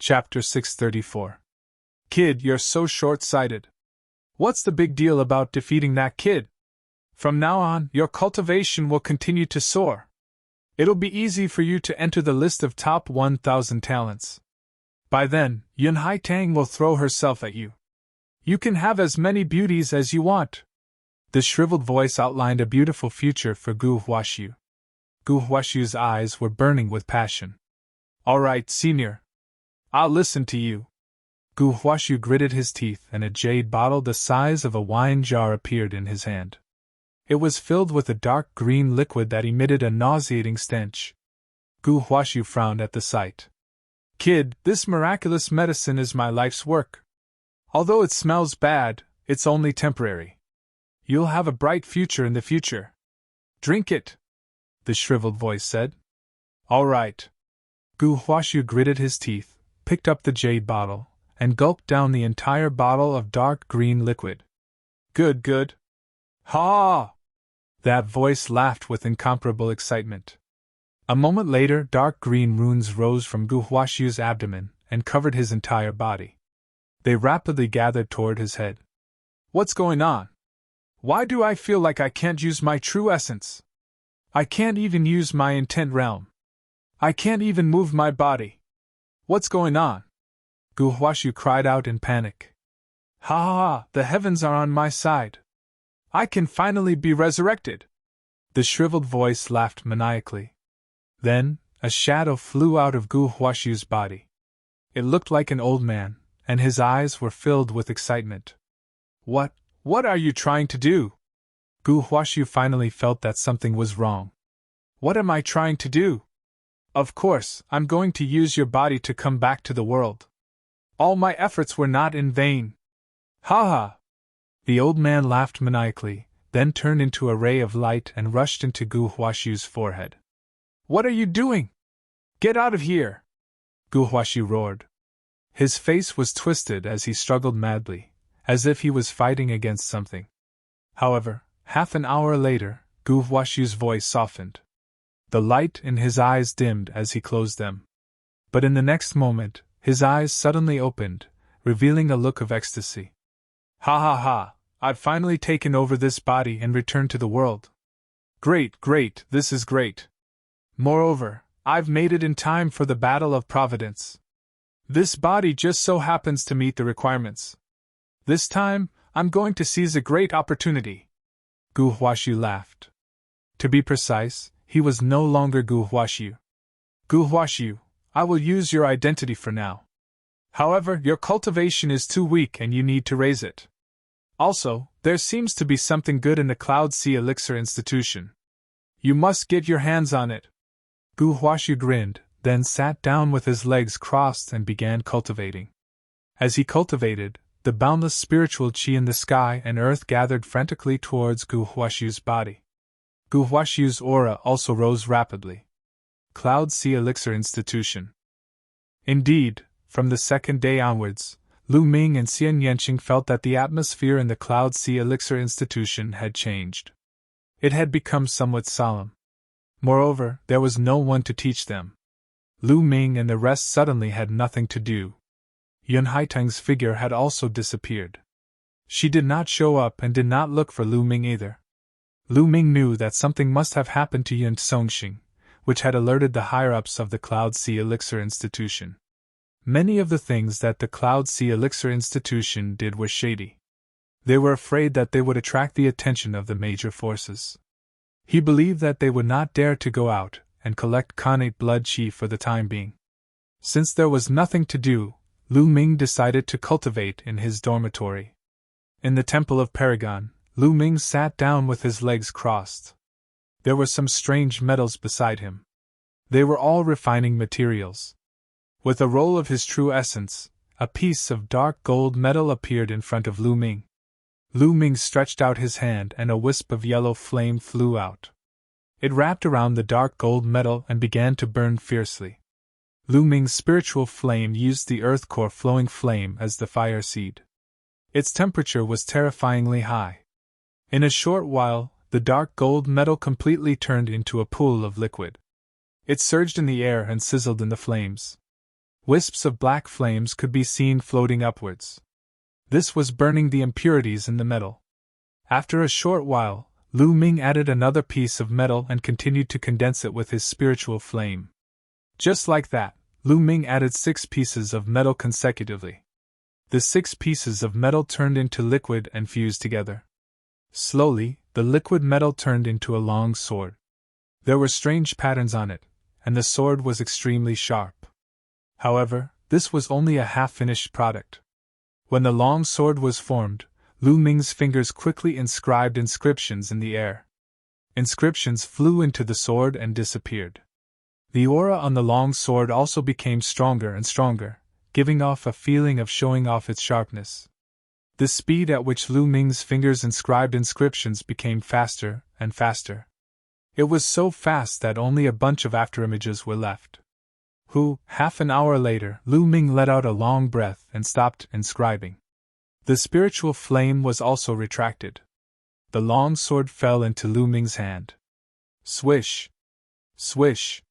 Chapter 634. Kid, you're so short-sighted. What's the big deal about defeating that kid? From now on, your cultivation will continue to soar. It'll be easy for you to enter the list of top 1,000 talents. By then, Yun Haitang will throw herself at you. You can have as many beauties as you want. The shriveled voice outlined a beautiful future for Gu Huaxiu. Gu Huaxiu's eyes were burning with passion. All right, senior. I'll listen to you. Gu Huaxiu gritted his teeth and a jade bottle the size of a wine jar appeared in his hand. It was filled with a dark green liquid that emitted a nauseating stench. Gu Huaxiu frowned at the sight. Kid, this miraculous medicine is my life's work. Although it smells bad, it's only temporary. You'll have a bright future in the future. Drink it, the shriveled voice said. All right. Gu Huaxiu gritted his teeth, picked up the jade bottle, and gulped down the entire bottle of dark green liquid. Good, good. Ha! That voice laughed with incomparable excitement. A moment later, dark green runes rose from Gu Huaxiu's abdomen and covered his entire body. They rapidly gathered toward his head. What's going on? Why do I feel like I can't use my true essence? I can't even use my intent realm. I can't even move my body. What's going on? Gu Huaxiu cried out in panic. Ha ha ha, the heavens are on my side. I can finally be resurrected. The shriveled voice laughed maniacally. Then, a shadow flew out of Gu Huaxiu's body. It looked like an old man, and his eyes were filled with excitement. What are you trying to do? Gu Huaxiu finally felt that something was wrong. What am I trying to do? Of course, I'm going to use your body to come back to the world. All my efforts were not in vain. Ha ha! The old man laughed maniacally, then turned into a ray of light and rushed into Gu Huaxiu's forehead. What are you doing? Get out of here! Gu Huaxiu roared. His face was twisted as he struggled madly, as if he was fighting against something. However, half an hour later, Gu Huaxiu's voice softened. The light in his eyes dimmed as he closed them. But in the next moment, his eyes suddenly opened, revealing a look of ecstasy. Ha ha ha! I've finally taken over this body and returned to the world. Great, great, this is great. Moreover, I've made it in time for the Battle of Providence. This body just so happens to meet the requirements. This time, I'm going to seize a great opportunity. Gu Huaxiu laughed. To be precise, he was no longer Gu Huaxiu. Gu Huaxiu, I will use your identity for now. However, your cultivation is too weak and you need to raise it. Also, there seems to be something good in the Cloud Sea Elixir Institution. You must get your hands on it. Gu Huaxiu grinned, then sat down with his legs crossed and began cultivating. As he cultivated, the boundless spiritual qi in the sky and earth gathered frantically towards Gu Huaxiu's body. Gu Huaxiu's aura also rose rapidly. Cloud Sea Elixir Institution. Indeed, from the second day onwards, Lu Ming and Xian Yanqing felt that the atmosphere in the Cloud Sea Elixir Institution had changed. It had become somewhat solemn. Moreover, there was no one to teach them. Lu Ming and the rest suddenly had nothing to do. Yun Haitang's figure had also disappeared. She did not show up and did not look for Lu Ming either. Lu Ming knew that something must have happened to Yun Songxing, which had alerted the higher-ups of the Cloud Sea Elixir Institution. Many of the things that the Cloud Sea Elixir Institution did were shady. They were afraid that they would attract the attention of the major forces. He believed that they would not dare to go out and collect Khanate blood qi for the time being. Since there was nothing to do, Lu Ming decided to cultivate in his dormitory. In the Temple of Paragon, Lu Ming sat down with his legs crossed. There were some strange metals beside him. They were all refining materials. With a roll of his true essence, a piece of dark gold metal appeared in front of Lu Ming. Lu Ming stretched out his hand and a wisp of yellow flame flew out. It wrapped around the dark gold metal and began to burn fiercely. Lu Ming's spiritual flame used the earth core flowing flame as the fire seed. Its temperature was terrifyingly high. In a short while, the dark gold metal completely turned into a pool of liquid. It surged in the air and sizzled in the flames. Wisps of black flames could be seen floating upwards. This was burning the impurities in the metal. After a short while, Lu Ming added another piece of metal and continued to condense it with his spiritual flame. Just like that, Lu Ming added 6 pieces of metal consecutively. The 6 pieces of metal turned into liquid and fused together. Slowly, the liquid metal turned into a long sword. There were strange patterns on it, and the sword was extremely sharp. However, this was only a half-finished product. When the long sword was formed, Lu Ming's fingers quickly inscribed inscriptions in the air. Inscriptions flew into the sword and disappeared. The aura on the long sword also became stronger and stronger, giving off a feeling of showing off its sharpness. The speed at which Lu Ming's fingers inscribed inscriptions became faster and faster. It was so fast that only a bunch of afterimages were left. Half an hour later, Lu Ming let out a long breath and stopped inscribing. The spiritual flame was also retracted. The long sword fell into Lu Ming's hand. Swish! Swish!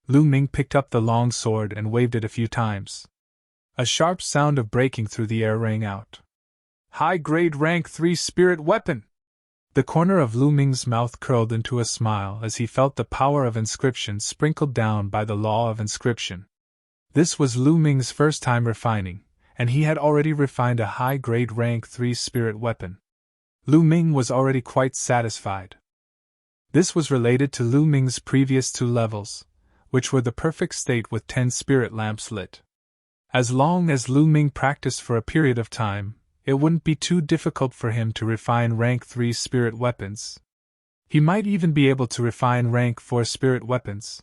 Lu Ming picked up the long sword and waved it a few times. A sharp sound of breaking through the air rang out. High-grade rank 3 spirit weapon! The corner of Lu Ming's mouth curled into a smile as he felt the power of inscription sprinkled down by the law of inscription. This was Lu Ming's first time refining, and he had already refined a high-grade rank 3 spirit weapon. Lu Ming was already quite satisfied. This was related to Lu Ming's previous 2 levels, which were the perfect state with 10 spirit lamps lit. As long as Lu Ming practiced for a period of time, it wouldn't be too difficult for him to refine rank 3 spirit weapons. He might even be able to refine rank 4 spirit weapons.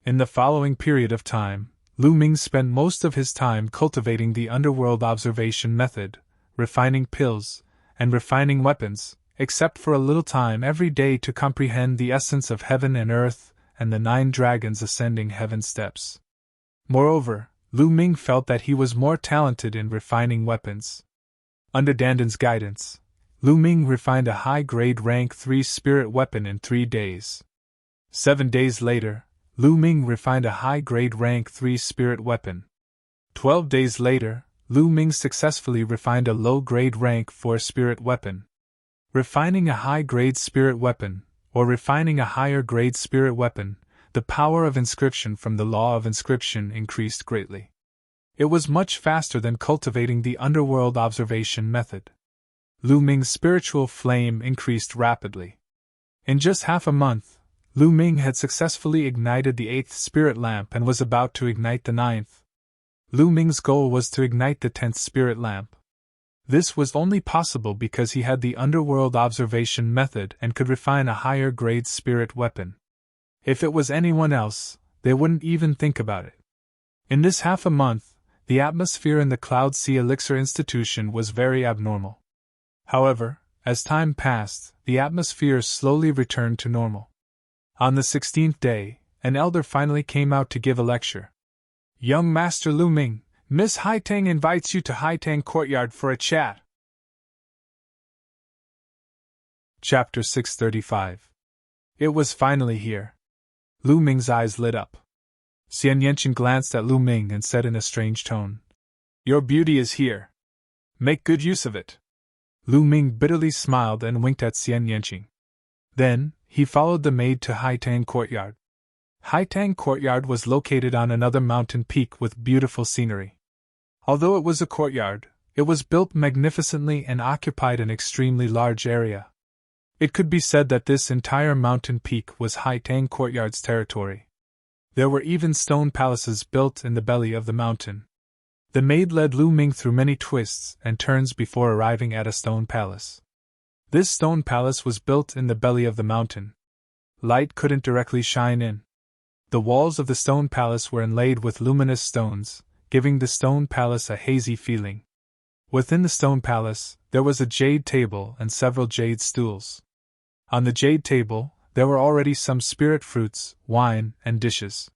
In the following period of time, Lu Ming spent most of his time cultivating the underworld observation method, refining pills, and refining weapons, except for a little time every day to comprehend the essence of heaven and earth and the 9 dragons ascending heaven steps. Moreover, Lu Ming felt that he was more talented in refining weapons. Under Danden's guidance, Lu Ming refined a high-grade rank 3 spirit weapon in 3 days. 7 days later, Lu Ming refined a high-grade rank 3 spirit weapon. 12 days later, Lu Ming successfully refined a low-grade rank 4 spirit weapon. Refining a high-grade spirit weapon, or refining a higher-grade spirit weapon, the power of inscription from the law of inscription increased greatly. It was much faster than cultivating the underworld observation method. Lu Ming's spiritual flame increased rapidly. In just half a month, Lu Ming had successfully ignited the 8th spirit lamp and was about to ignite the 9th. Lu Ming's goal was to ignite the 10th spirit lamp. This was only possible because he had the underworld observation method and could refine a higher grade spirit weapon. If it was anyone else, they wouldn't even think about it. In this half a month, the atmosphere in the Cloud Sea Elixir Institution was very abnormal. However, as time passed, the atmosphere slowly returned to normal. On the 16th day, an elder finally came out to give a lecture. Young Master Lu Ming, Miss Haitang invites you to Haitang Courtyard for a chat. Chapter 635. It was finally here. Lu Ming's eyes lit up. Xian Yanqing glanced at Lu Ming and said in a strange tone, "Your beauty is here. Make good use of it." Lu Ming bitterly smiled and winked at Xian Yanqing. Then, he followed the maid to Haitang Courtyard. Haitang Courtyard was located on another mountain peak with beautiful scenery. Although it was a courtyard, it was built magnificently and occupied an extremely large area. It could be said that this entire mountain peak was Haitang Courtyard's territory. There were even stone palaces built in the belly of the mountain. The maid led Lu Ming through many twists and turns before arriving at a stone palace. This stone palace was built in the belly of the mountain. Light couldn't directly shine in. The walls of the stone palace were inlaid with luminous stones, giving the stone palace a hazy feeling. Within the stone palace, there was a jade table and several jade stools. On the jade table, there were already some spirit fruits, wine, and dishes.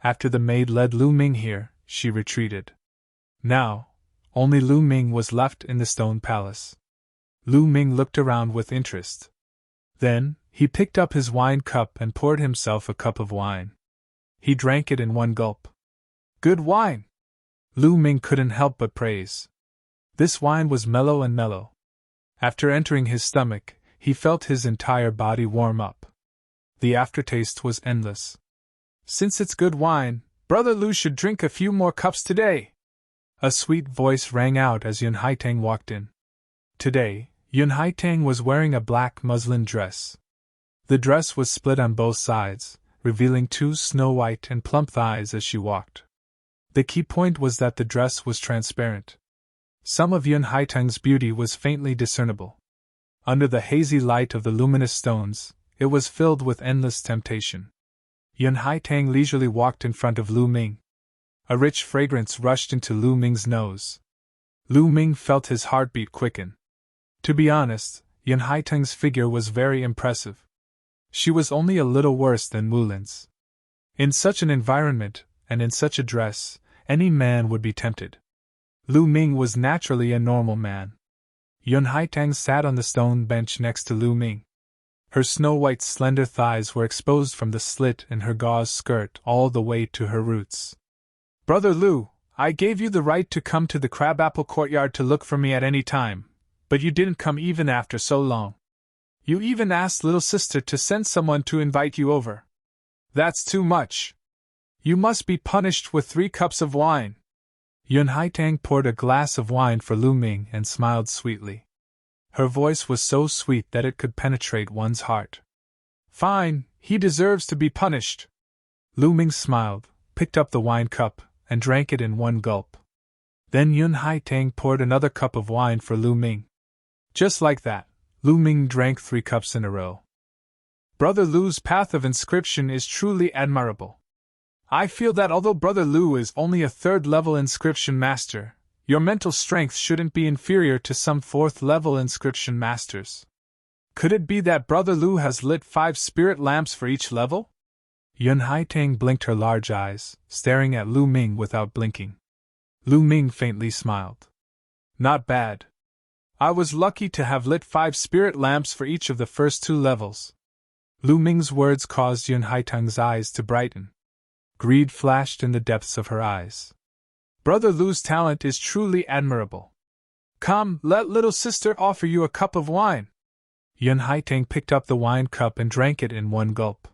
After the maid led Lu Ming here, she retreated. Now, only Lu Ming was left in the stone palace. Lu Ming looked around with interest. Then, he picked up his wine cup and poured himself a cup of wine. He drank it in one gulp. "Good wine," Lu Ming couldn't help but praise. This wine was mellow and mellow. After entering his stomach, he felt his entire body warm up. The aftertaste was endless. Since it's good wine, Brother Lu should drink a few more cups today. A sweet voice rang out as Yun Haitang walked in. Today, Yun Haitang was wearing a black muslin dress. The dress was split on both sides, revealing two snow-white and plump thighs as she walked. The key point was that the dress was transparent. Some of Yun Haitang's beauty was faintly discernible. Under the hazy light of the luminous stones, it was filled with endless temptation. Yun Haitang leisurely walked in front of Lu Ming. A rich fragrance rushed into Lu Ming's nose. Lu Ming felt his heartbeat quicken. To be honest, Yun Haitang's figure was very impressive. She was only a little worse than Mulin's. In such an environment, and in such a dress, any man would be tempted. Lu Ming was naturally a normal man. Yun Haitang sat on the stone bench next to Lu Ming. Her snow-white slender thighs were exposed from the slit in her gauze skirt all the way to her roots. Brother Lu, I gave you the right to come to the crabapple courtyard to look for me at any time, but you didn't come even after so long. You even asked little sister to send someone to invite you over. That's too much. You must be punished with 3 cups of wine. Yun Haitang poured a glass of wine for Lu Ming and smiled sweetly. Her voice was so sweet that it could penetrate one's heart. Fine, he deserves to be punished. Lu Ming smiled, picked up the wine cup, and drank it in one gulp. Then Yun Haitang poured another cup of wine for Lu Ming. Just like that, Lu Ming drank 3 cups in a row. Brother Lu's path of inscription is truly admirable. I feel that although Brother Lu is only a 3rd-level inscription master, your mental strength shouldn't be inferior to some 4th-level inscription masters. Could it be that Brother Lu has lit 5 spirit lamps for each level? Yun Haitang blinked her large eyes, staring at Lu Ming without blinking. Lu Ming faintly smiled. Not bad. I was lucky to have lit 5 spirit lamps for each of the first 2 levels. Lu Ming's words caused Yun Haitang's eyes to brighten. Greed flashed in the depths of her eyes. Brother Lu's talent is truly admirable. Come, let little sister offer you a cup of wine. Yun Haitang picked up the wine cup and drank it in one gulp.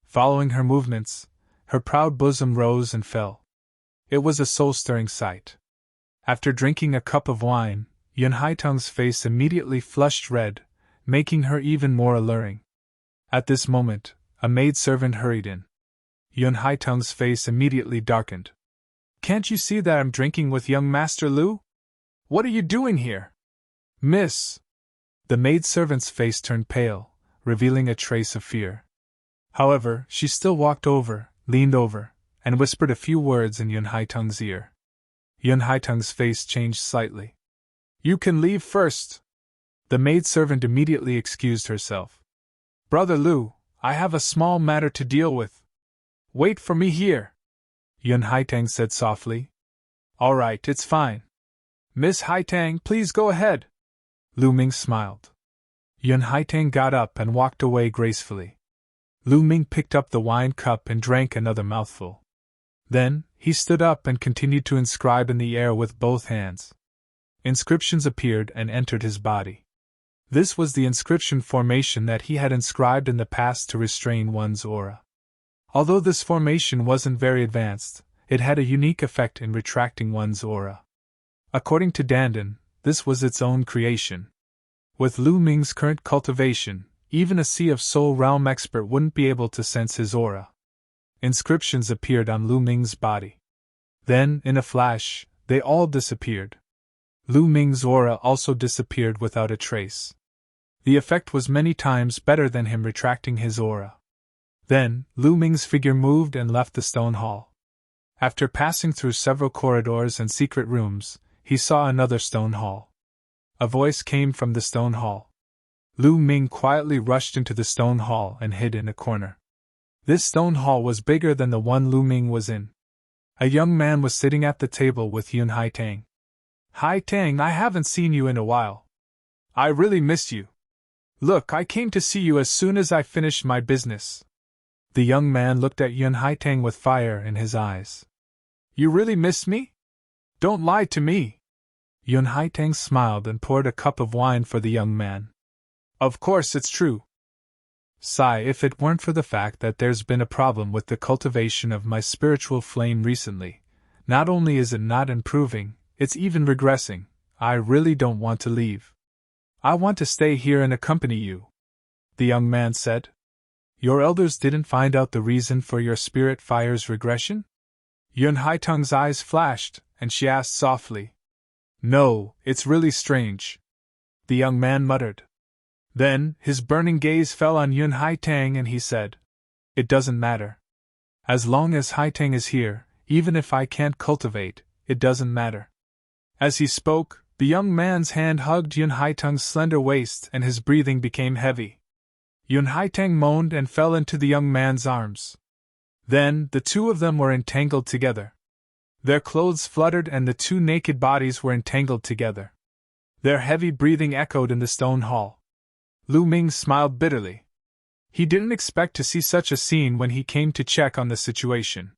Following her movements, her proud bosom rose and fell. It was a soul-stirring sight. After drinking a cup of wine, Yun Haitang's face immediately flushed red, making her even more alluring. At this moment, a maidservant hurried in. Yun Haitang's face immediately darkened. Can't you see that I'm drinking with young Master Lu? What are you doing here? Miss! The maidservant's face turned pale, revealing a trace of fear. However, she still walked over, leaned over, and whispered a few words in Yun Haitang's ear. Yun Haitang's face changed slightly. You can leave first. The maidservant immediately excused herself. Brother Lu, I have a small matter to deal with. Wait for me here. Yun Haitang said softly. All right, it's fine. Miss Haitang, please go ahead. Lu Ming smiled. Yun Haitang got up and walked away gracefully. Lu Ming picked up the wine cup and drank another mouthful. Then, he stood up and continued to inscribe in the air with both hands. Inscriptions appeared and entered his body. This was the inscription formation that he had inscribed in the past to restrain one's aura. Although this formation wasn't very advanced, it had a unique effect in retracting one's aura. According to Dandan, this was its own creation. With Lu Ming's current cultivation, even a Sea of Soul realm expert wouldn't be able to sense his aura. Inscriptions appeared on Lu Ming's body. Then, in a flash, they all disappeared. Lu Ming's aura also disappeared without a trace. The effect was many times better than him retracting his aura. Then, Lu Ming's figure moved and left the stone hall. After passing through several corridors and secret rooms, he saw another stone hall. A voice came from the stone hall. Lu Ming quietly rushed into the stone hall and hid in a corner. This stone hall was bigger than the one Lu Ming was in. A young man was sitting at the table with Yun Haitang. Haitang, I haven't seen you in a while. I really miss you. Look, I came to see you as soon as I finished my business. The young man looked at Yun Haitang with fire in his eyes. You really miss me? Don't lie to me. Yun Haitang smiled and poured a cup of wine for the young man. Of course it's true. Sigh, if it weren't for the fact that there's been a problem with the cultivation of my spiritual flame recently, not only is it not improving, it's even regressing. I really don't want to leave. I want to stay here and accompany you, the young man said. Your elders didn't find out the reason for your spirit fire's regression? Yun Haitang's eyes flashed, and she asked softly. No, it's really strange, the young man muttered. Then, his burning gaze fell on Yun Haitang and he said, It doesn't matter. As long as Haitang is here, even if I can't cultivate, it doesn't matter. As he spoke, the young man's hand hugged Yun Haitang's slender waist and his breathing became heavy. Yun Haitang moaned and fell into the young man's arms. Then, the two of them were entangled together. Their clothes fluttered and the two naked bodies were entangled together. Their heavy breathing echoed in the stone hall. Lu Ming smiled bitterly. He didn't expect to see such a scene when he came to check on the situation.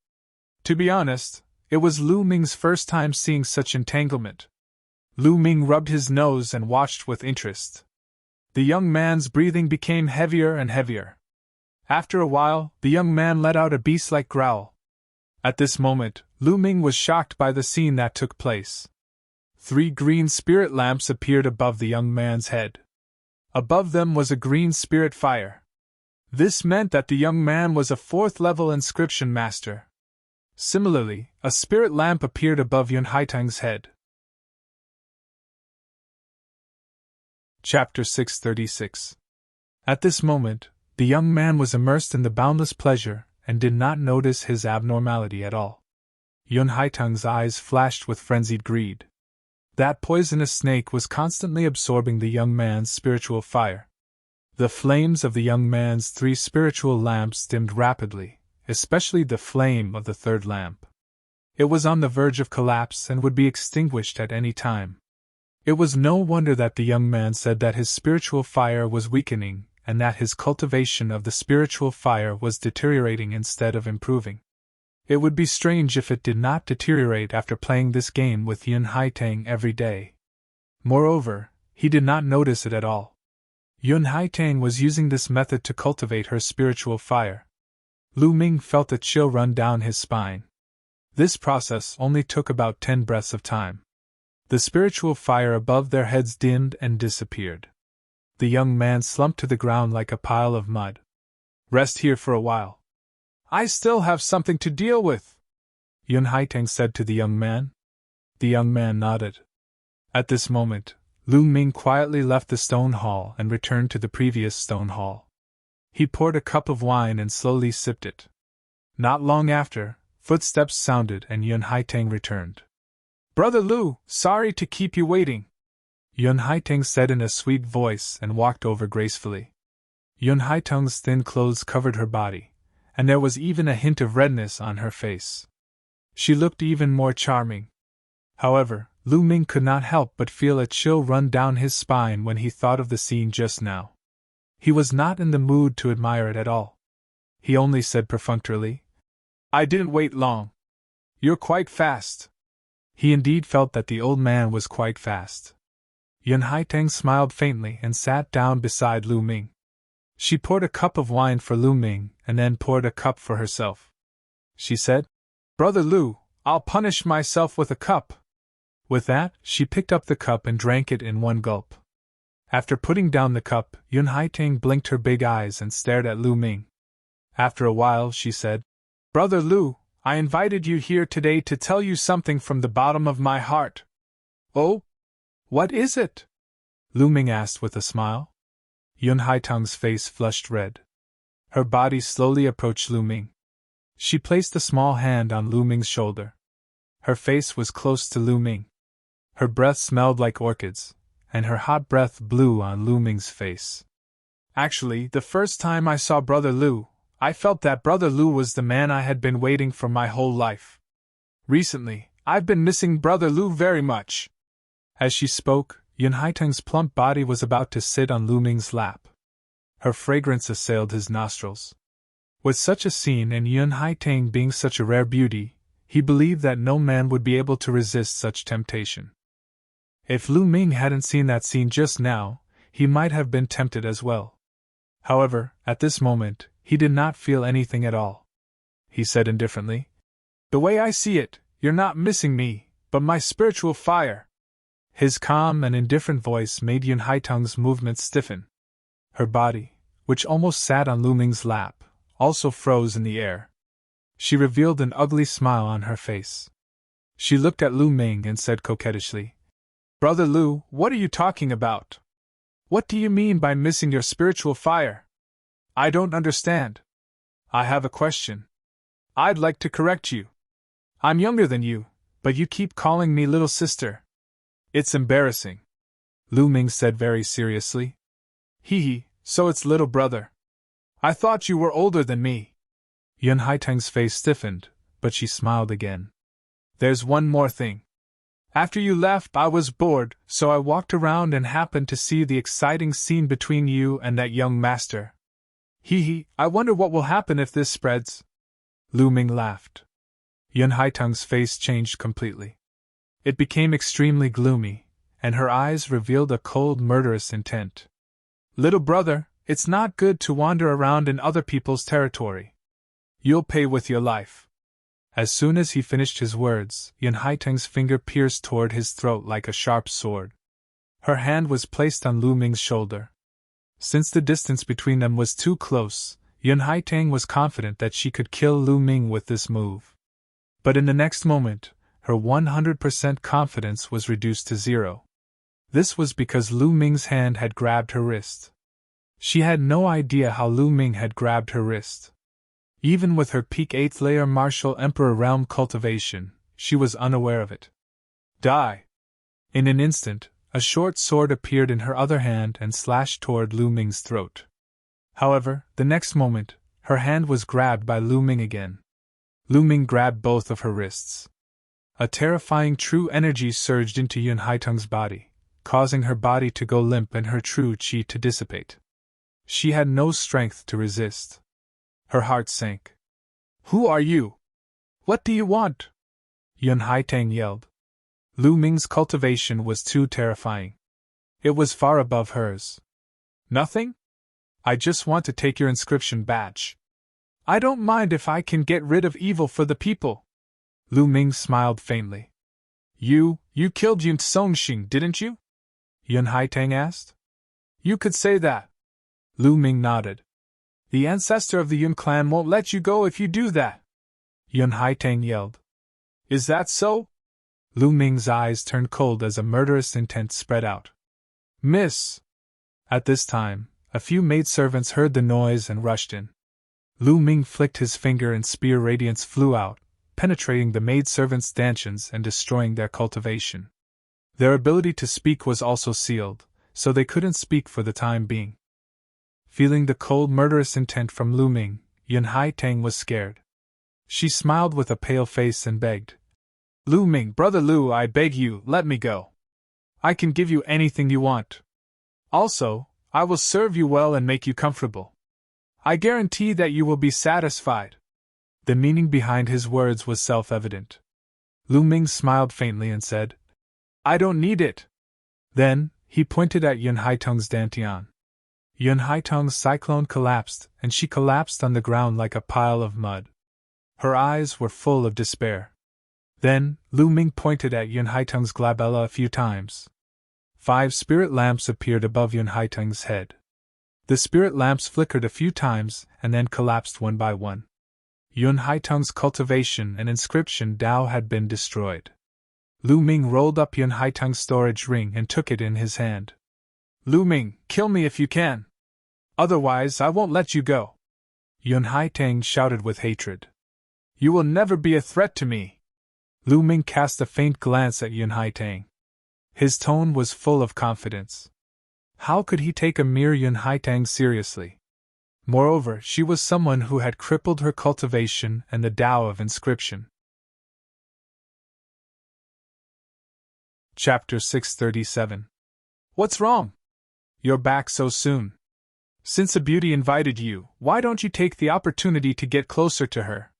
To be honest, it was Lu Ming's first time seeing such entanglement. Lu Ming rubbed his nose and watched with interest. The young man's breathing became heavier and heavier. After a while, the young man let out a beast-like growl. At this moment, Lu Ming was shocked by the scene that took place. 3 green spirit lamps appeared above the young man's head. Above them was a green spirit fire. This meant that the young man was a 4th-level inscription master. Similarly, a spirit lamp appeared above Yun Haitang's head. Chapter 636. At this moment, the young man was immersed in the boundless pleasure and did not notice his abnormality at all. Yun Haitang's eyes flashed with frenzied greed. That poisonous snake was constantly absorbing the young man's spiritual fire. The flames of the young man's 3 spiritual lamps dimmed rapidly, especially the flame of the 3rd lamp. It was on the verge of collapse and would be extinguished at any time. It was no wonder that the young man said that his spiritual fire was weakening and that his cultivation of the spiritual fire was deteriorating instead of improving. It would be strange if it did not deteriorate after playing this game with Yun Haitang every day. Moreover, he did not notice it at all. Yun Haitang was using this method to cultivate her spiritual fire. Lu Ming felt a chill run down his spine. This process only took about 10 breaths of time. The spiritual fire above their heads dimmed and disappeared. The young man slumped to the ground like a pile of mud. Rest here for a while. I still have something to deal with, Yun Haitang said to the young man. The young man nodded. At this moment, Lu Ming quietly left the stone hall and returned to the previous stone hall. He poured a cup of wine and slowly sipped it. Not long after, footsteps sounded and Yun Haitang returned. Brother Lu, sorry to keep you waiting, Yun Haitang said in a sweet voice and walked over gracefully. Yun Haitang's thin clothes covered her body, and there was even a hint of redness on her face. She looked even more charming. However, Lu Ming could not help but feel a chill run down his spine when he thought of the scene just now. He was not in the mood to admire it at all. He only said perfunctorily, I didn't wait long. You're quite fast. He indeed felt that the old man was quite fast. Yun Haitang smiled faintly and sat down beside Lu Ming. She poured a cup of wine for Lu Ming and then poured a cup for herself. She said, Brother Lu, I'll punish myself with a cup. With that, she picked up the cup and drank it in one gulp. After putting down the cup, Yun Haitang blinked her big eyes and stared at Lu Ming. After a while, she said, Brother Lu, I invited you here today to tell you something from the bottom of my heart. Oh? What is it? Lu Ming asked with a smile. Yun Haitang's face flushed red. Her body slowly approached Lu Ming. She placed a small hand on Lu Ming's shoulder. Her face was close to Lu Ming. Her breath smelled like orchids, and her hot breath blew on Lu Ming's face. Actually, the first time I saw Brother Lu, I felt that Brother Lu was the man I had been waiting for my whole life. Recently, I've been missing Brother Lu very much. As she spoke, Yun Haitang's plump body was about to sit on Lu Ming's lap. Her fragrance assailed his nostrils. With such a scene and Yun Haitang being such a rare beauty, He believed that no man would be able to resist such temptation. If Lu Ming hadn't seen that scene just now, he might have been tempted as well. However, at this moment, he did not feel anything at all. He said indifferently, "The way I see it, you're not missing me, but my spiritual fire." His calm and indifferent voice made Yun Haitang's movements stiffen. Her body, which almost sat on Lu Ming's lap, also froze in the air. She revealed an ugly smile on her face. She looked at Lu Ming and said coquettishly, "Brother Lu, what are you talking about? What do you mean by missing your spiritual fire? I don't understand. I have a question. I'd like to correct you. I'm younger than you, but you keep calling me little sister. It's embarrassing," Lu Ming said very seriously. Hee, so it's little brother. I thought you were older than me." Yun Haitang's face stiffened, but she smiled again. "There's one more thing. After you left, I was bored, so I walked around and happened to see the exciting scene between you and that young master. Hee, I wonder what will happen if this spreads." Lu Ming laughed. Yun Haitang's face changed completely. It became extremely gloomy, and her eyes revealed a cold, murderous intent. "Little brother, it's not good to wander around in other people's territory. You'll pay with your life." As soon as he finished his words, Yun Haitang's finger pierced toward his throat like a sharp sword. Her hand was placed on Lu Ming's shoulder. Since the distance between them was too close, Yun Haitang was confident that she could kill Lu Ming with this move. But in the next moment, her 100% confidence was reduced to 0. This was because Lu Ming's hand had grabbed her wrist. She had no idea how Lu Ming had grabbed her wrist. Even with her peak 8th layer martial emperor realm cultivation, she was unaware of it. Die! In an instant, a short sword appeared in her other hand and slashed toward Lu Ming's throat. However, the next moment, her hand was grabbed by Lu Ming again. Lu Ming grabbed both of her wrists. A terrifying true energy surged into Yun Haitang's body, causing her body to go limp and her true chi to dissipate. She had no strength to resist. Her heart sank. "Who are you? What do you want?" Yun Haitang yelled. Lu Ming's cultivation was too terrifying. It was far above hers. "Nothing? I just want to take your inscription badge. I don't mind if I can get rid of evil for the people." Lu Ming smiled faintly. You killed Yun Songxing, didn't you?" Yun Haitang asked. "You could say that." Lu Ming nodded. "The ancestor of the Yun clan won't let you go if you do that," Yun Haitang yelled. "Is that so?" Lu Ming's eyes turned cold as a murderous intent spread out. "Miss!" At this time, a few maidservants heard the noise and rushed in. Lu Ming flicked his finger and spear radiance flew out, penetrating the maidservants' stanchions and destroying their cultivation. Their ability to speak was also sealed, so they couldn't speak for the time being. Feeling the cold murderous intent from Lu Ming, Yun Haitang was scared. She smiled with a pale face and begged, "Lu Ming, brother Lu, I beg you, let me go. I can give you anything you want. Also, I will serve you well and make you comfortable. I guarantee that you will be satisfied." The meaning behind his words was self-evident. Lu Ming smiled faintly and said, "I don't need it." Then, he pointed at Yun Haitang's dantian. Yun Haitang's cyclone collapsed, and she collapsed on the ground like a pile of mud. Her eyes were full of despair. Then, Lu Ming pointed at Yun Haitang's glabella a few times. 5 spirit lamps appeared above Yun Haitang's head. The spirit lamps flickered a few times and then collapsed one by one. Yun Haitang's cultivation and inscription Dao had been destroyed. Lu Ming rolled up Yun Haitang's storage ring and took it in his hand. "Lu Ming, kill me if you can. Otherwise, I won't let you go." Yun Haitang shouted with hatred. "You will never be a threat to me." Lu Ming cast a faint glance at Yun Haitang. His tone was full of confidence. How could he take a mere Yun Haitang seriously? Moreover, she was someone who had crippled her cultivation and the Tao of inscription. Chapter 637. What's wrong? You're back so soon. Since a beauty invited you, why don't you take the opportunity to get closer to her?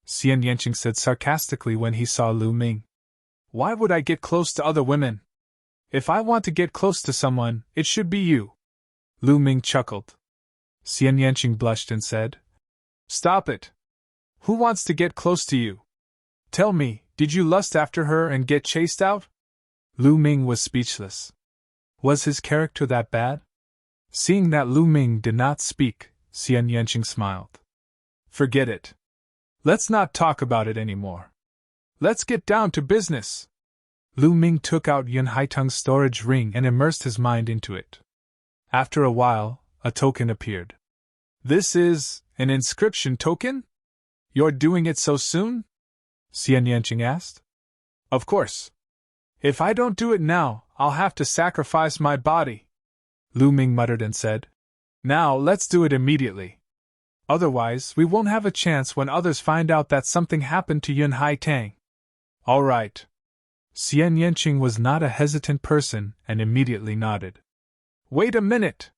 Xian Yanqing said sarcastically when he saw Lu Ming. Why would I get close to other women? If I want to get close to someone, it should be you. Lu Ming chuckled. Xian Yanqing blushed and said, Stop it. Who wants to get close to you? Tell me, did you lust after her and get chased out? Lu Ming was speechless. Was his character that bad? Seeing that Lu Ming did not speak, Xian Yanqing smiled. Forget it. Let's not talk about it anymore. Let's get down to business. Lu Ming took out Yun Haiteng's storage ring and immersed his mind into it. After a while, a token appeared. This is an inscription token? You're doing it so soon? Xian Yanqing asked. Of course. If I don't do it now, I'll have to sacrifice my body. Lu Ming muttered and said, Now let's do it immediately. Otherwise, we won't have a chance when others find out that something happened to Yun Haiteng. All right. Xian Yanqing was not a hesitant person and immediately nodded. Wait a minute!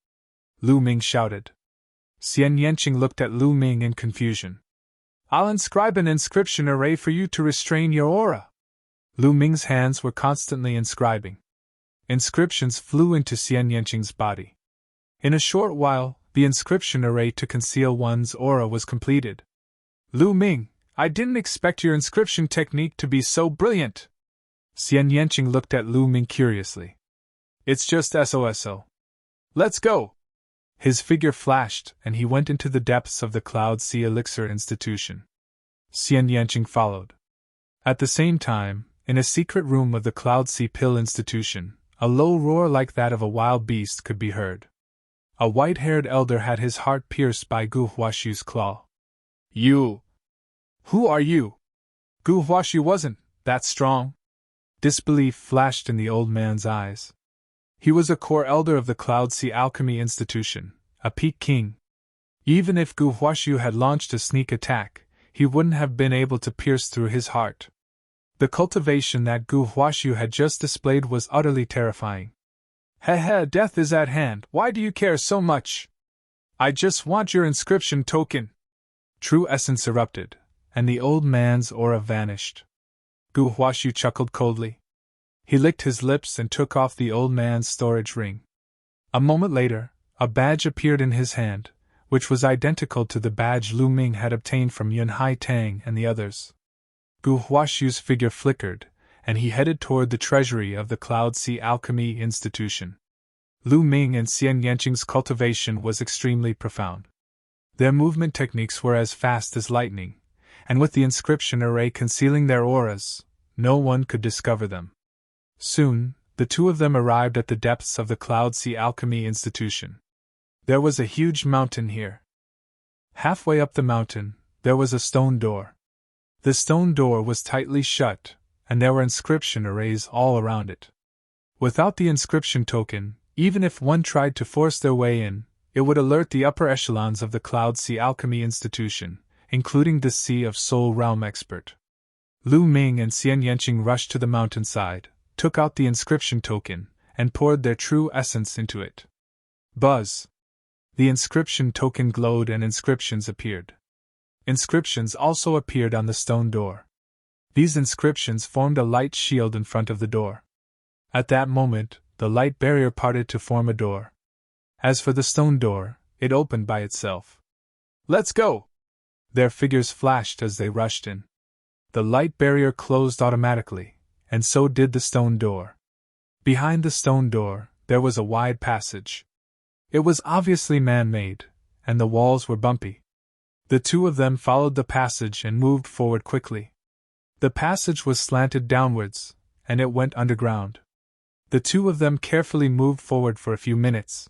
Lu Ming shouted. Xian Yanqing looked at Lu Ming in confusion. I'll inscribe an inscription array for you to restrain your aura. Lu Ming's hands were constantly inscribing. Inscriptions flew into Xian Yanqing's body. In a short while, the inscription array to conceal one's aura was completed. Lu Ming, I didn't expect your inscription technique to be so brilliant. Xian Yanqing looked at Lu Ming curiously. It's just SOSO. Let's go! His figure flashed, and he went into the depths of the Cloud Sea Elixir Institution. Xian Yanqing followed. At the same time, in a secret room of the Cloud Sea Pill Institution, a low roar like that of a wild beast could be heard. A white-haired elder had his heart pierced by Gu Huashu's claw. You! Who are you? Gu Huashu wasn't that strong. Disbelief flashed in the old man's eyes. He was a core elder of the Cloud Sea Alchemy Institution, a peak king. Even if Gu Huashu had launched a sneak attack, he wouldn't have been able to pierce through his heart. The cultivation that Gu Huashu had just displayed was utterly terrifying. Heh, death is at hand, why do you care so much? I just want your inscription token. True essence erupted, and the old man's aura vanished. Gu Huashu chuckled coldly. He licked his lips and took off the old man's storage ring. A moment later, a badge appeared in his hand, which was identical to the badge Lu Ming had obtained from Yun Haiteng and the others. Gu Huashu's figure flickered, and he headed toward the treasury of the Cloud Sea Alchemy Institution. Lu Ming and Xian Yanqing's cultivation was extremely profound. Their movement techniques were as fast as lightning, and with the inscription array concealing their auras, no one could discover them. Soon, the two of them arrived at the depths of the Cloud Sea Alchemy Institution. There was a huge mountain here. Halfway up the mountain, there was a stone door. The stone door was tightly shut, and there were inscription arrays all around it. Without the inscription token, even if one tried to force their way in, it would alert the upper echelons of the Cloud Sea Alchemy Institution, including the Sea of Soul Realm expert. Lu Ming and Xian Yanqing rushed to the mountainside, took out the inscription token, and poured their true essence into it. Buzz! The inscription token glowed and inscriptions appeared. Inscriptions also appeared on the stone door. These inscriptions formed a light shield in front of the door. At that moment, the light barrier parted to form a door. As for the stone door, it opened by itself. Let's go! Their figures flashed as they rushed in. The light barrier closed automatically, and so did the stone door. Behind the stone door, there was a wide passage. It was obviously man-made, and the walls were bumpy. The two of them followed the passage and moved forward quickly. The passage was slanted downwards, and it went underground. The two of them carefully moved forward for a few minutes.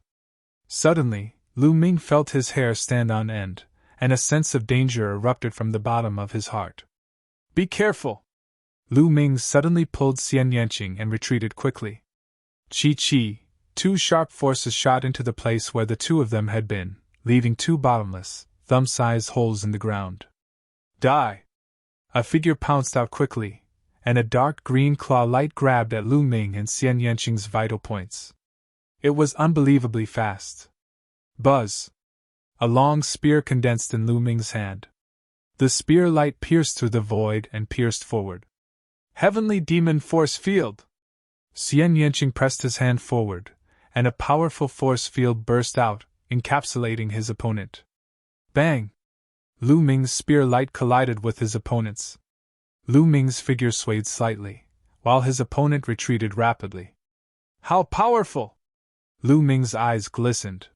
Suddenly, Lu Ming felt his hair stand on end, and a sense of danger erupted from the bottom of his heart. Be careful! Lu Ming suddenly pulled Xian Yanqing and retreated quickly. Chi! Two sharp forces shot into the place where the two of them had been, leaving two bottomless, thumb-sized holes in the ground. Die! A figure pounced out quickly, and a dark green claw light grabbed at Lu Ming and Xian Yanqing's vital points. It was unbelievably fast. Buzz! A long spear condensed in Lu Ming's hand. The spear light pierced through the void and pierced forward. Heavenly Demon Force Field! Xian Yanqing pressed his hand forward, and a powerful force field burst out, encapsulating his opponent. Bang! Lu Ming's spear light collided with his opponent's. Lu Ming's figure swayed slightly, while his opponent retreated rapidly. How powerful! Lu Ming's eyes glistened.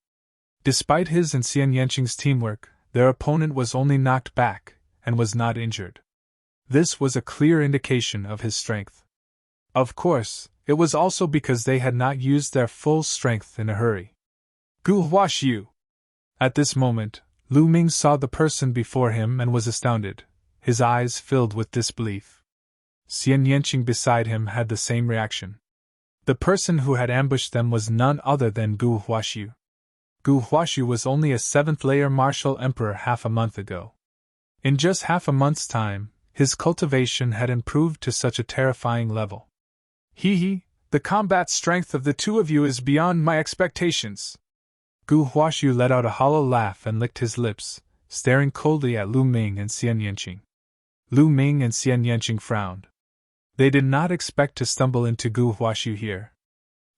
Despite his and Xian Yanqing's teamwork, their opponent was only knocked back, and was not injured. This was a clear indication of his strength. Of course, it was also because they had not used their full strength in a hurry. Gu Huaxiu! At this moment, Lu Ming saw the person before him and was astounded, his eyes filled with disbelief. Xian Yanqing beside him had the same reaction. The person who had ambushed them was none other than Gu Huaxiu. Gu Huaxiu was only a 7th-layer martial emperor half a month ago. In just half a month's time, his cultivation had improved to such a terrifying level. Hee, the combat strength of the two of you is beyond my expectations. Gu Huaxiu let out a hollow laugh and licked his lips, staring coldly at Lu Ming and Xian Yanqing. Lu Ming and Xian Yanqing frowned. They did not expect to stumble into Gu Huaxiu here.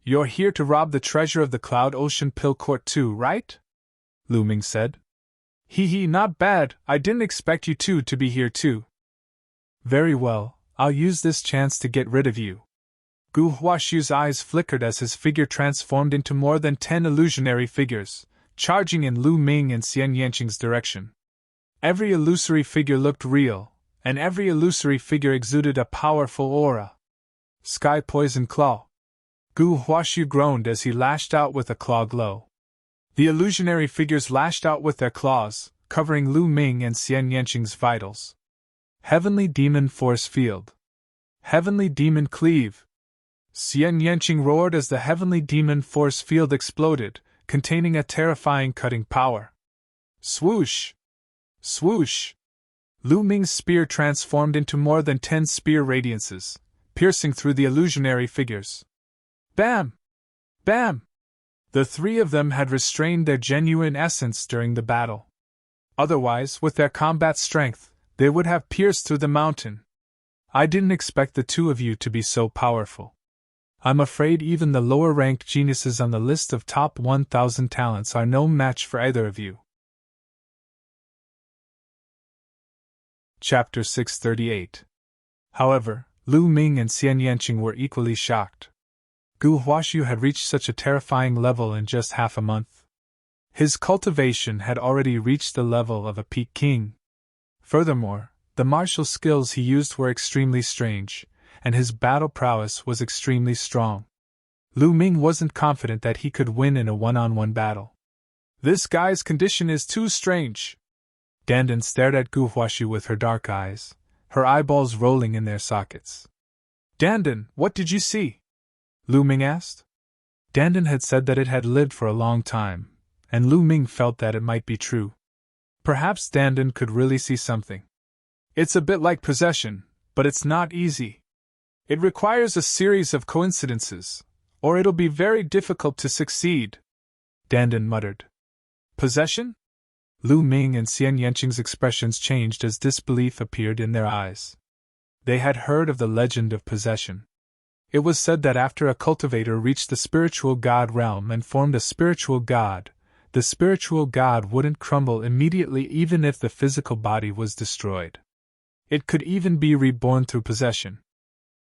You're here to rob the treasure of the Cloud Ocean Pill Court too, right? Lu Ming said. Hee, not bad, I didn't expect you two to be here too. Very well, I'll use this chance to get rid of you. Gu Huaxiu's eyes flickered as his figure transformed into more than 10 illusionary figures, charging in Lu Ming and Xian Yanqing's direction. Every illusory figure looked real, and every illusory figure exuded a powerful aura. Sky Poison Claw! Gu Huaxiu groaned as he lashed out with a claw glow. The illusionary figures lashed out with their claws, covering Lu Ming and Xian Yanqing's vitals. Heavenly Demon Force Field! Heavenly Demon Cleave! Xian Yanqing roared as the Heavenly Demon Force Field exploded, containing a terrifying cutting power. Swoosh! Swoosh! Lu Ming's spear transformed into more than 10 spear radiances, piercing through the illusionary figures. Bam! Bam! The three of them had restrained their genuine essence during the battle. Otherwise, with their combat strength, they would have pierced through the mountain. I didn't expect the two of you to be so powerful. I'm afraid even the lower-ranked geniuses on the list of top 1,000 talents are no match for either of you. Chapter 638. However, Lu Ming and Xian Yanqing were equally shocked. Gu Huaxiu had reached such a terrifying level in just half a month. His cultivation had already reached the level of a peak king. Furthermore, the martial skills he used were extremely strange, and his battle prowess was extremely strong. Lu Ming wasn't confident that he could win in a one-on-one battle. This guy's condition is too strange. Dandan stared at Gu Huaxiu with her dark eyes, her eyeballs rolling in their sockets. Dandan, what did you see? Lu Ming asked. Dandan had said that it had lived for a long time, and Lu Ming felt that it might be true. Perhaps Dandan could really see something. It's a bit like possession, but it's not easy. It requires a series of coincidences, or it'll be very difficult to succeed, Dandan muttered. Possession? Lu Ming and Xian Yanqing's expressions changed as disbelief appeared in their eyes. They had heard of the legend of possession. It was said that after a cultivator reached the spiritual god realm and formed a spiritual god, the spiritual god wouldn't crumble immediately even if the physical body was destroyed. It could even be reborn through possession.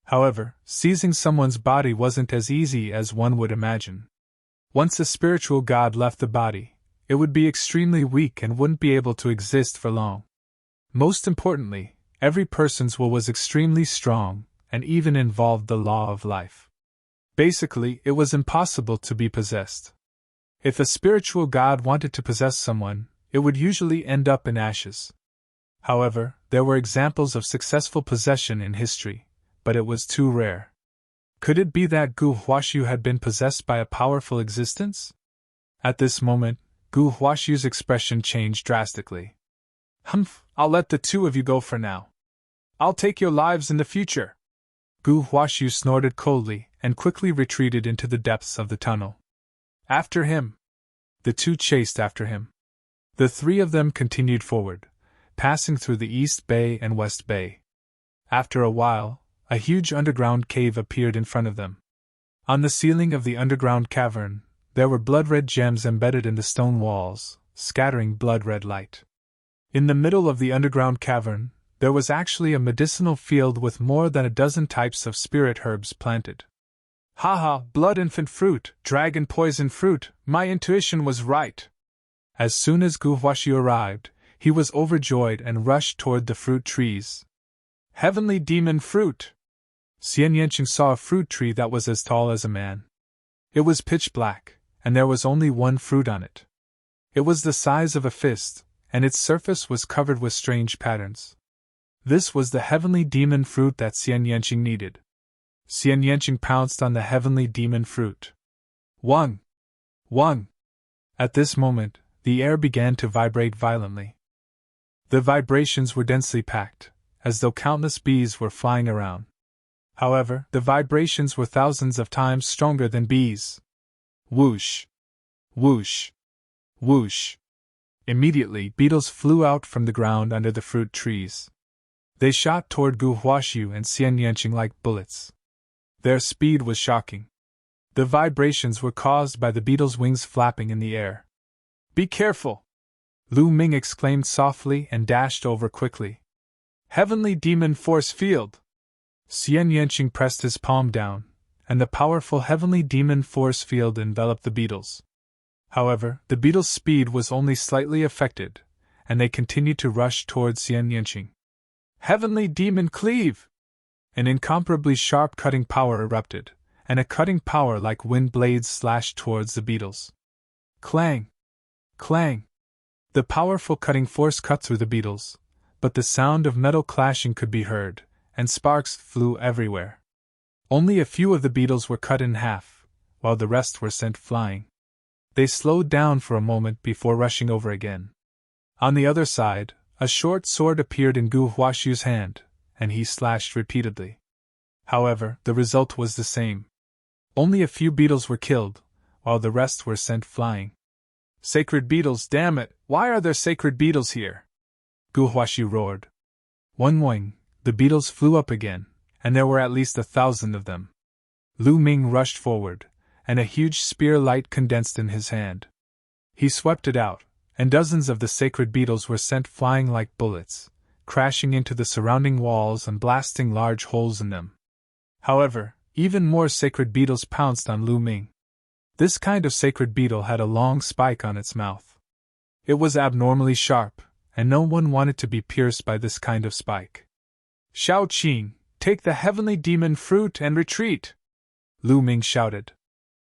However, seizing someone's body wasn't as easy as one would imagine. Once a spiritual god left the body, it would be extremely weak and wouldn't be able to exist for long. Most importantly, every person's will was extremely strong, and even involved the law of life. Basically, it was impossible to be possessed. If a spiritual god wanted to possess someone, it would usually end up in ashes. However, there were examples of successful possession in history, but it was too rare. Could it be that Gu Huaxiu had been possessed by a powerful existence? At this moment, Gu Huaxiu's expression changed drastically. Humph, I'll let the two of you go for now. I'll take your lives in the future. Gu Huaxiu snorted coldly and quickly retreated into the depths of the tunnel. After him. The two chased after him. The three of them continued forward, passing through the East Bay and West Bay. After a while, a huge underground cave appeared in front of them. On the ceiling of the underground cavern, there were blood-red gems embedded in the stone walls, scattering blood-red light. In the middle of the underground cavern, there was actually a medicinal field with more than a dozen types of spirit herbs planted. Haha, blood infant fruit, dragon poison fruit, my intuition was right. As soon as Guhuashu arrived, he was overjoyed and rushed toward the fruit trees. Heavenly demon fruit! Xian Yanqing saw a fruit tree that was as tall as a man. It was pitch black, and there was only one fruit on it. It was the size of a fist, and its surface was covered with strange patterns. This was the heavenly demon fruit that Xian Yanqing needed. Xian Yanqing pounced on the heavenly demon fruit. Wang! Wang! At this moment, the air began to vibrate violently. The vibrations were densely packed, as though countless bees were flying around. However, the vibrations were thousands of times stronger than bees. Whoosh! Whoosh! Whoosh! Immediately, beetles flew out from the ground under the fruit trees. They shot toward Guhuashu and Xian Yanqing like bullets. Their speed was shocking. The vibrations were caused by the beetles' wings flapping in the air. Be careful! Lu Ming exclaimed softly and dashed over quickly. Heavenly demon force field! Xian Yanqing pressed his palm down, and the powerful heavenly demon force field enveloped the beetles. However, the beetles' speed was only slightly affected, and they continued to rush towards Xian Yanqing. Heavenly demon cleave! An incomparably sharp cutting power erupted, and a cutting power like wind blades slashed towards the beetles. Clang! Clang! The powerful cutting force cut through the beetles, but the sound of metal clashing could be heard, and sparks flew everywhere. Only a few of the beetles were cut in half, while the rest were sent flying. They slowed down for a moment before rushing over again. On the other side, a short sword appeared in Guhuashu's hand, and he slashed repeatedly. However, the result was the same. Only a few beetles were killed, while the rest were sent flying. Sacred beetles, damn it, why are there sacred beetles here? Guhuashu roared. One wing, the beetles flew up again, and there were at least 1,000 of them. Lu Ming rushed forward, and a huge spear light condensed in his hand. He swept it out, and dozens of the sacred beetles were sent flying like bullets, crashing into the surrounding walls and blasting large holes in them. However, even more sacred beetles pounced on Lu Ming. This kind of sacred beetle had a long spike on its mouth. It was abnormally sharp, and no one wanted to be pierced by this kind of spike. Shao Qing, take the heavenly demon fruit and retreat! Lu Ming shouted.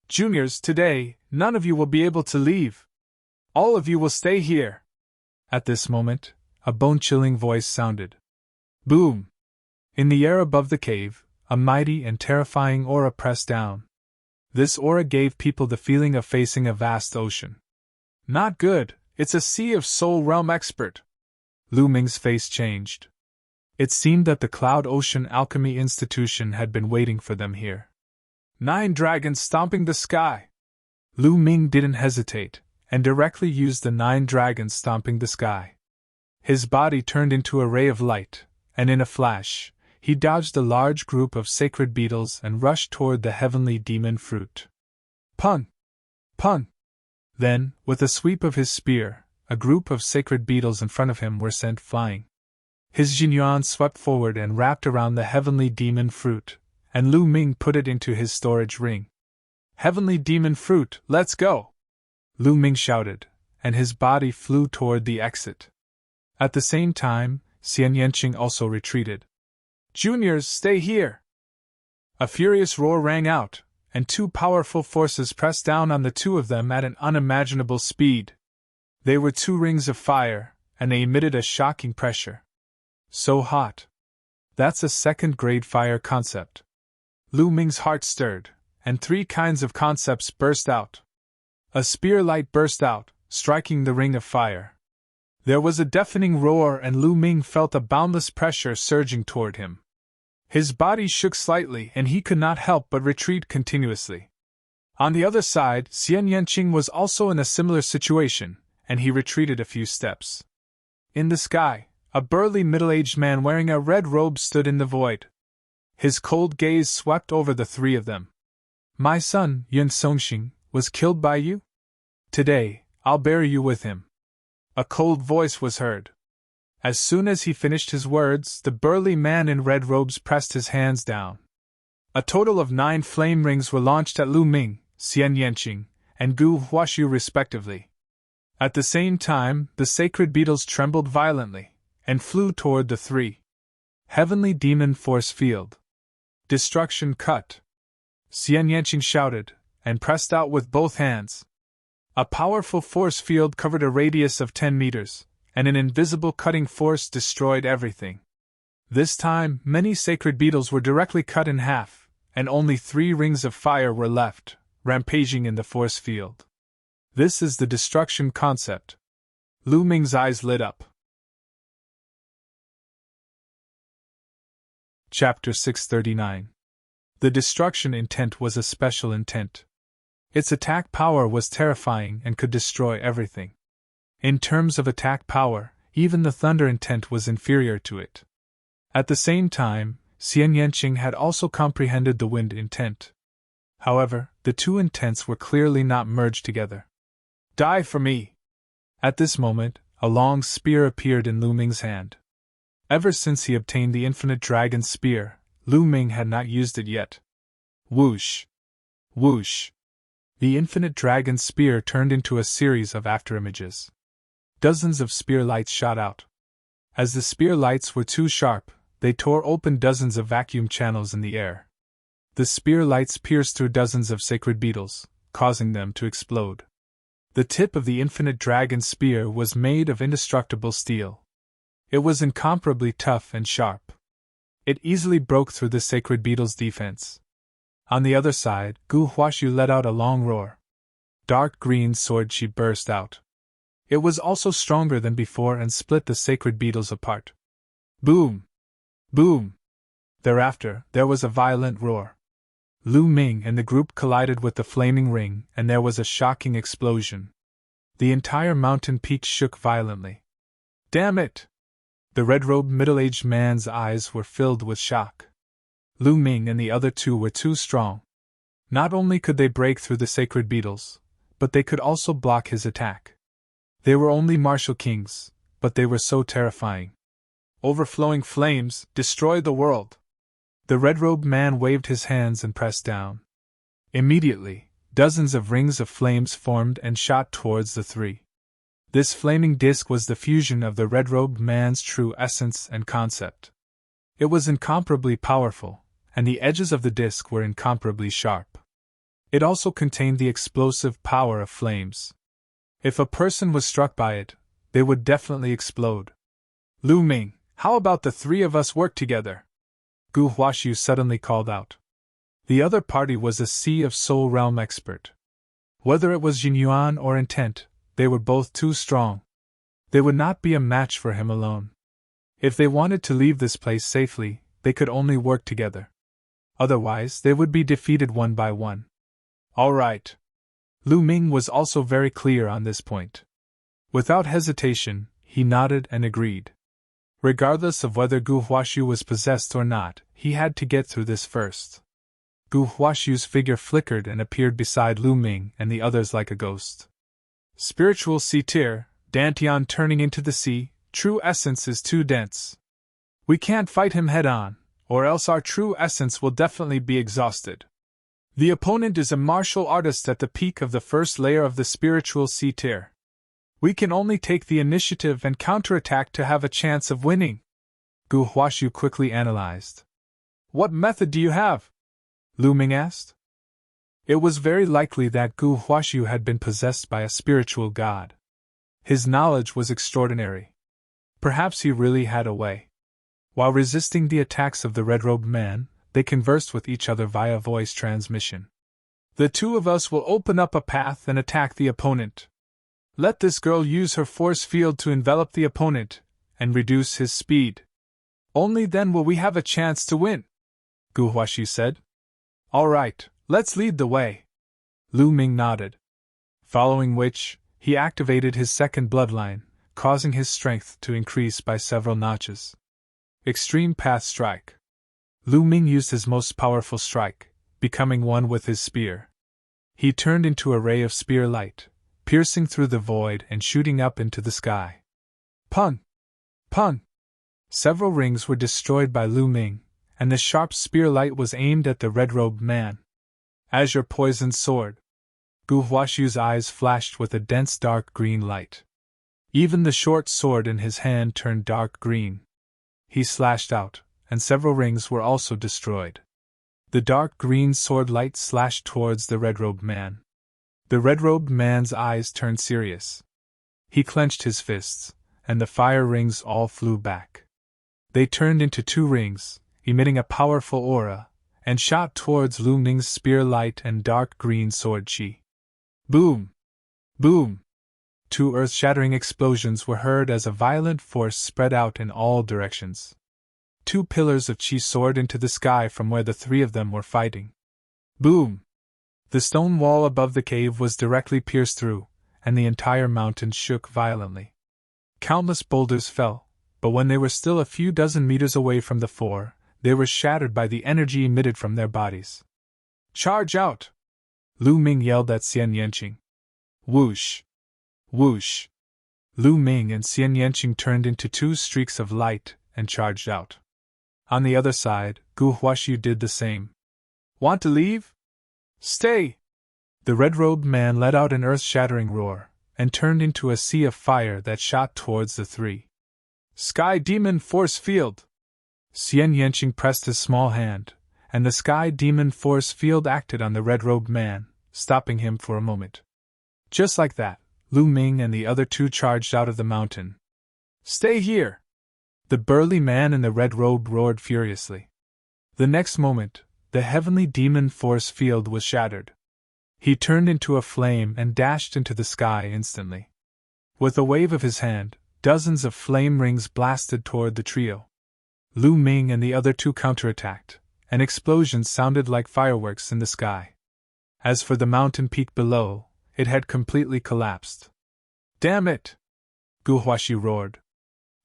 Juniors, today, none of you will be able to leave. All of you will stay here. At this moment, a bone-chilling voice sounded. Boom! In the air above the cave, a mighty and terrifying aura pressed down. This aura gave people the feeling of facing a vast ocean. Not good, it's a Sea of Soul Realm expert. Lu Ming's face changed. It seemed that the Cloud Ocean Alchemy Institution had been waiting for them here. 9 dragons stomping the sky! Lu Ming didn't hesitate, and directly used the 9 dragons stomping the sky. His body turned into a ray of light, and in a flash, he dodged a large group of sacred beetles and rushed toward the heavenly demon fruit. Pun! Pun! Then, with a sweep of his spear, a group of sacred beetles in front of him were sent flying. His Jinyuan swept forward and wrapped around the heavenly demon fruit, and Lu Ming put it into his storage ring. Heavenly demon fruit, let's go! Lu Ming shouted, and his body flew toward the exit. At the same time, Xian Yanqing also retreated. Juniors, stay here! A furious roar rang out, and 2 powerful forces pressed down on the 2 of them at an unimaginable speed. They were 2 rings of fire, and they emitted a shocking pressure. So hot. That's a second-grade fire concept. Lu Ming's heart stirred, and 3 kinds of concepts burst out. A spear light burst out, striking the ring of fire. There was a deafening roar, and Lu Ming felt a boundless pressure surging toward him. His body shook slightly, and he could not help but retreat continuously. On the other side, Xian Yanqing was also in a similar situation, and he retreated a few steps. In the sky, A burly middle-aged man wearing a red robe stood in the void. His cold gaze swept over the three of them. My son, Yun Songxing, was killed by you? Today, I'll bury you with him. A cold voice was heard. As soon as he finished his words, the burly man in red robes pressed his hands down. A total of 9 flame rings were launched at Lu Ming, Xian Yanqing, and Gu Huashu respectively. At the same time, the sacred beetles trembled violently, and flew toward the three. Heavenly Demon Force Field. Destruction cut. Xian Yanqing shouted, and pressed out with both hands. A powerful force field covered a radius of 10 meters, and an invisible cutting force destroyed everything. This time, many sacred beetles were directly cut in half, and only 3 rings of fire were left, rampaging in the force field. This is the destruction concept. Lu Ming's eyes lit up. Chapter 639. The destruction intent was a special intent. Its attack power was terrifying and could destroy everything. In terms of attack power, even the thunder intent was inferior to it. At the same time, Xian Yanqing had also comprehended the wind intent. However, the two intents were clearly not merged together. Die for me! At this moment, a long spear appeared in Lu Ming's hand. Ever since he obtained the infinite dragon spear, Lu Ming had not used it yet. Whoosh! Whoosh! The infinite dragon spear turned into a series of afterimages. Dozens of spear lights shot out. As the spear lights were too sharp, they tore open dozens of vacuum channels in the air. The spear lights pierced through dozens of sacred beetles, causing them to explode. The tip of the infinite dragon spear was made of indestructible steel. It was incomparably tough and sharp. It easily broke through the sacred beetle's defense. On the other side, Gu Huashu let out a long roar. Dark green sword chi burst out. It was also stronger than before and split the sacred beetles apart. Boom! Boom! Thereafter, there was a violent roar. Lu Ming and the group collided with the flaming ring, and there was a shocking explosion. The entire mountain peak shook violently. Damn it! The red-robed middle-aged man's eyes were filled with shock. Lu Ming and the other two were too strong. Not only could they break through the sacred beetles, but they could also block his attack. They were only martial kings, but they were so terrifying. Overflowing flames destroyed the world. The red-robed man waved his hands and pressed down. Immediately, dozens of rings of flames formed and shot towards the three. This flaming disk was the fusion of the red-robed man's true essence and concept. It was incomparably powerful, and the edges of the disk were incomparably sharp. It also contained the explosive power of flames. If a person was struck by it, they would definitely explode. Lu Ming, how about the three of us work together? Gu Huashu suddenly called out. The other party was a Sea of Soul Realm expert. Whether it was Jinyuan or intent, they were both too strong. They would not be a match for him alone. If they wanted to leave this place safely, they could only work together. Otherwise, they would be defeated one by one. All right. Lu Ming was also very clear on this point. Without hesitation, he nodded and agreed. Regardless of whether Gu Huashu was possessed or not, he had to get through this first. Gu Huashu's figure flickered and appeared beside Lu Ming and the others like a ghost. Spiritual sea tier, Dantian turning into the sea, true essence is too dense. We can't fight him head-on, or else our true essence will definitely be exhausted. The opponent is a martial artist at the peak of the first layer of the spiritual sea tier. We can only take the initiative and counterattack to have a chance of winning. Gu Huashu quickly analyzed. What method do you have? Lu Ming asked. It was very likely that Gu Huashu had been possessed by a spiritual god. His knowledge was extraordinary. Perhaps he really had a way. While resisting the attacks of the red-robed man, they conversed with each other via voice transmission. The two of us will open up a path and attack the opponent. Let this girl use her force field to envelop the opponent and reduce his speed. Only then will we have a chance to win, Gu Huashu said. All right, let's lead the way. Lu Ming nodded. Following which, he activated his second bloodline, causing his strength to increase by several notches. Extreme Path Strike. Lu Ming used his most powerful strike, becoming one with his spear. He turned into a ray of spear light, piercing through the void and shooting up into the sky. Pun! Pun! Several rings were destroyed by Lu Ming, and the sharp spear light was aimed at the red-robed man. Azure Poisoned Sword. Gu Huashu's eyes flashed with a dense dark green light. Even the short sword in his hand turned dark green. He slashed out, and several rings were also destroyed. The dark green sword light slashed towards the red-robed man. The red-robed man's eyes turned serious. He clenched his fists, and the fire rings all flew back. They turned into 2 rings, emitting a powerful aura, and shot towards Lu Ming's spear light and dark green sword chi. Boom! Boom! 2 earth-shattering explosions were heard as a violent force spread out in all directions. 2 pillars of chi soared into the sky from where the 3 of them were fighting. Boom! The stone wall above the cave was directly pierced through, and the entire mountain shook violently. Countless boulders fell, but when they were still a few dozen meters away from the 4, they were shattered by the energy emitted from their bodies. Charge out! Lu Ming yelled at Xian Yanqing. Whoosh! Whoosh! Lu Ming and Xian Yanqing turned into 2 streaks of light and charged out. On the other side, Gu Huashu did the same. Want to leave? Stay! The red-robed man let out an earth-shattering roar, and turned into a sea of fire that shot towards the 3. Sky Demon Force Field! Xian Yanqing pressed his small hand, and the Sky Demon Force Field acted on the red-robed man, stopping him for a moment. Just like that, Lu Ming and the other 2 charged out of the mountain. Stay here! The burly man in the red robe roared furiously. The next moment, the heavenly demon force field was shattered. He turned into a flame and dashed into the sky instantly. With a wave of his hand, dozens of flame rings blasted toward the trio. Lu Ming and the other 2 counterattacked, and explosions sounded like fireworks in the sky. As for the mountain peak below, it had completely collapsed. Damn it! Gu Huashi roared.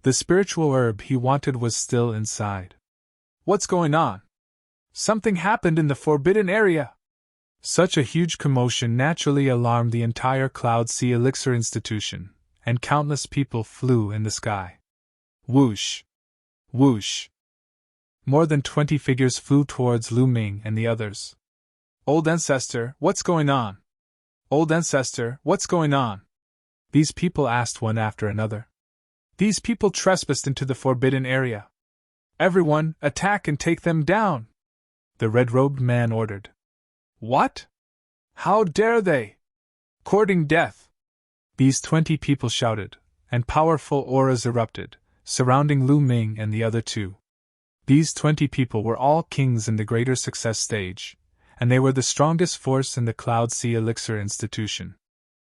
The spiritual herb he wanted was still inside. What's going on? Something happened in the forbidden area! Such a huge commotion naturally alarmed the entire Cloud Sea Elixir Institution, and countless people flew in the sky. Whoosh! Whoosh! More than 20 figures flew towards Lu Ming and the others. Old Ancestor, what's going on? Old Ancestor, what's going on? These people asked one after another. These people trespassed into the forbidden area. Everyone, attack and take them down! The red-robed man ordered. What? How dare they? Courting death! These 20 people shouted, and powerful auras erupted, surrounding Lu Ming and the other 2. These 20 people were all kings in the Greater Success stage, and they were the strongest force in the Cloud Sea Elixir Institution.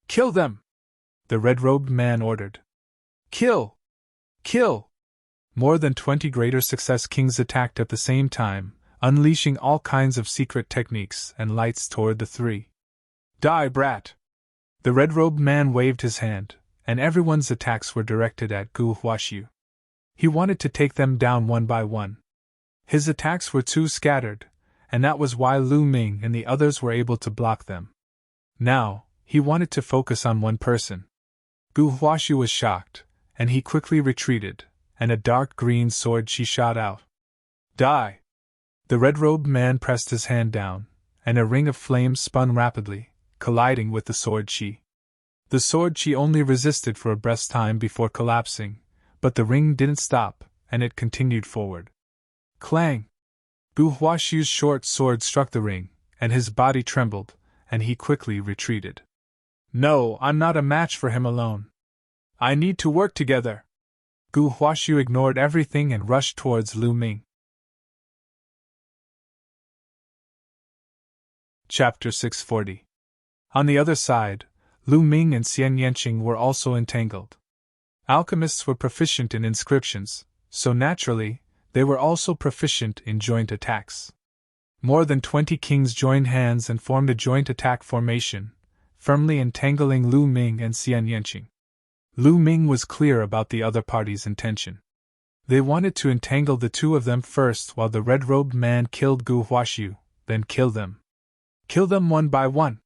Kill them! The red-robed man ordered. Kill! Kill! More than 20 Greater Success kings attacked at the same time, unleashing all kinds of secret techniques and lights toward the 3. Die, brat! The red-robed man waved his hand, and everyone's attacks were directed at Gu Huashu. He wanted to take them down one by one. His attacks were too scattered, and that was why Lu Ming and the others were able to block them. Now, he wanted to focus on one person. Gu Huashu was shocked, and he quickly retreated, and a dark green sword chi shot out. Die! The red-robed man pressed his hand down, and a ring of flames spun rapidly, colliding with the sword chi. The sword chi only resisted for a breath's time before collapsing, but the ring didn't stop, and it continued forward. Clang! Gu Huashu's short sword struck the ring, and his body trembled, and he quickly retreated. No, I'm not a match for him alone. I need to work together. Gu Huashu ignored everything and rushed towards Lu Ming. Chapter 640. On the other side, Lu Ming and Xian Yanqing were also entangled. Alchemists were proficient in inscriptions, so naturally, they were also proficient in joint attacks. More than 20 kings joined hands and formed a joint attack formation, firmly entangling Lu Ming and Xian Yanqing. Lu Ming was clear about the other party's intention. They wanted to entangle the two of them first while the red-robed man killed Gu Huaxiu, then kill them. Kill them one by one.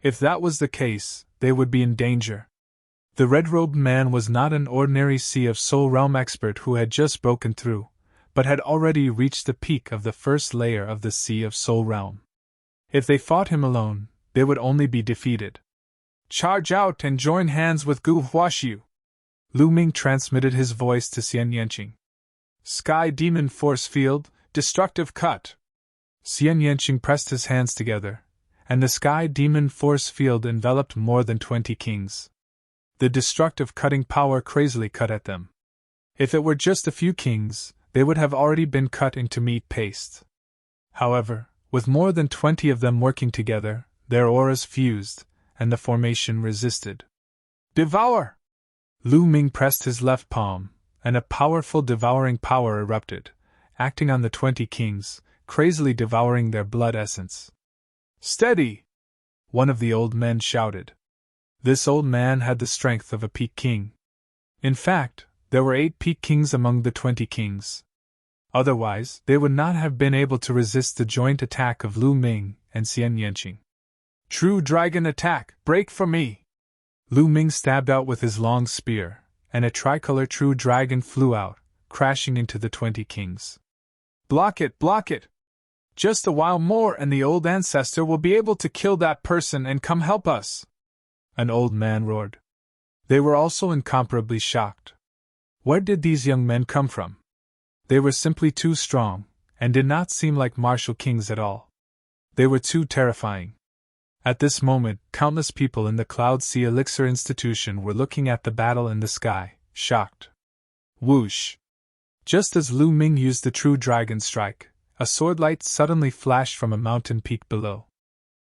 If that was the case, they would be in danger. The red-robed man was not an ordinary Sea of Soul Realm expert who had just broken through, but had already reached the peak of the first layer of the Sea of Soul Realm. If they fought him alone, they would only be defeated. Charge out and join hands with Gu Huaxiu. Lu Ming transmitted his voice to Xian Yanqing. Sky Demon Force Field, Destructive Cut. Xian Yanqing pressed his hands together, and the Sky Demon Force Field enveloped more than 20 kings. The destructive cutting power crazily cut at them. If it were just a few kings, they would have already been cut into meat paste. However, with more than 20 of them working together, their auras fused, and the formation resisted. Devour! Lu Ming pressed his left palm, and a powerful devouring power erupted, acting on the 20 kings, crazily devouring their blood essence. Steady! One of the old men shouted. This old man had the strength of a peak king. In fact, there were 8 peak kings among the 20 kings. Otherwise, they would not have been able to resist the joint attack of Lu Ming and Xian Yanqing. True Dragon Attack, break for me! Lu Ming stabbed out with his long spear, and a tricolor true dragon flew out, crashing into the 20 kings. Block it, block it! Just a while more and the old ancestor will be able to kill that person and come help us! An old man roared. They were also incomparably shocked. Where did these young men come from? They were simply too strong, and did not seem like martial kings at all. They were too terrifying. At this moment, countless people in the Cloud Sea Elixir Institution were looking at the battle in the sky, shocked. Whoosh! Just as Lu Ming used the True Dragon Strike, a sword light suddenly flashed from a mountain peak below.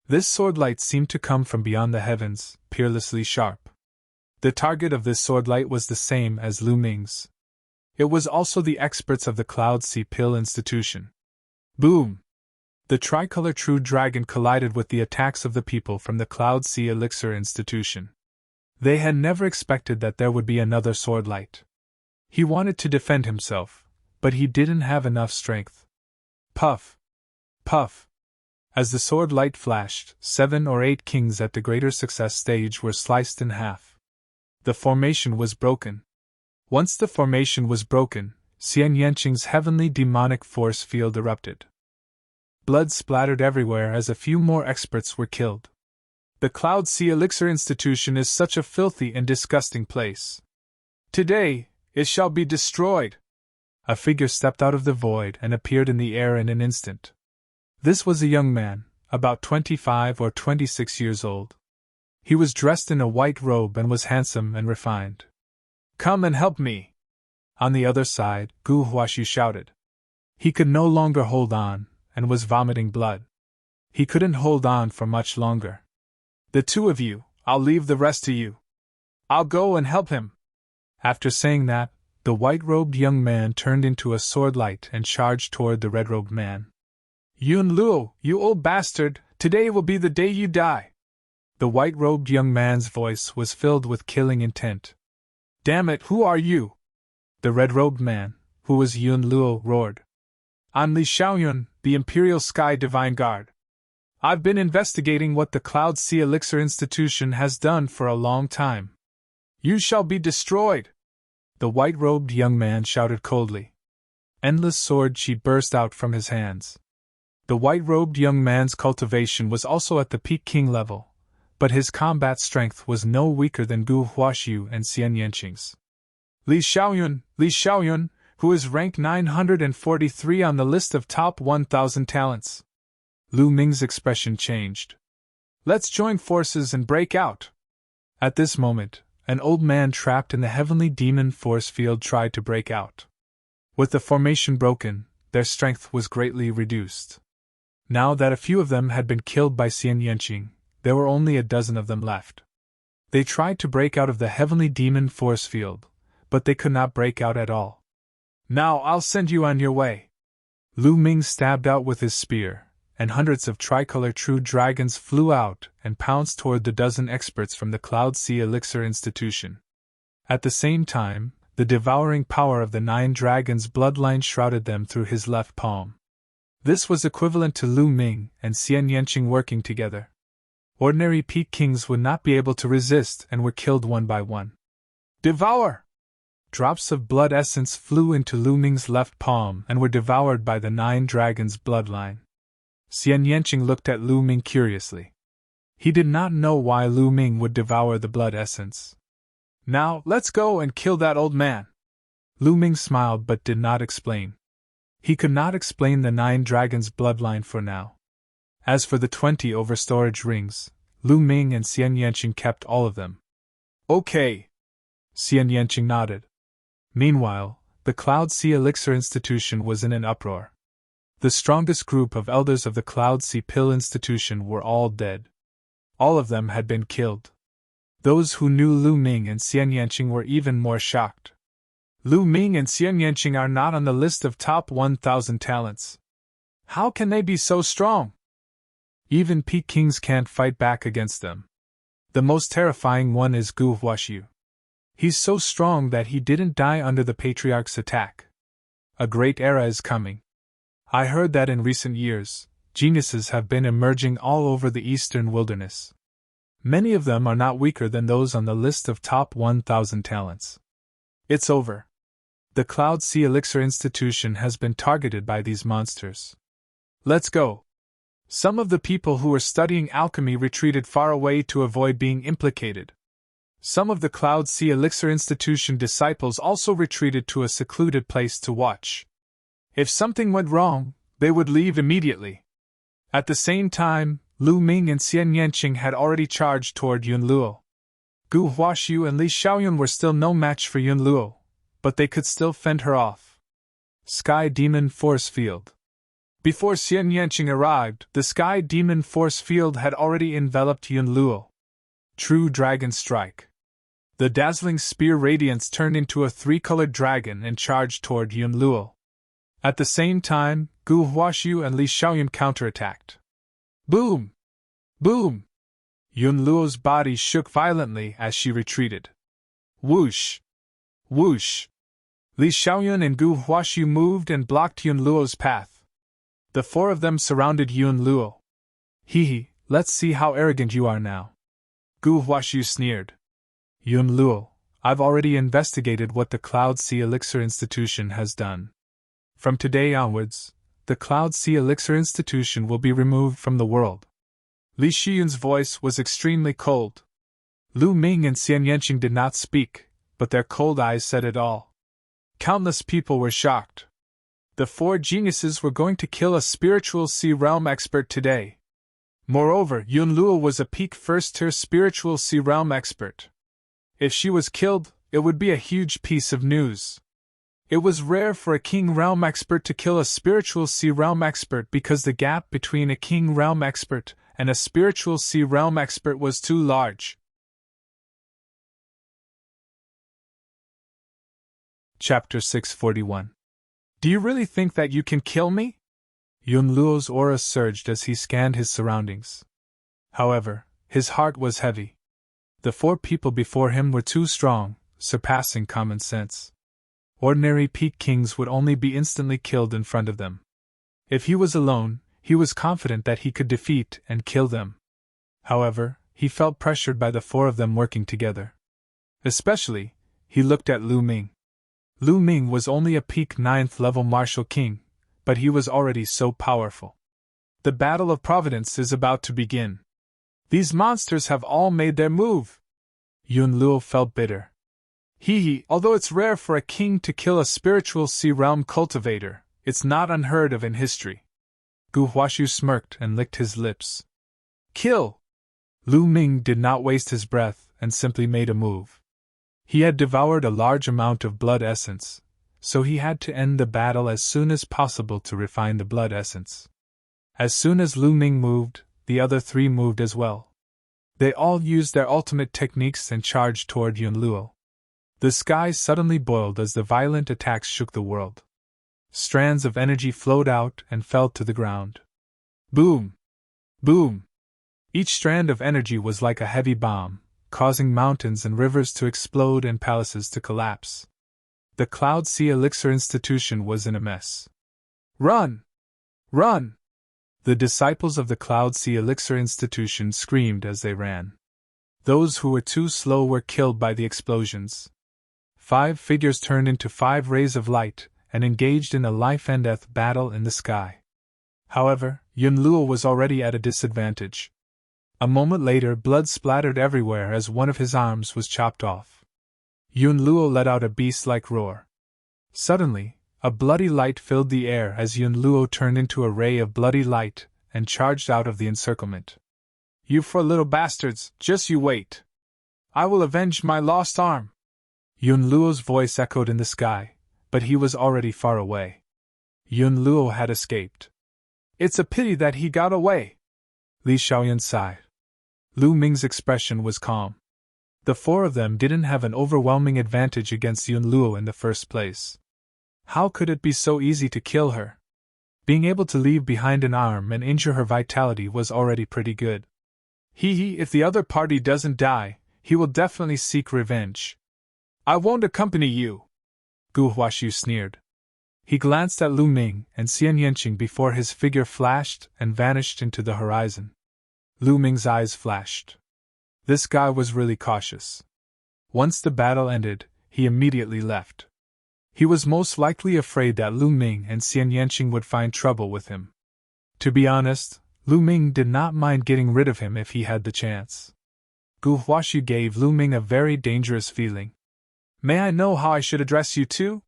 This sword light seemed to come from beyond the heavens, peerlessly sharp. The target of this sword light was the same as Lu Ming's. It was also the experts of the Cloud Sea Pill Institution. Boom! The tricolor True Dragon collided with the attacks of the people from the Cloud Sea Elixir Institution. They had never expected that there would be another sword light. He wanted to defend himself, but he didn't have enough strength. Puff! Puff! As the sword light flashed, 7 or 8 kings at the greater success stage were sliced in half. The formation was broken. Once the formation was broken, Xian Yanqing's heavenly demonic force field erupted. Blood splattered everywhere as a few more experts were killed. The Cloud Sea Elixir Institution is such a filthy and disgusting place. Today, it shall be destroyed. A figure stepped out of the void and appeared in the air in an instant. This was a young man, about 25 or 26 years old. He was dressed in a white robe and was handsome and refined. Come and help me! On the other side, Gu Huaxiu shouted. He could no longer hold on, and was vomiting blood. He couldn't hold on for much longer. The two of you, I'll leave the rest to you. I'll go and help him. After saying that, the white-robed young man turned into a sword light and charged toward the red-robed man. Yun Luo, you old bastard, today will be the day you die. The white-robed young man's voice was filled with killing intent. Damn it, who are you? The red-robed man, who was Yun Luo, roared. I'm Li Xiaoyun, the Imperial Sky Divine Guard. I've been investigating what the Cloud Sea Elixir Institution has done for a long time. You shall be destroyed! The white-robed young man shouted coldly. Endless sword chi burst out from his hands. The white-robed young man's cultivation was also at the peak king level, but his combat strength was no weaker than Gu Huaxiu and Xian Yanqing's. Li Xiaoyun, who is rank 943 on the list of top 1,000 talents. Lu Ming's expression changed. Let's join forces and break out. At this moment, an old man trapped in the heavenly demon force field tried to break out. With the formation broken, their strength was greatly reduced. Now that a few of them had been killed by Xian Yanqing, there were only a dozen of them left. They tried to break out of the heavenly demon force field, but they could not break out at all. Now I'll send you on your way. Lu Ming stabbed out with his spear, and hundreds of tricolor true dragons flew out and pounced toward the dozen experts from the Cloud Sea Elixir Institution. At the same time, the devouring power of the 9 dragons' bloodline shrouded them through his left palm. This was equivalent to Lu Ming and Xian Yanqing working together. Ordinary peak kings would not be able to resist and were killed one by one. Devour! Drops of blood essence flew into Lu Ming's left palm and were devoured by the 9 dragons' bloodline. Xian Yanqing looked at Lu Ming curiously. He did not know why Lu Ming would devour the blood essence. Now, let's go and kill that old man. Lu Ming smiled but did not explain. He could not explain the 9 dragons' bloodline for now. As for the 20 overstorage rings, Lu Ming and Xian Yanqing kept all of them. Okay. Xian Yanqing nodded. Meanwhile, the Cloud Sea Elixir Institution was in an uproar. The strongest group of elders of the Cloud Sea Pill Institution were all dead. All of them had been killed. Those who knew Lu Ming and Xian Yanqing were even more shocked. Lu Ming and Xian Yanqing are not on the list of top 1,000 talents. How can they be so strong? Even peak kings can't fight back against them. The most terrifying one is Gu Huaxiu. He's so strong that he didn't die under the Patriarch's attack. A great era is coming. I heard that in recent years, geniuses have been emerging all over the eastern wilderness. Many of them are not weaker than those on the list of top 1,000 talents. It's over. The Cloud Sea Elixir Institution has been targeted by these monsters. Let's go. Some of the people who were studying alchemy retreated far away to avoid being implicated. Some of the Cloud Sea Elixir Institution disciples also retreated to a secluded place to watch. If something went wrong, they would leave immediately. At the same time, Lu Ming and Xian Yanqing had already charged toward Yunluo. Gu Huaxiu and Li Xiaoyun were still no match for Yunluo, but they could still fend her off. Sky Demon Force Field. Before Xian Yanqing arrived, the Sky Demon Force Field had already enveloped Yunluo. True Dragon Strike. The dazzling spear radiance turned into a 3-colored dragon and charged toward Yunluo. At the same time, Gu Huaxiu and Li Xiaoyun counterattacked. Boom! Boom! Yunluo's body shook violently as she retreated. Whoosh! Whoosh! Li Xiaoyun and Gu Huaxiu moved and blocked Yunluo's path. The 4 of them surrounded Yunluo. Hee, let's see how arrogant you are now. Gu Huaxiu sneered. Yunluo, I've already investigated what the Cloud Sea Elixir Institution has done. From today onwards, the Cloud Sea Elixir Institution will be removed from the world. Li Shiyun's voice was extremely cold. Lu Ming and Xian Yanqing did not speak, but their cold eyes said it all. Countless people were shocked. The 4 geniuses were going to kill a spiritual sea realm expert today. Moreover, Yunluo was a peak first-tier spiritual sea realm expert. If she was killed, it would be a huge piece of news. It was rare for a king realm expert to kill a spiritual sea realm expert because the gap between a king realm expert and a spiritual sea realm expert was too large. Chapter 641. Do you really think that you can kill me? Yunluo's aura surged as he scanned his surroundings. However, his heart was heavy. The 4 people before him were too strong, surpassing common sense. Ordinary peak kings would only be instantly killed in front of them. If he was alone, he was confident that he could defeat and kill them. However, he felt pressured by the 4 of them working together. Especially, he looked at Lu Ming. Lu Ming was only a peak 9th level martial king, but he was already so powerful. The Battle of Providence is about to begin. These monsters have all made their move. Yunluo felt bitter. Although it's rare for a king to kill a spiritual sea realm cultivator, it's not unheard of in history. Gu Huaxiu smirked and licked his lips. Kill! Lu Ming did not waste his breath and simply made a move. He had devoured a large amount of blood essence, so he had to end the battle as soon as possible to refine the blood essence. As soon as Lu Ming moved, the other 3 moved as well. They all used their ultimate techniques and charged toward Yunluo. The sky suddenly boiled as the violent attacks shook the world. Strands of energy flowed out and fell to the ground. Boom! Boom! Each strand of energy was like a heavy bomb, causing mountains and rivers to explode and palaces to collapse. The Cloud Sea Elixir Institution was in a mess. Run! Run! The disciples of the Cloud Sea Elixir Institution screamed as they ran. Those who were too slow were killed by the explosions. 5 figures turned into 5 rays of light and engaged in a life-and-death battle in the sky. However, Yunluo was already at a disadvantage. A moment later, blood splattered everywhere as one of his arms was chopped off. Yunluo let out a beast-like roar. Suddenly, a bloody light filled the air as Yunluo turned into a ray of bloody light and charged out of the encirclement. You 4 little bastards, just you wait. I will avenge my lost arm. Yunluo's voice echoed in the sky, but he was already far away. Yunluo had escaped. It's a pity that he got away. Li Xiaoyan sighed. Lu Ming's expression was calm. The 4 of them didn't have an overwhelming advantage against Yunluo in the first place. How could it be so easy to kill her? Being able to leave behind an arm and injure her vitality was already pretty good. If the other party doesn't die, he will definitely seek revenge. I won't accompany you, Gu Huaxiu sneered. He glanced at Lu Ming and Xian Yanqing before his figure flashed and vanished into the horizon. Lu Ming's eyes flashed. This guy was really cautious. Once the battle ended, he immediately left. He was most likely afraid that Lu Ming and Xian Yanqing would find trouble with him. To be honest, Lu Ming did not mind getting rid of him if he had the chance. Gu Huaxiu gave Lu Ming a very dangerous feeling. May I know how I should address you two?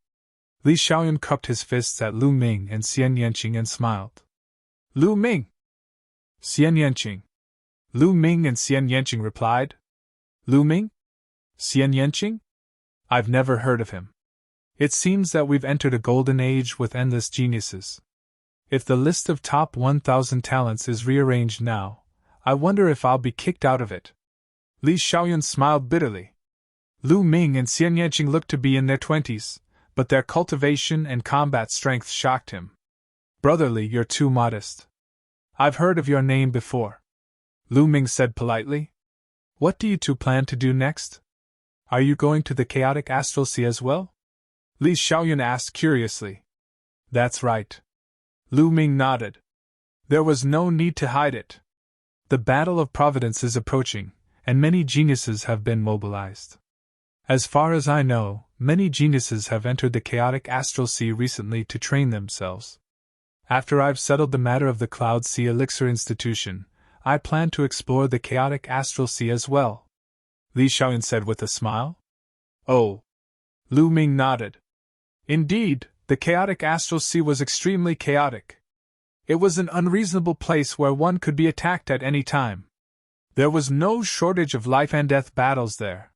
Li Xiaoyan cupped his fists at Lu Ming and Xian Yanqing and smiled. Lu Ming! Xian Yanqing. Lu Ming and Xian Yanqing replied. Lu Ming? Xian Yanqing? I've never heard of him. It seems that we've entered a golden age with endless geniuses. If the list of top 1,000 talents is rearranged now, I wonder if I'll be kicked out of it. Li Xiaoyan smiled bitterly. Lu Ming and Xian Yanqing looked to be in their 20s, but their cultivation and combat strength shocked him. Brotherly, you're too modest. I've heard of your name before. Lu Ming said politely. What do you two plan to do next? Are you going to the chaotic astral sea as well? Li Xiaoyan asked curiously. That's right. Lu Ming nodded. There was no need to hide it. The Battle of Providence is approaching, and many geniuses have been mobilized. As far as I know, many geniuses have entered the chaotic astral sea recently to train themselves. After I've settled the matter of the Cloud Sea Elixir Institution, I plan to explore the chaotic astral sea as well, Li Xiaoyan said with a smile. Oh. Lu Ming nodded. Indeed, the chaotic astral sea was extremely chaotic. It was an unreasonable place where one could be attacked at any time. There was no shortage of life-and-death battles there.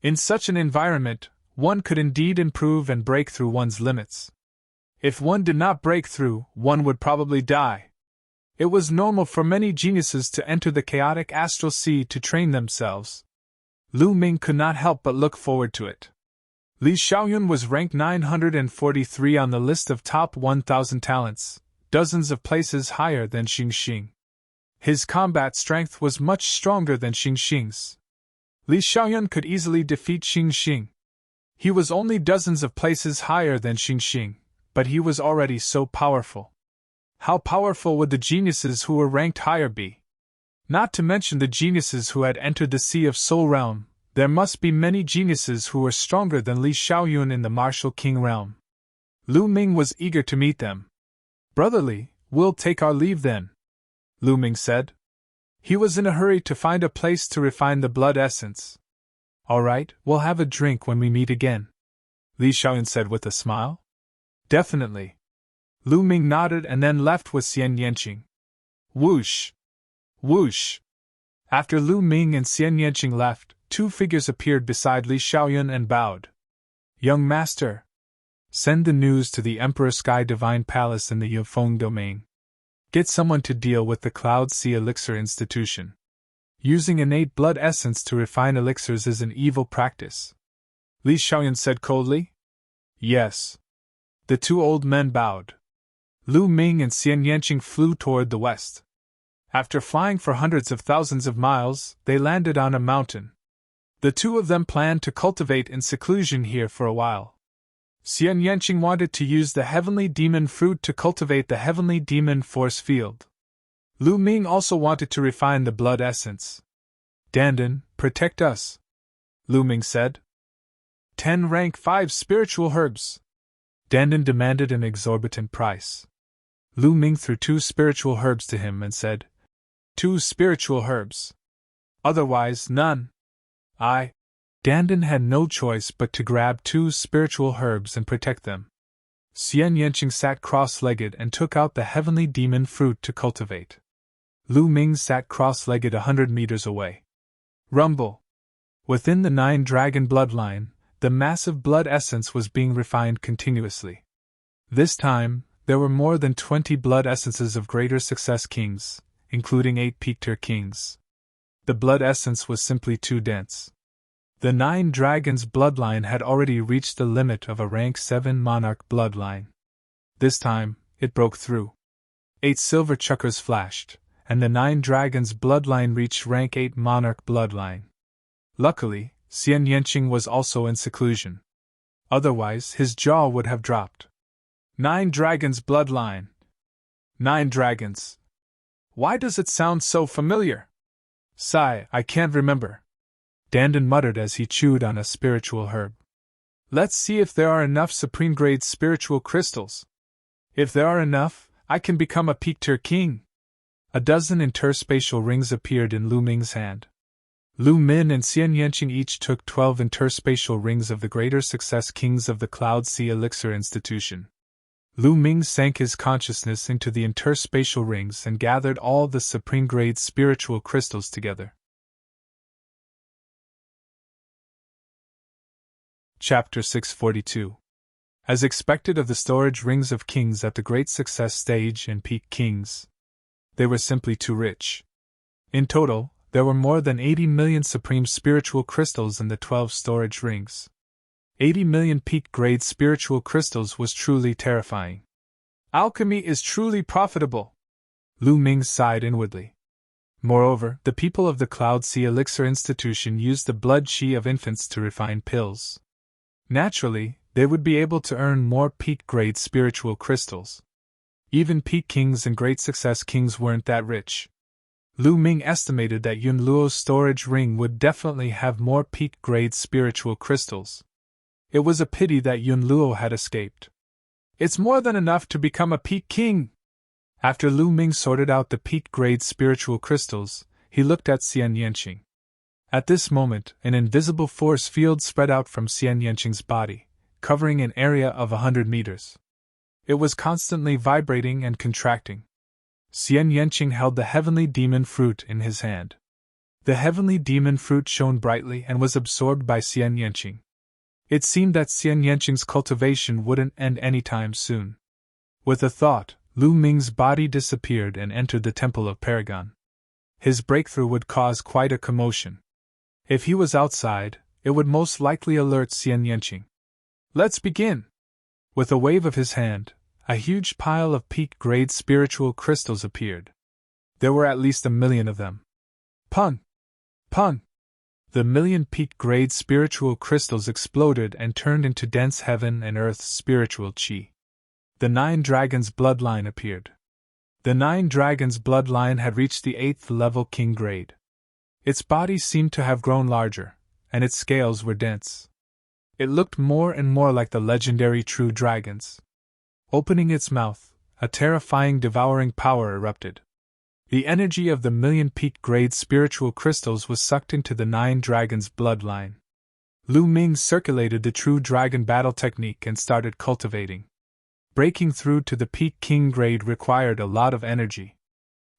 In such an environment, one could indeed improve and break through one's limits. If one did not break through, one would probably die. It was normal for many geniuses to enter the chaotic astral sea to train themselves. Lu Ming could not help but look forward to it. Li Xiaoyan was ranked 943 on the list of top 1,000 talents, dozens of places higher than Xing Xing. His combat strength was much stronger than Xing Xing's. Li Xiaoyan could easily defeat Xing Xing. He was only dozens of places higher than Xing Xing, but he was already so powerful. How powerful would the geniuses who were ranked higher be? Not to mention the geniuses who had entered the Sea of Soul Realm, there must be many geniuses who were stronger than Li Xiaoyun in the Martial King Realm. Lu Ming was eager to meet them. Brotherly, we'll take our leave then, Lu Ming said. He was in a hurry to find a place to refine the blood essence. All right, we'll have a drink when we meet again, Li Xiaoyan said with a smile. Definitely. Lu Ming nodded and then left with Xian Yanqing. Whoosh! Whoosh! After Lu Ming and Xian Yanqing left, 2 figures appeared beside Li Xiaoyan and bowed. Young master, send the news to the Emperor Sky Divine Palace in the Yifeng domain. Get someone to deal with the Cloud Sea Elixir Institution. Using innate blood essence to refine elixirs is an evil practice. Li Xiaoyan said coldly. Yes. The 2 old men bowed. Lu Ming and Xian Yanqing flew toward the west. After flying for hundreds of thousands of miles, they landed on a mountain. The two of them planned to cultivate in seclusion here for a while. Xian Yanqing wanted to use the heavenly demon fruit to cultivate the heavenly demon force field. Lu Ming also wanted to refine the blood essence. Dandan, protect us, Lu Ming said. 10 rank 5 spiritual herbs. Dandan demanded an exorbitant price. Lu Ming threw 2 spiritual herbs to him and said, 2 spiritual herbs. Otherwise, none. Dandan had no choice but to grab 2 spiritual herbs and protect them. Xian Yanqing sat cross-legged and took out the heavenly demon fruit to cultivate. Lu Ming sat cross-legged 100 meters away. Rumble! Within the 9-dragon bloodline, the massive blood essence was being refined continuously. This time, there were more than 20 blood essences of greater success kings, including 8 Pictor kings. The blood essence was simply too dense. The 9 dragons bloodline had already reached the limit of a rank 7 monarch bloodline. This time, it broke through. 8 silver chakras flashed, and the 9 dragons bloodline reached rank 8 monarch bloodline. Luckily, Xian Yanqing was also in seclusion. Otherwise, his jaw would have dropped. 9 dragons bloodline. 9 dragons. Why does it sound so familiar? Sigh, I can't remember. Dandan muttered as he chewed on a spiritual herb. Let's see if there are enough supreme-grade spiritual crystals. If there are enough, I can become a Pictor king. A dozen interspatial rings appeared in Lu Ming's hand. Lu Min and Xian Yanqing each took 12 interspatial rings of the greater success kings of the Cloud Sea Elixir Institution. Lu Ming sank his consciousness into the interspatial rings and gathered all the supreme-grade spiritual crystals together. Chapter 642. As expected of the storage rings of kings at the Great Success Stage and Peak Kings, they were simply too rich. In total, there were more than 80 million supreme spiritual crystals in the 12 storage rings. 80 million peak-grade spiritual crystals was truly terrifying. Alchemy is truly profitable. Lu Ming sighed inwardly. Moreover, the people of the Cloud Sea Elixir Institution used the blood qi of infants to refine pills. Naturally, they would be able to earn more peak-grade spiritual crystals. Even peak kings and great success kings weren't that rich. Lu Ming estimated that Yun Luo's storage ring would definitely have more peak-grade spiritual crystals. It was a pity that Yun Luo had escaped. It's more than enough to become a peak king. After Lu Ming sorted out the peak-grade spiritual crystals, he looked at Xian Yanqing. At this moment, an invisible force field spread out from Xian Yanqing's body, covering an area of 100 meters. It was constantly vibrating and contracting. Xian Yanqing held the heavenly demon fruit in his hand. The heavenly demon fruit shone brightly and was absorbed by Xian Yanqing. It seemed that Xian Yanqing's cultivation wouldn't end anytime soon. With a thought, Lu Ming's body disappeared and entered the Temple of Paragon. His breakthrough would cause quite a commotion. If he was outside, it would most likely alert Xian Yanqing. Let's begin! With a wave of his hand, a huge pile of peak-grade spiritual crystals appeared. There were at least 1 million of them. Pun! Pun! The million peak-grade spiritual crystals exploded and turned into dense heaven and earth's spiritual qi. The 9 dragons bloodline appeared. The 9 dragons bloodline had reached the 8th level king grade. Its body seemed to have grown larger, and its scales were dense. It looked more and more like the legendary true dragons. Opening its mouth, a terrifying devouring power erupted. The energy of the million peak-grade spiritual crystals was sucked into the 9 dragons' bloodline. Lu Ming circulated the true dragon battle technique and started cultivating. Breaking through to the peak king grade required a lot of energy.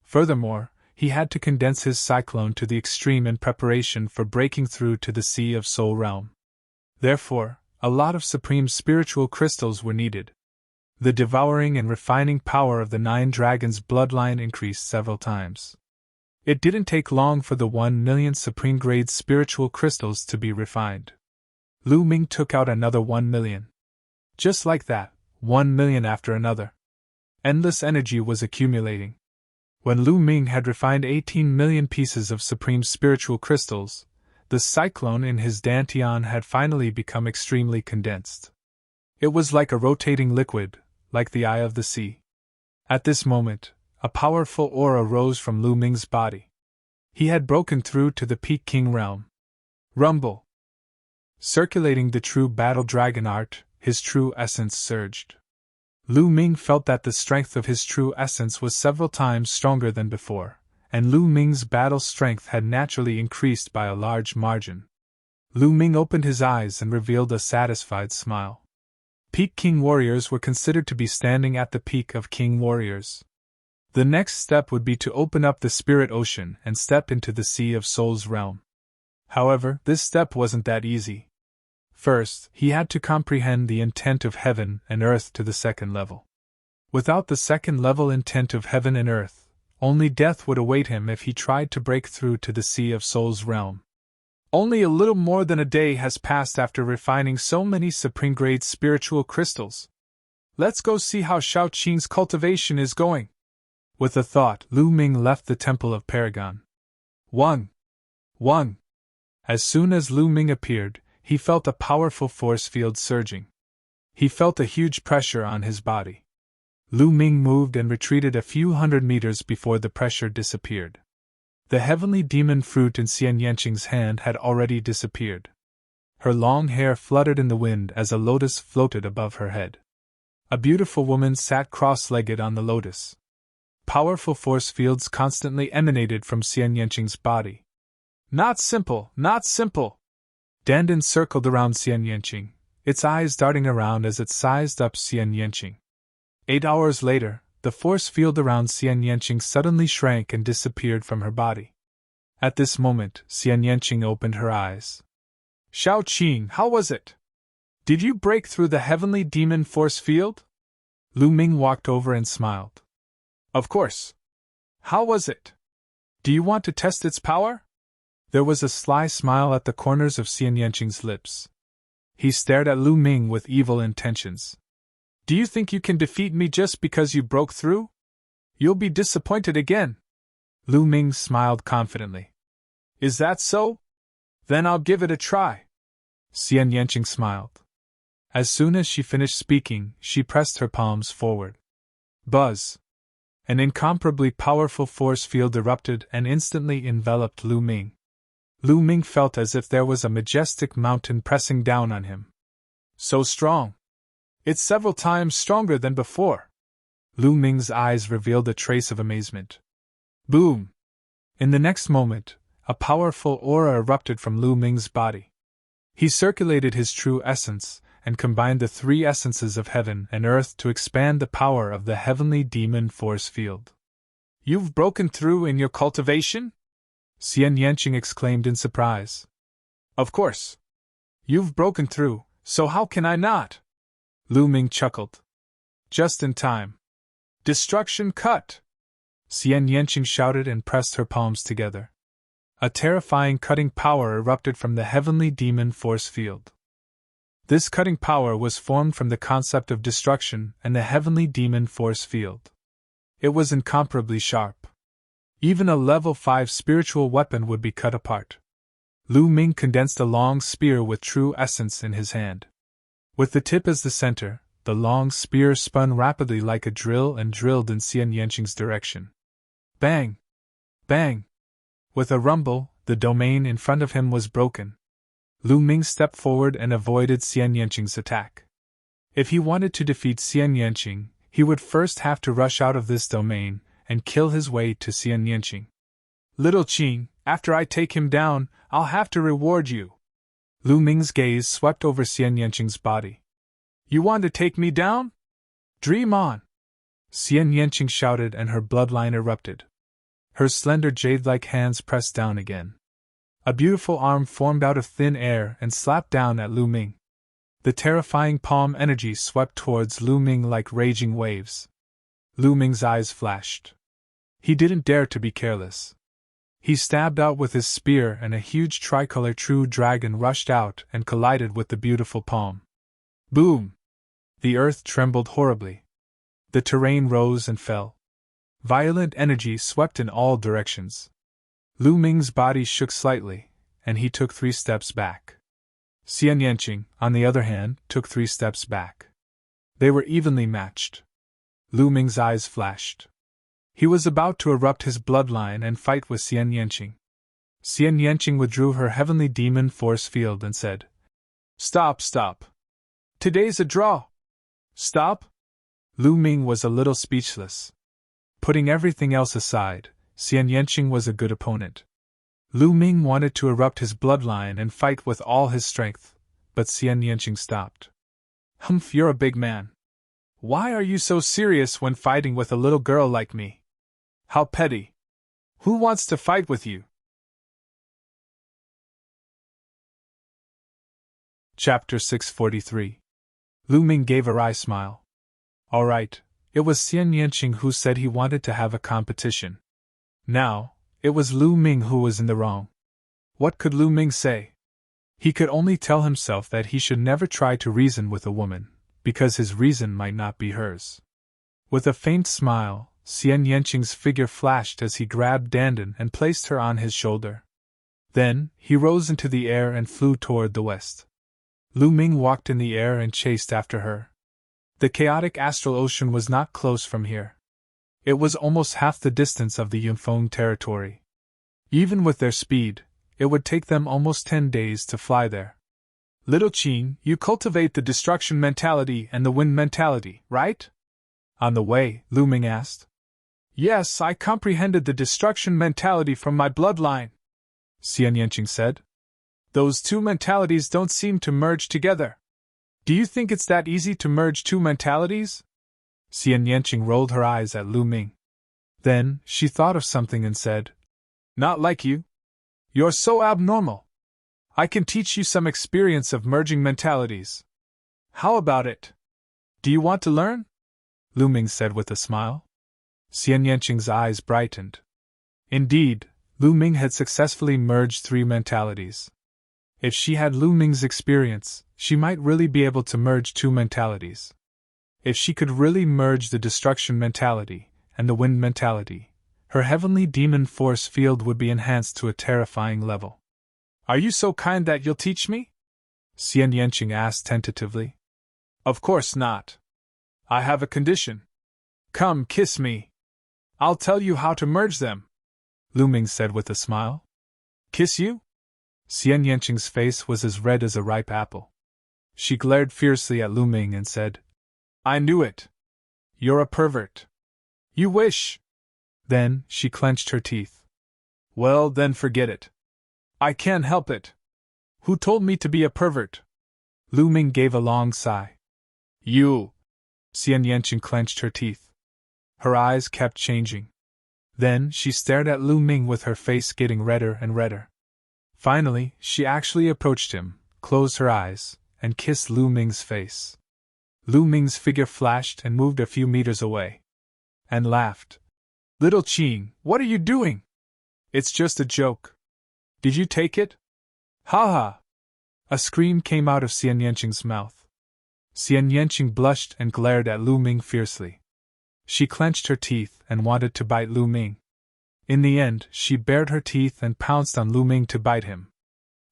Furthermore, he had to condense his cyclone to the extreme in preparation for breaking through to the Sea of Soul realm. Therefore, a lot of supreme spiritual crystals were needed. The devouring and refining power of the 9 dragons' bloodline increased several times. It didn't take long for the 1 million supreme-grade spiritual crystals to be refined. Lu Ming took out another 1 million. Just like that, 1 million after another. Endless energy was accumulating. When Lu Ming had refined 18 million pieces of supreme spiritual crystals, The cyclone in his dantian had finally become extremely condensed. It was like a rotating liquid, like the eye of the sea. At this moment, a powerful aura rose from Lu Ming's body. He had broken through to the Peak King realm. Rumble! Circulating the true battle dragon art, his true essence surged. Lu Ming felt that the strength of his true essence was several times stronger than before, and Lu Ming's battle strength had naturally increased by a large margin. Lu Ming opened his eyes and revealed a satisfied smile. Peak King warriors were considered to be standing at the peak of King warriors. The next step would be to open up the spirit ocean and step into the Sea of Souls realm. However, this step wasn't that easy. First, he had to comprehend the intent of heaven and earth to the second level. Without the second level intent of heaven and earth, only death would await him if he tried to break through to the Sea of Souls realm. Only a little more than a day has passed after refining so many supreme-grade spiritual crystals. Let's go see how Shao Qing's cultivation is going. With a thought, Lu Ming left the Temple of Paragon. 1. As soon as Lu Ming appeared, he felt a powerful force field surging. He felt a huge pressure on his body. Lu Ming moved and retreated a few hundred meters before the pressure disappeared. The heavenly demon fruit in Xian Yanqing's hand had already disappeared. Her long hair fluttered in the wind as a lotus floated above her head. A beautiful woman sat cross-legged on the lotus. Powerful force fields constantly emanated from Xian Yanqing's body. Not simple, not simple! Dandan circled around Xian Yanqing, its eyes darting around as it sized up Xian Yanqing. 8 hours later, the force field around Xian Yanqing suddenly shrank and disappeared from her body. At this moment, Xian Yanqing opened her eyes. Shao Qing, how was it? Did you break through the heavenly demon force field? Lu Ming walked over and smiled. Of course. How was it? Do you want to test its power? There was a sly smile at the corners of Xian Yanqing's lips. He stared at Lu Ming with evil intentions. Do you think you can defeat me just because you broke through? You'll be disappointed again. Lu Ming smiled confidently. Is that so? Then I'll give it a try. Xian Yanqing smiled. As soon as she finished speaking, she pressed her palms forward. Buzz! An incomparably powerful force field erupted and instantly enveloped Lu Ming. Lu Ming felt as if there was a majestic mountain pressing down on him. So strong! It's several times stronger than before. Lu Ming's eyes revealed a trace of amazement. Boom! In the next moment, a powerful aura erupted from Lu Ming's body. He circulated his true essence, and combined the three essences of heaven and earth to expand the power of the heavenly demon force field. You've broken through in your cultivation? Xian Yanqing exclaimed in surprise. Of course. You've broken through, so how can I not? Lu Ming chuckled. Just in time. Destruction cut! Xian Yanqing shouted and pressed her palms together. A terrifying cutting power erupted from the heavenly demon force field. This cutting power was formed from the concept of destruction and the heavenly demon force field. It was incomparably sharp. Even a level 5 spiritual weapon would be cut apart. Lu Ming condensed a long spear with true essence in his hand. With the tip as the center, the long spear spun rapidly like a drill and drilled in Xian Yanqing's direction. Bang! Bang! With a rumble, the domain in front of him was broken. Lu Ming stepped forward and avoided Xian Yanqing's attack. If he wanted to defeat Xian Yanqing, he would first have to rush out of this domain and kill his way to Xian Yanqing. Little Qing, after I take him down, I'll have to reward you. Lu Ming's gaze swept over Xian Yanqing's body. You want to take me down? Dream on! Xian Yanqing shouted and her bloodline erupted. Her slender jade-like hands pressed down again. A beautiful arm formed out of thin air and slapped down at Lu Ming. The terrifying palm energy swept towards Lu Ming like raging waves. Lu Ming's eyes flashed. He didn't dare to be careless. He stabbed out with his spear and a huge tricolor true dragon rushed out and collided with the beautiful palm. Boom! The earth trembled horribly. The terrain rose and fell. Violent energy swept in all directions. Lu Ming's body shook slightly, and he took 3 steps back. Xian Yanqing, on the other hand, took 3 steps back. They were evenly matched. Lu Ming's eyes flashed. He was about to erupt his bloodline and fight with Xian Yanqing. Xian Yanqing withdrew her heavenly demon force field and said, "Stop, stop. Today's a draw. Stop?" Lu Ming was a little speechless. Putting everything else aside, Xian Yanqing was a good opponent. Lu Ming wanted to erupt his bloodline and fight with all his strength, but Xian Yanqing stopped. "Humph, you're a big man. Why are you so serious when fighting with a little girl like me? How petty. Who wants to fight with you?" Chapter 643. Lu Ming gave a wry smile. All right, it was Xian Yanqing who said he wanted to have a competition. Now, it was Lu Ming who was in the wrong. What could Lu Ming say? He could only tell himself that he should never try to reason with a woman, because his reason might not be hers. With a faint smile, Xian Yanqing's figure flashed as he grabbed Dandan and placed her on his shoulder. Then, he rose into the air and flew toward the west. Lu Ming walked in the air and chased after her. The chaotic astral ocean was not close from here. It was almost half the distance of the Yunfeng territory. Even with their speed, it would take them almost 10 days to fly there. "Little Qing, you cultivate the destruction mentality and the wind mentality, right?" On the way, Lu Ming asked. "Yes, I comprehended the destruction mentality from my bloodline," Xian Yanqing said. "Those 2 mentalities don't seem to merge together. Do you think it's that easy to merge 2 mentalities?" Xian Yanqing rolled her eyes at Lu Ming. Then, she thought of something and said, "Not like you. You're so abnormal. I can teach you some experience of merging mentalities. How about it? Do you want to learn?" Lu Ming said with a smile. Xian Yanqing's eyes brightened. Indeed, Lu Ming had successfully merged 3 mentalities. If she had Lu Ming's experience, she might really be able to merge 2 mentalities. If she could really merge the destruction mentality and the wind mentality, her heavenly demon force field would be enhanced to a terrifying level. "Are you so kind that you'll teach me?" Xian Yanqing asked tentatively. "Of course not. I have a condition. Come, kiss me. I'll tell you how to merge them," Lu Ming said with a smile. "Kiss you?" Xian Yanqing's face was as red as a ripe apple. She glared fiercely at Lu Ming and said, "I knew it. You're a pervert. You wish." Then, she clenched her teeth. "Well, then forget it. I can't help it. Who told me to be a pervert?" Lu Ming gave a long sigh. "You." Xian Yanqing clenched her teeth. Her eyes kept changing. Then, she stared at Lu Ming with her face getting redder and redder. Finally, she actually approached him, closed her eyes, and kissed Lu Ming's face. Lu Ming's figure flashed and moved a few meters away. And laughed. "Little Qing, what are you doing? It's just a joke. Did you take it?" "Ha ha!" A scream came out of Xian Yanqing's mouth. Xian Yanqing blushed and glared at Lu Ming fiercely. She clenched her teeth and wanted to bite Lu Ming. In the end, she bared her teeth and pounced on Lu Ming to bite him.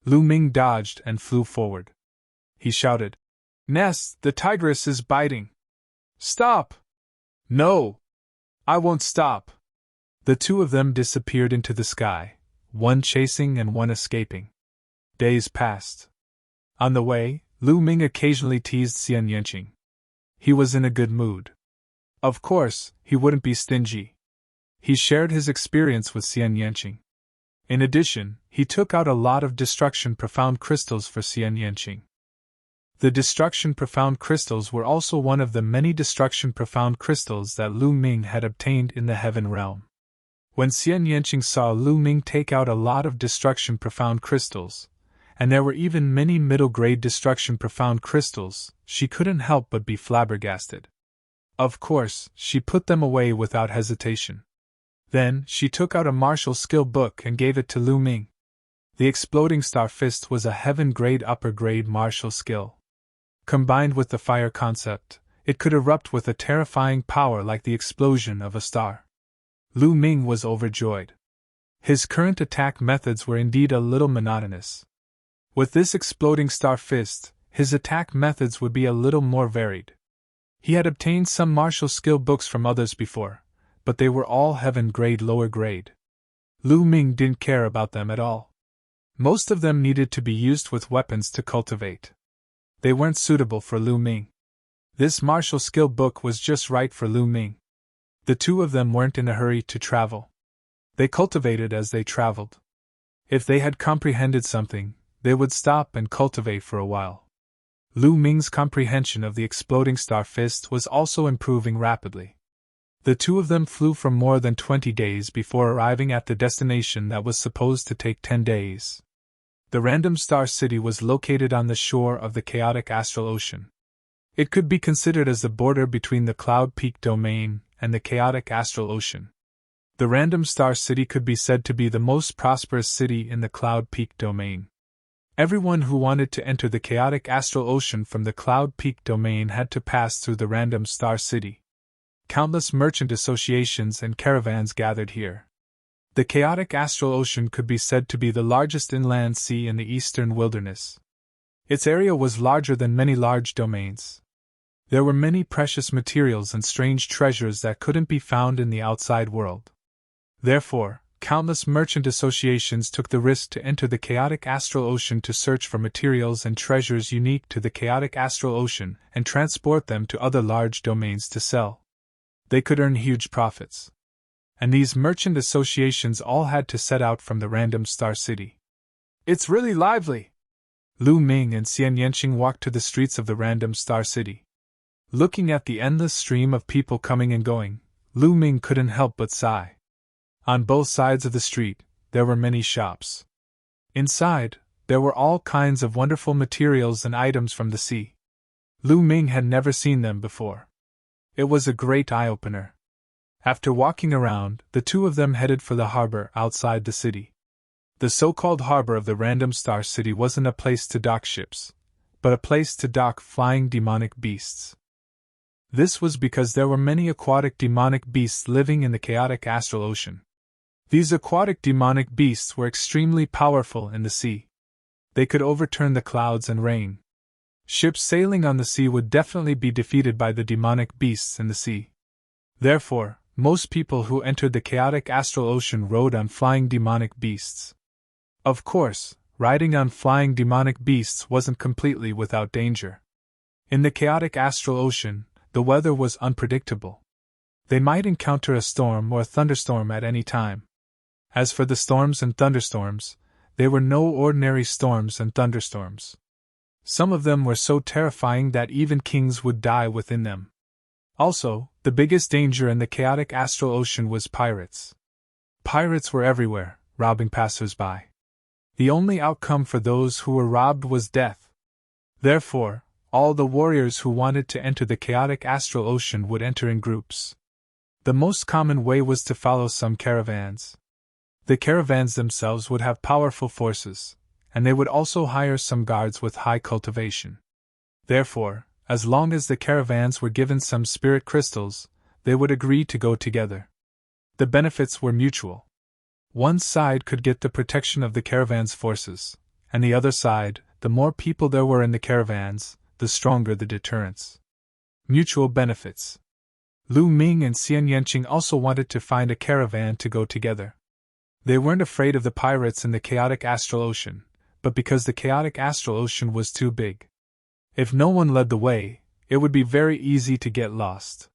Lu Ming dodged and flew forward. He shouted, "Ness, the tigress is biting. Stop!" "No! I won't stop!" The 2 of them disappeared into the sky, one chasing and one escaping. Days passed. On the way, Lu Ming occasionally teased Xian Yanqing. He was in a good mood. Of course, he wouldn't be stingy. He shared his experience with Xian Yanqing. In addition, he took out a lot of destruction profound crystals for Xian Yanqing. The destruction profound crystals were also one of the many destruction profound crystals that Lu Ming had obtained in the heaven realm. When Xian Yanqing saw Lu Ming take out a lot of destruction profound crystals, and there were even many middle-grade destruction profound crystals, she couldn't help but be flabbergasted. Of course, she put them away without hesitation. Then, she took out a martial skill book and gave it to Lu Ming. The exploding star fist was a heaven-grade upper-grade martial skill. Combined with the fire concept, it could erupt with a terrifying power like the explosion of a star. Lu Ming was overjoyed. His current attack methods were indeed a little monotonous. With this exploding star fist, his attack methods would be a little more varied. He had obtained some martial skill books from others before, but they were all heaven grade lower grade. Lu Ming didn't care about them at all. Most of them needed to be used with weapons to cultivate. They weren't suitable for Lu Ming. This martial skill book was just right for Lu Ming. The two of them weren't in a hurry to travel. They cultivated as they traveled. If they had comprehended something, they would stop and cultivate for a while. Lu Ming's comprehension of the exploding star fist was also improving rapidly. The two of them flew for more than 20 days before arriving at the destination that was supposed to take 10 days. The random star city was located on the shore of the chaotic astral ocean. It could be considered as the border between the Cloud Peak domain and the chaotic astral ocean. The random star city could be said to be the most prosperous city in the Cloud Peak domain. Everyone who wanted to enter the chaotic astral ocean from the Cloud Peak domain had to pass through the random star city. Countless merchant associations and caravans gathered here. The chaotic astral ocean could be said to be the largest inland sea in the eastern wilderness. Its area was larger than many large domains. There were many precious materials and strange treasures that couldn't be found in the outside world. Therefore, countless merchant associations took the risk to enter the chaotic astral ocean to search for materials and treasures unique to the chaotic astral ocean and transport them to other large domains to sell. They could earn huge profits. And these merchant associations all had to set out from the random star city. "It's really lively!" Lu Ming and Xian Yanqing walked to the streets of the random star city. Looking at the endless stream of people coming and going, Lu Ming couldn't help but sigh. On both sides of the street, there were many shops. Inside, there were all kinds of wonderful materials and items from the sea. Lu Ming had never seen them before. It was a great eye-opener. After walking around, the two of them headed for the harbor outside the city. The so-called harbor of the random star city wasn't a place to dock ships, but a place to dock flying demonic beasts. This was because there were many aquatic demonic beasts living in the chaotic astral ocean. These aquatic demonic beasts were extremely powerful in the sea. They could overturn the clouds and rain. Ships sailing on the sea would definitely be defeated by the demonic beasts in the sea. Therefore, most people who entered the chaotic astral ocean rode on flying demonic beasts. Of course, riding on flying demonic beasts wasn't completely without danger. In the chaotic astral ocean, the weather was unpredictable. They might encounter a storm or a thunderstorm at any time. As for the storms and thunderstorms, they were no ordinary storms and thunderstorms. Some of them were so terrifying that even kings would die within them. Also, the biggest danger in the chaotic astral ocean was pirates. Pirates were everywhere, robbing passers-by. The only outcome for those who were robbed was death. Therefore, all the warriors who wanted to enter the chaotic astral ocean would enter in groups. The most common way was to follow some caravans. The caravans themselves would have powerful forces, and they would also hire some guards with high cultivation. Therefore, as long as the caravans were given some spirit crystals, they would agree to go together. The benefits were mutual. One side could get the protection of the caravan's forces, and the other side, the more people there were in the caravans, the stronger the deterrence. Mutual benefits. Lu Ming and Xian Yanqing also wanted to find a caravan to go together. They weren't afraid of the pirates in the chaotic astral ocean, but because the chaotic astral ocean was too big. If no one led the way, it would be very easy to get lost.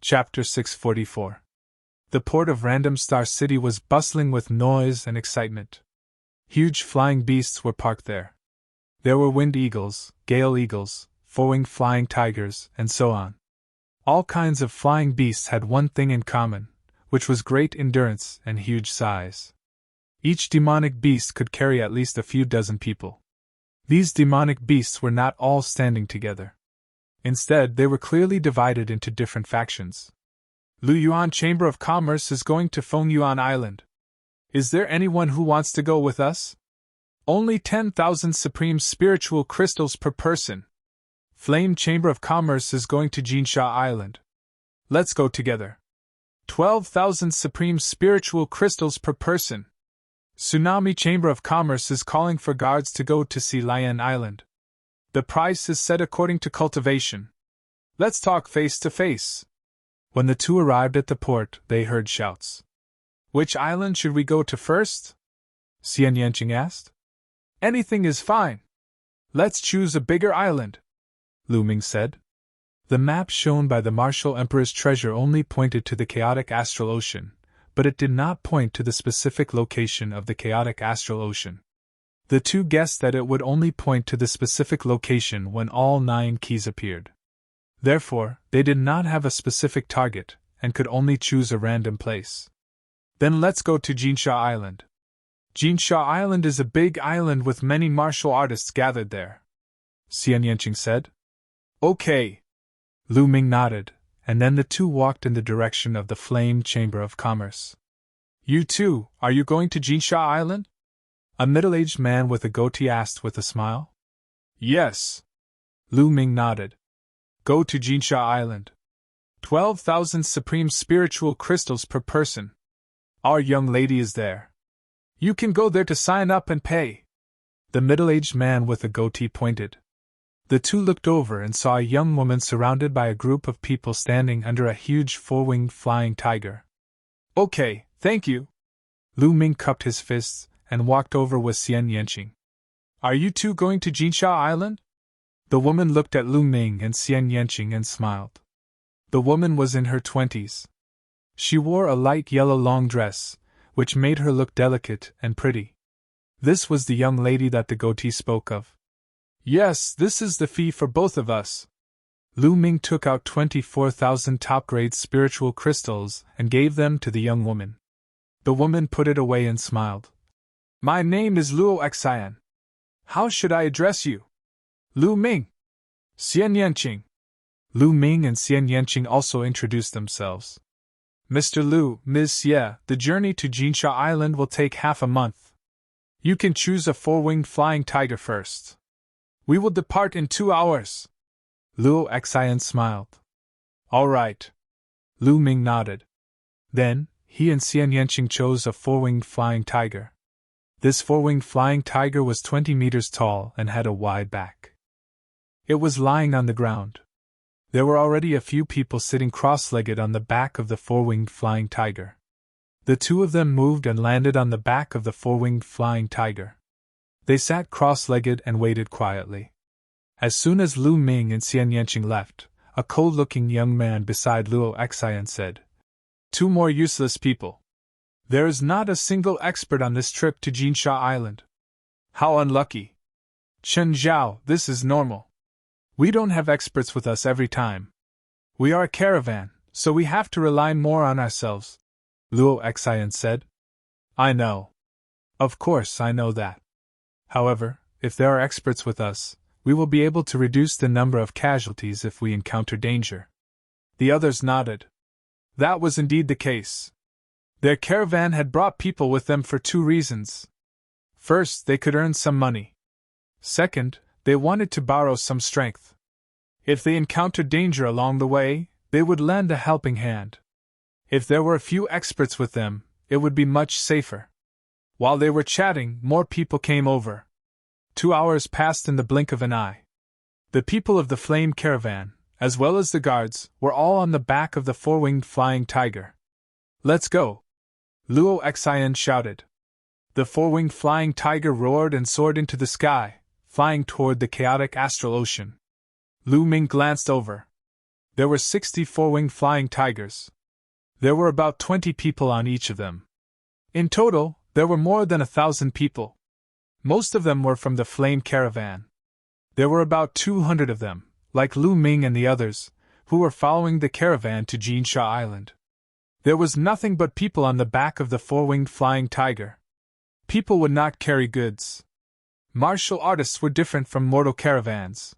Chapter 644. The port of Random Star City was bustling with noise and excitement. Huge flying beasts were parked there. There were wind eagles, gale eagles, four-winged flying tigers, and so on. All kinds of flying beasts had one thing in common, which was great endurance and huge size. Each demonic beast could carry at least a few dozen people. These demonic beasts were not all standing together. Instead, they were clearly divided into different factions. Lu Yuan Chamber of Commerce is going to Feng Yuan Island. Is there anyone who wants to go with us? Only 10,000 supreme spiritual crystals per person. Flame Chamber of Commerce is going to Jinsha Island. Let's go together. 12,000 supreme spiritual crystals per person. Tsunami Chamber of Commerce is calling for guards to go to see Lion Island. The price is set according to cultivation. Let's talk face to face. When the two arrived at the port, they heard shouts. Which island should we go to first? Xian Yanqing asked. Anything is fine. Let's choose a bigger island, Lu Ming said. The map shown by the Martial Emperor's treasure only pointed to the chaotic astral ocean, but it did not point to the specific location of the chaotic astral ocean. The two guessed that it would only point to the specific location when all 9 keys appeared. Therefore, they did not have a specific target, and could only choose a random place. Then let's go to Jinsha Island. Jinsha Island is a big island with many martial artists gathered there, Xian Yanqing said. Okay. Lu Ming nodded, and then the two walked in the direction of the Flame Chamber of Commerce. You too, are you going to Jinsha Island? A middle-aged man with a goatee asked with a smile. Yes. Lu Ming nodded. Go to Jinsha Island. 12,000 supreme spiritual crystals per person. Our young lady is there. You can go there to sign up and pay. The middle-aged man with a goatee pointed. The two looked over and saw a young woman surrounded by a group of people standing under a huge 4-winged flying tiger. Okay, thank you. Lu Ming cupped his fists and walked over with Xian Yanqing. Are you two going to Jinsha Island? The woman looked at Lu Ming and Xian Yanqing and smiled. The woman was in her 20s. She wore a light yellow long dress, which made her look delicate and pretty. This was the young lady that the goatee spoke of. Yes, this is the fee for both of us. Lu Ming took out 24,000 top-grade spiritual crystals and gave them to the young woman. The woman put it away and smiled. My name is Luo Xian. How should I address you? Lu Ming. Xian Yanqing. Lu Ming and Xian Yanqing also introduced themselves. Mr. Lu, Ms. Xie, the journey to Jinsha Island will take half a month. You can choose a 4-winged flying tiger first. We will depart in 2 hours. Luo Xian smiled. All right. Lu Ming nodded. Then, he and Xian Yanqing chose a 4-winged flying tiger. This 4-winged flying tiger was 20 meters tall and had a wide back. It was lying on the ground. There were already a few people sitting cross-legged on the back of the 4-winged flying tiger. The two of them moved and landed on the back of the 4-winged flying tiger. They sat cross-legged and waited quietly. As soon as Lu Ming and Xian Yanqing left, a cold-looking young man beside Luo Xian said, 2 more useless people. There is not a single expert on this trip to Jinsha Island. How unlucky. Chen Zhao, this is normal. We don't have experts with us every time. We are a caravan, so we have to rely more on ourselves, Luo Xian said. I know. Of course, I know that. However, if there are experts with us, we will be able to reduce the number of casualties if we encounter danger. The others nodded. That was indeed the case. Their caravan had brought people with them for 2 reasons. First, they could earn some money. Second, they wanted to borrow some strength. If they encountered danger along the way, they would lend a helping hand. If there were a few experts with them, it would be much safer. While they were chatting, more people came over. 2 hours passed in the blink of an eye. The people of the Flame Caravan, as well as the guards, were all on the back of the 4-winged flying tiger. Let's go! Luo Xian shouted. The 4-winged flying tiger roared and soared into the sky, flying toward the chaotic astral ocean. Lu Ming glanced over. There were 60 4-winged flying tigers. There were about 20 people on each of them. In total, there were more than 1,000 people. Most of them were from the Flame Caravan. There were about 200 of them, like Lu Ming and the others, who were following the caravan to Jinsha Island. There was nothing but people on the back of the 4-winged flying tiger. People would not carry goods. Martial artists were different from mortal caravans.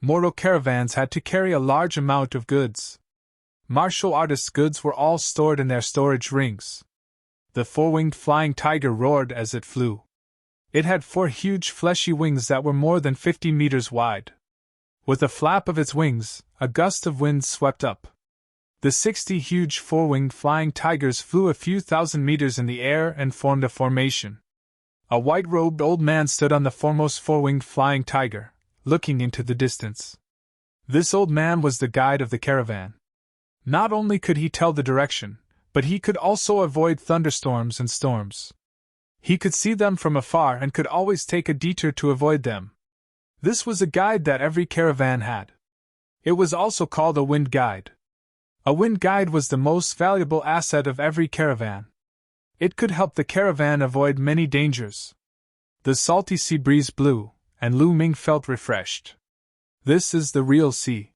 Mortal caravans had to carry a large amount of goods. Martial artists' goods were all stored in their storage rings. The 4-winged flying tiger roared as it flew. It had 4 huge fleshy wings that were more than 50 meters wide. With a flap of its wings, a gust of wind swept up. The 60 huge four-winged flying tigers flew a few thousand meters in the air and formed a formation. A white-robed old man stood on the foremost four-winged flying tiger, looking into the distance. This old man was the guide of the caravan. Not only could he tell the direction, but he could also avoid thunderstorms and storms. He could see them from afar and could always take a detour to avoid them. This was a guide that every caravan had. It was also called a wind guide. A wind guide was the most valuable asset of every caravan. It could help the caravan avoid many dangers. The salty sea breeze blew, and Lu Ming felt refreshed. This is the real sea.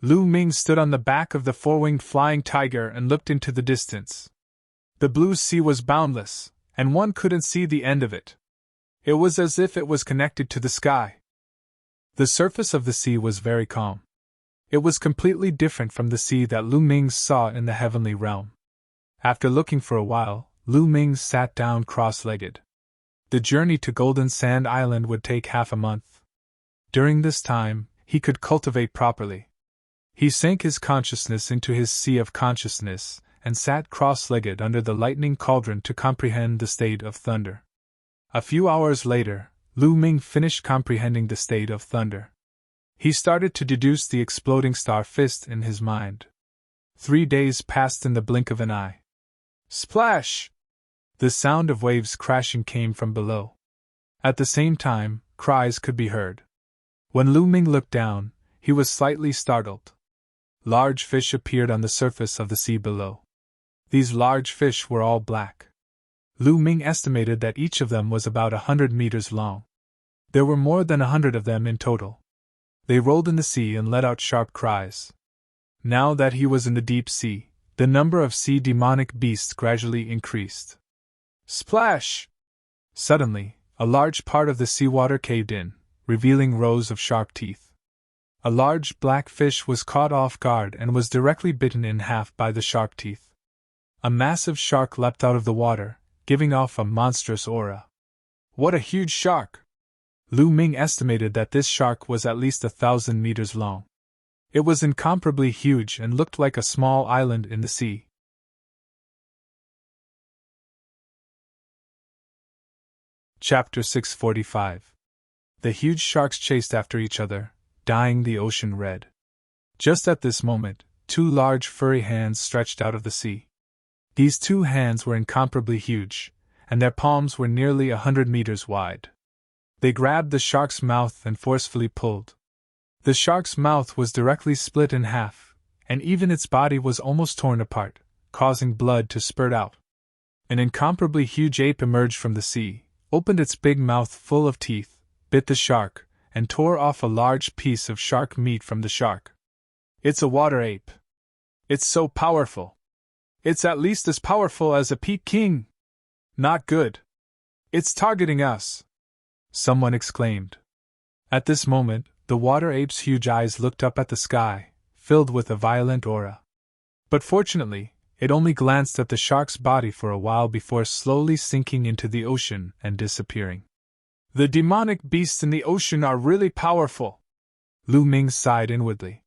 Lu Ming stood on the back of the four-winged flying tiger and looked into the distance. The blue sea was boundless, and one couldn't see the end of it. It was as if it was connected to the sky. The surface of the sea was very calm. It was completely different from the sea that Lu Ming saw in the heavenly realm. After looking for a while, Lu Ming sat down cross-legged. The journey to Golden Sand Island would take half a month. During this time, he could cultivate properly. He sank his consciousness into his sea of consciousness, and sat cross-legged under the lightning cauldron to comprehend the state of thunder. A few hours later, Lu Ming finished comprehending the state of thunder. He started to deduce the exploding star fist in his mind. 3 days passed in the blink of an eye. Splash! The sound of waves crashing came from below. At the same time, cries could be heard. When Lu Ming looked down, he was slightly startled. Large fish appeared on the surface of the sea below. These large fish were all black. Lu Ming estimated that each of them was about 100 meters long. There were more than 100 of them in total. They rolled in the sea and let out sharp cries. Now that he was in the deep sea, the number of sea demonic beasts gradually increased. Splash! Suddenly, a large part of the seawater caved in, revealing rows of sharp teeth. A large black fish was caught off guard and was directly bitten in half by the sharp teeth. A massive shark leapt out of the water, giving off a monstrous aura. What a huge shark! Lu Ming estimated that this shark was at least 1,000 meters long. It was incomparably huge and looked like a small island in the sea. Chapter 645. The huge sharks chased after each other, dyeing the ocean red. Just at this moment, 2 large furry hands stretched out of the sea. These 2 hands were incomparably huge, and their palms were nearly 100 meters wide. They grabbed the shark's mouth and forcefully pulled. The shark's mouth was directly split in half, and even its body was almost torn apart, causing blood to spurt out. An incomparably huge ape emerged from the sea, opened its big mouth full of teeth, bit the shark, and tore off a large piece of shark meat from the shark. It's a water ape. It's so powerful. It's at least as powerful as a Peking. Not good. It's targeting us, someone exclaimed. At this moment, the water ape's huge eyes looked up at the sky, filled with a violent aura. But fortunately, it only glanced at the shark's body for a while before slowly sinking into the ocean and disappearing. The demonic beasts in the ocean are really powerful. Lu Ming sighed inwardly.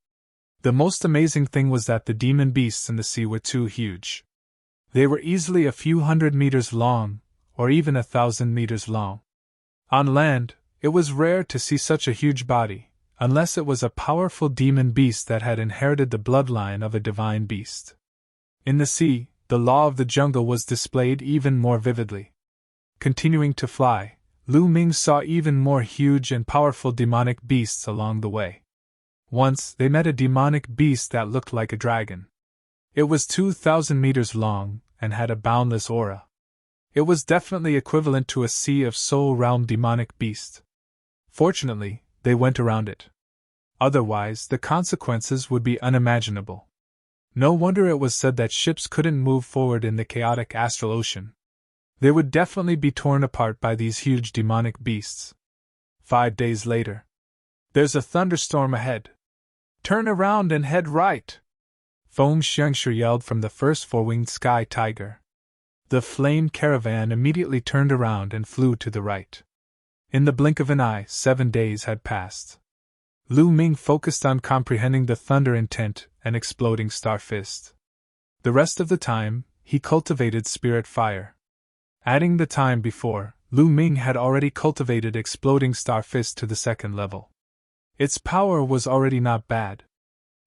The most amazing thing was that the demon beasts in the sea were too huge. They were easily a few hundred meters long, or even 1,000 meters long. On land, it was rare to see such a huge body, unless it was a powerful demon beast that had inherited the bloodline of a divine beast. In the sea, the law of the jungle was displayed even more vividly. Continuing to fly, Lu Ming saw even more huge and powerful demonic beasts along the way. Once, they met a demonic beast that looked like a dragon. It was 2,000 meters long, and had a boundless aura. It was definitely equivalent to a Sea of Soul realm demonic beast. Fortunately, they went around it. Otherwise, the consequences would be unimaginable. No wonder it was said that ships couldn't move forward in the chaotic astral ocean. They would definitely be torn apart by these huge demonic beasts. 5 days later. There's a thunderstorm ahead. Turn around and head right! Feng Xiangshi yelled from the first four-winged sky tiger. The flame caravan immediately turned around and flew to the right. In the blink of an eye, 7 days had passed. Lu Ming focused on comprehending the thunder intent and exploding star fist. The rest of the time, he cultivated spirit fire. Adding the time before, Lu Ming had already cultivated exploding star fist to the second level. Its power was already not bad.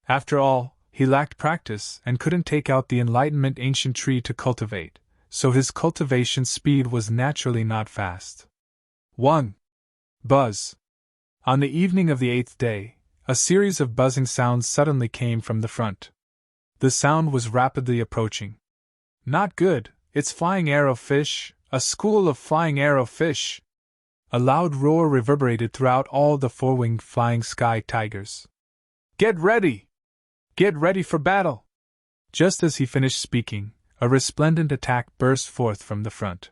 After all, he lacked practice and couldn't take out the enlightenment ancient tree to cultivate, so his cultivation speed was naturally not fast. 1. Buzz. On the evening of the 8th day, a series of buzzing sounds suddenly came from the front. The sound was rapidly approaching. Not good, it's flying arrow fish, a school of flying arrow fish. A loud roar reverberated throughout all the four-winged flying sky tigers. Get ready! Get ready for battle! Just as he finished speaking, a resplendent attack burst forth from the front.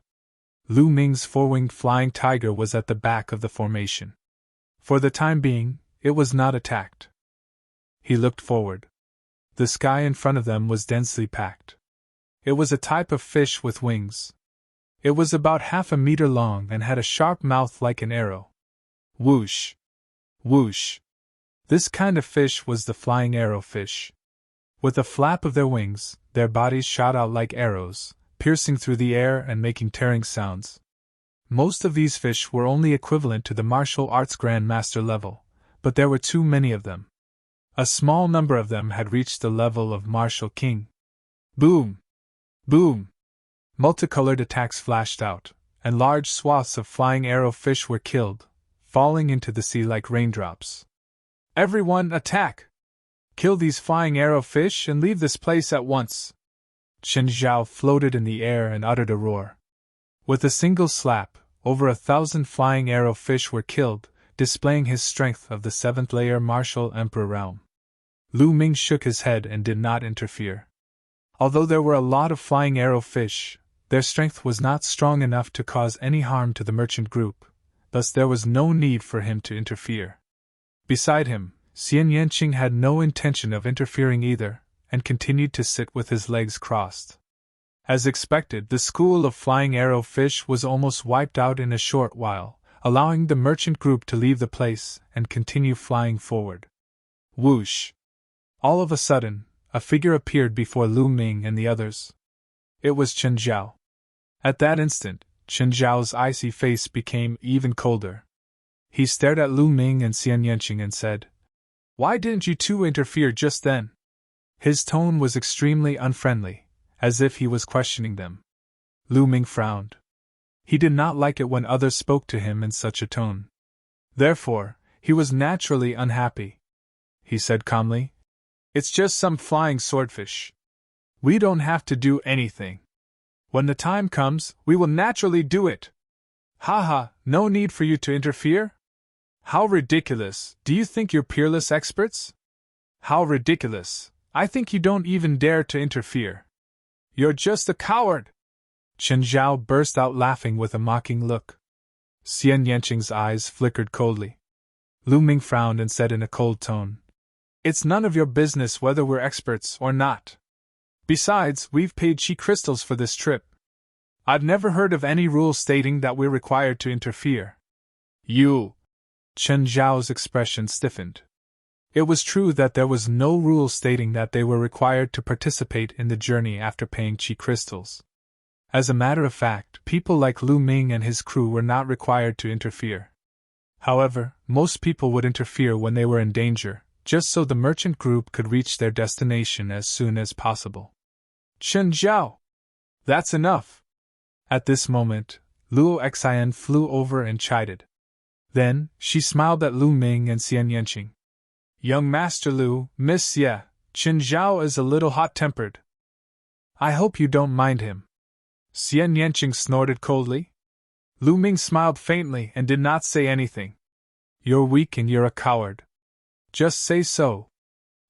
Lu Ming's four-winged flying tiger was at the back of the formation. For the time being, it was not attacked. He looked forward. The sky in front of them was densely packed. It was a type of fish with wings. It was about half a meter long and had a sharp mouth like an arrow. Whoosh! Whoosh! This kind of fish was the flying arrow fish. With a flap of their wings, their bodies shot out like arrows, piercing through the air and making tearing sounds. Most of these fish were only equivalent to the martial arts grandmaster level, but there were too many of them. A small number of them had reached the level of martial king. Boom! Boom! Multicolored attacks flashed out, and large swaths of flying arrow fish were killed, falling into the sea like raindrops. Everyone attack! Kill these flying arrow fish and leave this place at once! Chen Zhao floated in the air and uttered a roar. With a single slap, over 1,000 flying arrow fish were killed, displaying his strength of the 7th layer martial emperor realm. Lu Ming shook his head and did not interfere. Although there were a lot of flying arrow fish, their strength was not strong enough to cause any harm to the merchant group, thus there was no need for him to interfere. Beside him, Xian Yanqing had no intention of interfering either, and continued to sit with his legs crossed. As expected, the school of flying arrow fish was almost wiped out in a short while, allowing the merchant group to leave the place and continue flying forward. Whoosh! All of a sudden, a figure appeared before Lu Ming and the others. It was Chen Zhao. At that instant, Chen Zhao's icy face became even colder. He stared at Lu Ming and Xian Yanqing and said, "Why didn't you two interfere just then?" His tone was extremely unfriendly, as if he was questioning them. Lu Ming frowned. He did not like it when others spoke to him in such a tone. Therefore, he was naturally unhappy. He said calmly, "It's just some flying swordfish. We don't have to do anything. When the time comes, we will naturally do it. Haha, no need for you to interfere? How ridiculous, do you think you're peerless experts? How ridiculous, I think you don't even dare to interfere. You're just a coward!" Chen Zhao burst out laughing with a mocking look. Xian Yanqing's eyes flickered coldly. Lu Ming frowned and said in a cold tone, "It's none of your business whether we're experts or not. Besides, we've paid chi crystals for this trip. I've never heard of any rule stating that we're required to interfere." "You!" Chen Zhao's expression stiffened. It was true that there was no rule stating that they were required to participate in the journey after paying chi crystals. As a matter of fact, people like Lu Ming and his crew were not required to interfere. However, most people would interfere when they were in danger, just so the merchant group could reach their destination as soon as possible. "Chen Zhao! That's enough!" At this moment, Luo Xian flew over and chided. Then, she smiled at Lu Ming and Xian Yanqing. "Young Master Lu, Miss Ye, Chen Zhao is a little hot-tempered. I hope you don't mind him." Xian Yanqing snorted coldly. Lu Ming smiled faintly and did not say anything. "You're weak and you're a coward. Just say so."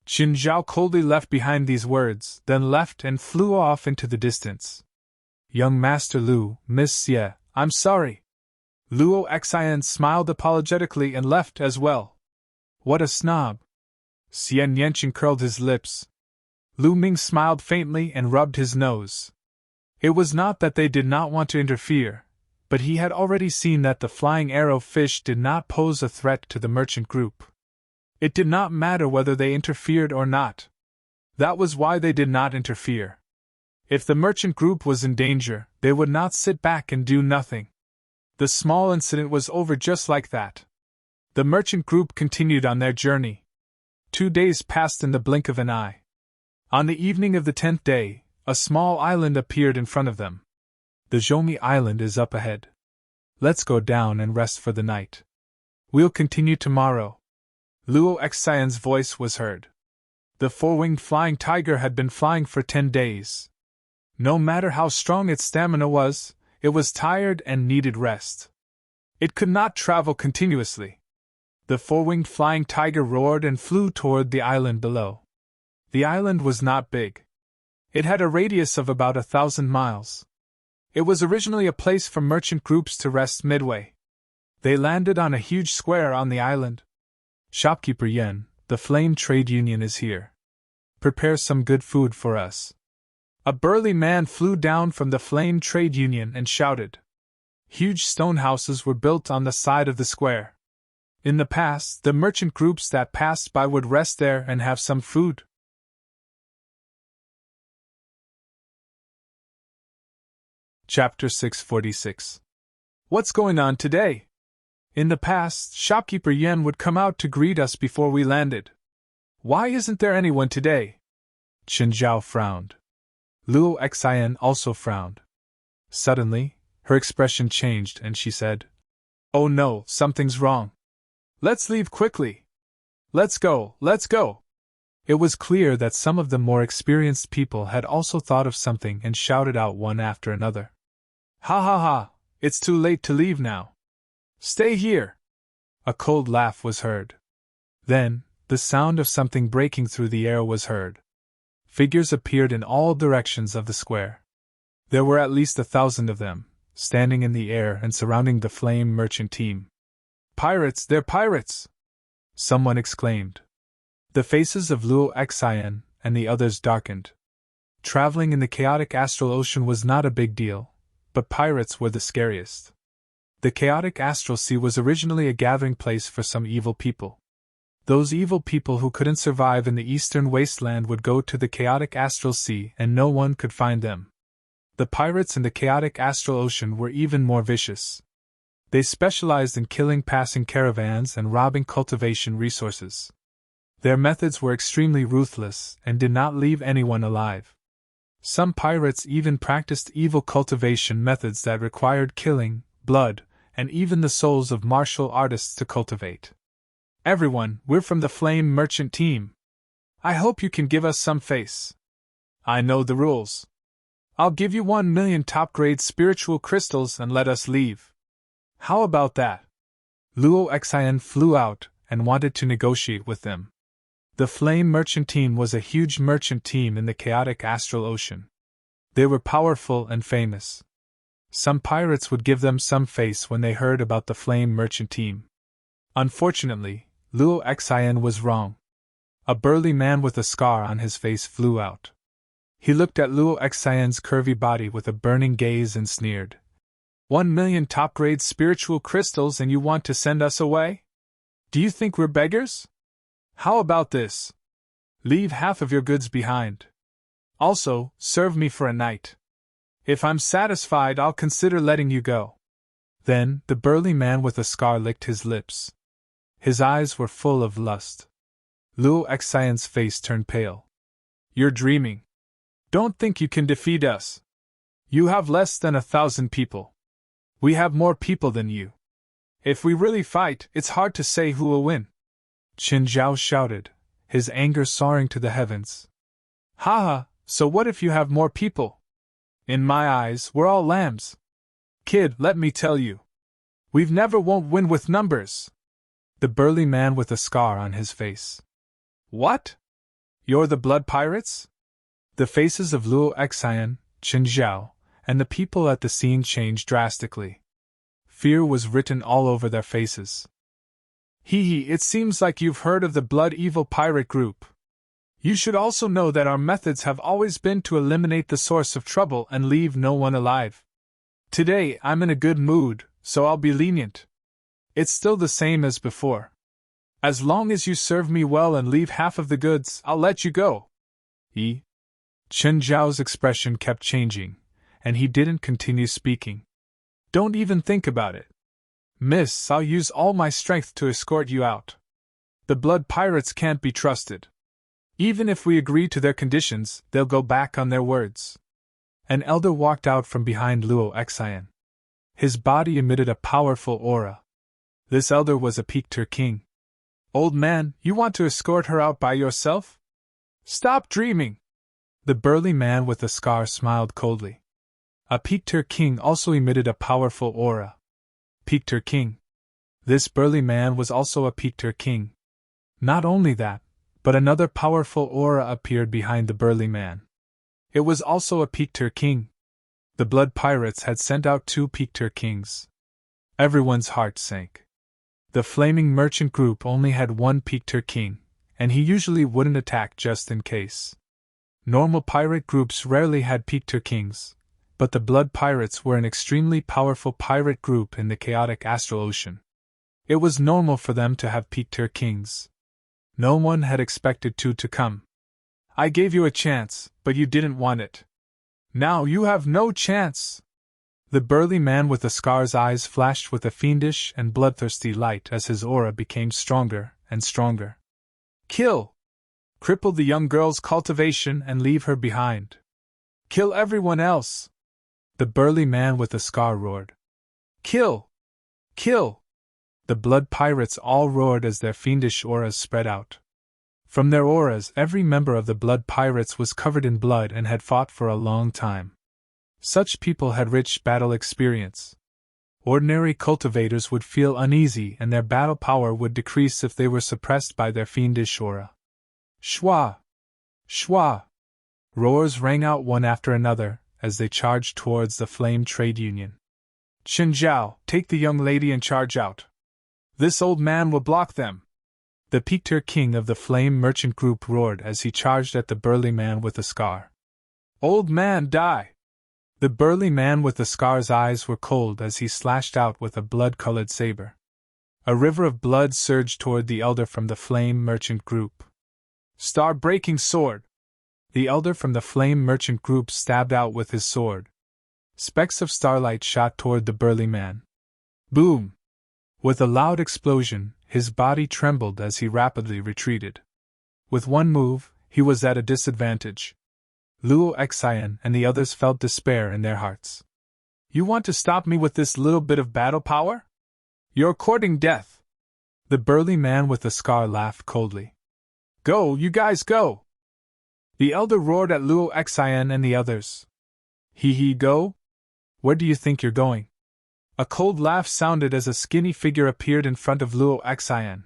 Chen Zhao coldly left behind these words, then left and flew off into the distance. "Young Master Lu, Miss Ye, I'm sorry." Luo Xian smiled apologetically and left as well. "What a snob." Xian Yanqing curled his lips. Lu Ming smiled faintly and rubbed his nose. It was not that they did not want to interfere, but he had already seen that the flying arrow fish did not pose a threat to the merchant group. It did not matter whether they interfered or not. That was why they did not interfere. If the merchant group was in danger, they would not sit back and do nothing. The small incident was over just like that. The merchant group continued on their journey. 2 days passed in the blink of an eye. On the evening of the 10th day, a small island appeared in front of them. The Zhomi Island is up ahead. Let's go down and rest for the night. We'll continue tomorrow. Luo Xian's voice was heard. The four-winged flying tiger had been flying for 10 days. No matter how strong its stamina was, it was tired and needed rest. It could not travel continuously. The four-winged flying tiger roared and flew toward the island below. The island was not big. It had a radius of about 1,000 miles. It was originally a place for merchant groups to rest midway. They landed on a huge square on the island. Shopkeeper Yen, the Flame Trade Union is here. Prepare some good food for us. A burly man flew down from the Flame Trade Union and shouted. Huge stone houses were built on the side of the square. In the past, the merchant groups that passed by would rest there and have some food. Chapter 646. What's going on today? In the past, Shopkeeper Yen would come out to greet us before we landed. Why isn't there anyone today? Qin Zhao frowned. Luo Xian also frowned. Suddenly, her expression changed and she said, "Oh no, something's wrong. Let's leave quickly. Let's go, let's go." It was clear that some of the more experienced people had also thought of something and shouted out one after another. "Ha ha ha, it's too late to leave now. Stay here." A cold laugh was heard. Then, the sound of something breaking through the air was heard. Figures appeared in all directions of the square. There were at least 1,000 of them, standing in the air and surrounding the flame merchant team. "Pirates, they're pirates!" someone exclaimed. The faces of Luo Xian and the others darkened. Traveling in the chaotic astral ocean was not a big deal, but pirates were the scariest. The chaotic astral sea was originally a gathering place for some evil people. Those evil people who couldn't survive in the eastern wasteland would go to the chaotic astral sea and no one could find them. The pirates in the chaotic astral ocean were even more vicious. They specialized in killing passing caravans and robbing cultivation resources. Their methods were extremely ruthless and did not leave anyone alive. Some pirates even practiced evil cultivation methods that required killing, blood, and even the souls of martial artists to cultivate. "Everyone, we're from the Flame Merchant team. I hope you can give us some face. I know the rules. I'll give you 1 million top-grade spiritual crystals and let us leave. How about that?" Luo Xian flew out and wanted to negotiate with them. The Flame Merchant team was a huge merchant team in the chaotic astral ocean. They were powerful and famous. Some pirates would give them some face when they heard about the Flame Merchant team. Unfortunately, Luo Xian was wrong. A burly man with a scar on his face flew out. He looked at Luo Xian's curvy body with a burning gaze and sneered. 1 million top-grade spiritual crystals and you want to send us away? Do you think we're beggars? How about this? Leave half of your goods behind. Also, serve me for a night. If I'm satisfied, I'll consider letting you go. Then, the burly man with a scar licked his lips. His eyes were full of lust. Luo Xian's face turned pale. "You're dreaming. Don't think you can defeat us. You have less than 1,000 people. We have more people than you. If we really fight, it's hard to say who will win." Qin Zhao shouted, his anger soaring to the heavens. "Haha, so what if you have more people? In my eyes, we're all lambs. Kid, let me tell you. We've never won't win with numbers." The burly man with a scar on his face. "What? You're the blood pirates?" The faces of Luo Xian, Qin Zhao, and the people at the scene changed drastically. Fear was written all over their faces. "Hee, it seems like you've heard of the Blood Evil Pirate Group. You should also know that our methods have always been to eliminate the source of trouble and leave no one alive. Today I'm in a good mood, so I'll be lenient. It's still the same as before. As long as you serve me well and leave half of the goods, I'll let you go." Chen Zhao's expression kept changing, and he didn't continue speaking. Don't even think about it. Miss, I'll use all my strength to escort you out. The blood pirates can't be trusted. Even if we agree to their conditions, they'll go back on their words. An elder walked out from behind Luo Xian. His body emitted a powerful aura. This elder was a Pictor king. Old man, you want to escort her out by yourself? Stop dreaming! The burly man with the scar smiled coldly. A Pictor king also emitted a powerful aura. Pictor king. This burly man was also a Pictor king. Not only that, but another powerful aura appeared behind the burly man. It was also a Pictor king. The blood pirates had sent out 2 Pictor kings. Everyone's heart sank. The flaming merchant group only had 1 Pictor king, and he usually wouldn't attack just in case. Normal pirate groups rarely had Pictor kings, but the blood pirates were an extremely powerful pirate group in the chaotic astral ocean. It was normal for them to have Pictor kings. No one had expected 2 to come. I gave you a chance, but you didn't want it. Now you have no chance! The burly man with the scar's eyes flashed with a fiendish and bloodthirsty light as his aura became stronger and stronger. Kill! Cripple the young girl's cultivation and leave her behind. Kill everyone else! The burly man with the scar roared. Kill! Kill! The blood pirates all roared as their fiendish auras spread out. From their auras, every member of the blood pirates was covered in blood and had fought for a long time. Such people had rich battle experience. Ordinary cultivators would feel uneasy and their battle power would decrease if they were suppressed by their fiendish aura. Shwa! Shwa! Roars rang out one after another as they charged towards the Flame Trade Union. Chen Zhao, take the young lady in charge out. This old man will block them. The Pictor king of the Flame Merchant Group roared as he charged at the burly man with the scar. Old man, die! The burly man with the scar's eyes were cold as he slashed out with a blood-colored saber. A river of blood surged toward the elder from the Flame Merchant Group. Star-breaking sword! The elder from the Flame Merchant Group stabbed out with his sword. Specks of starlight shot toward the burly man. Boom! With a loud explosion, his body trembled as he rapidly retreated. With one move, he was at a disadvantage. Luo Xian and the others felt despair in their hearts. You want to stop me with this little bit of battle power? You're courting death. The burly man with the scar laughed coldly. Go, you guys, go! The elder roared at Luo Xian and the others. Go? Where do you think you're going? A cold laugh sounded as a skinny figure appeared in front of Luo Xian.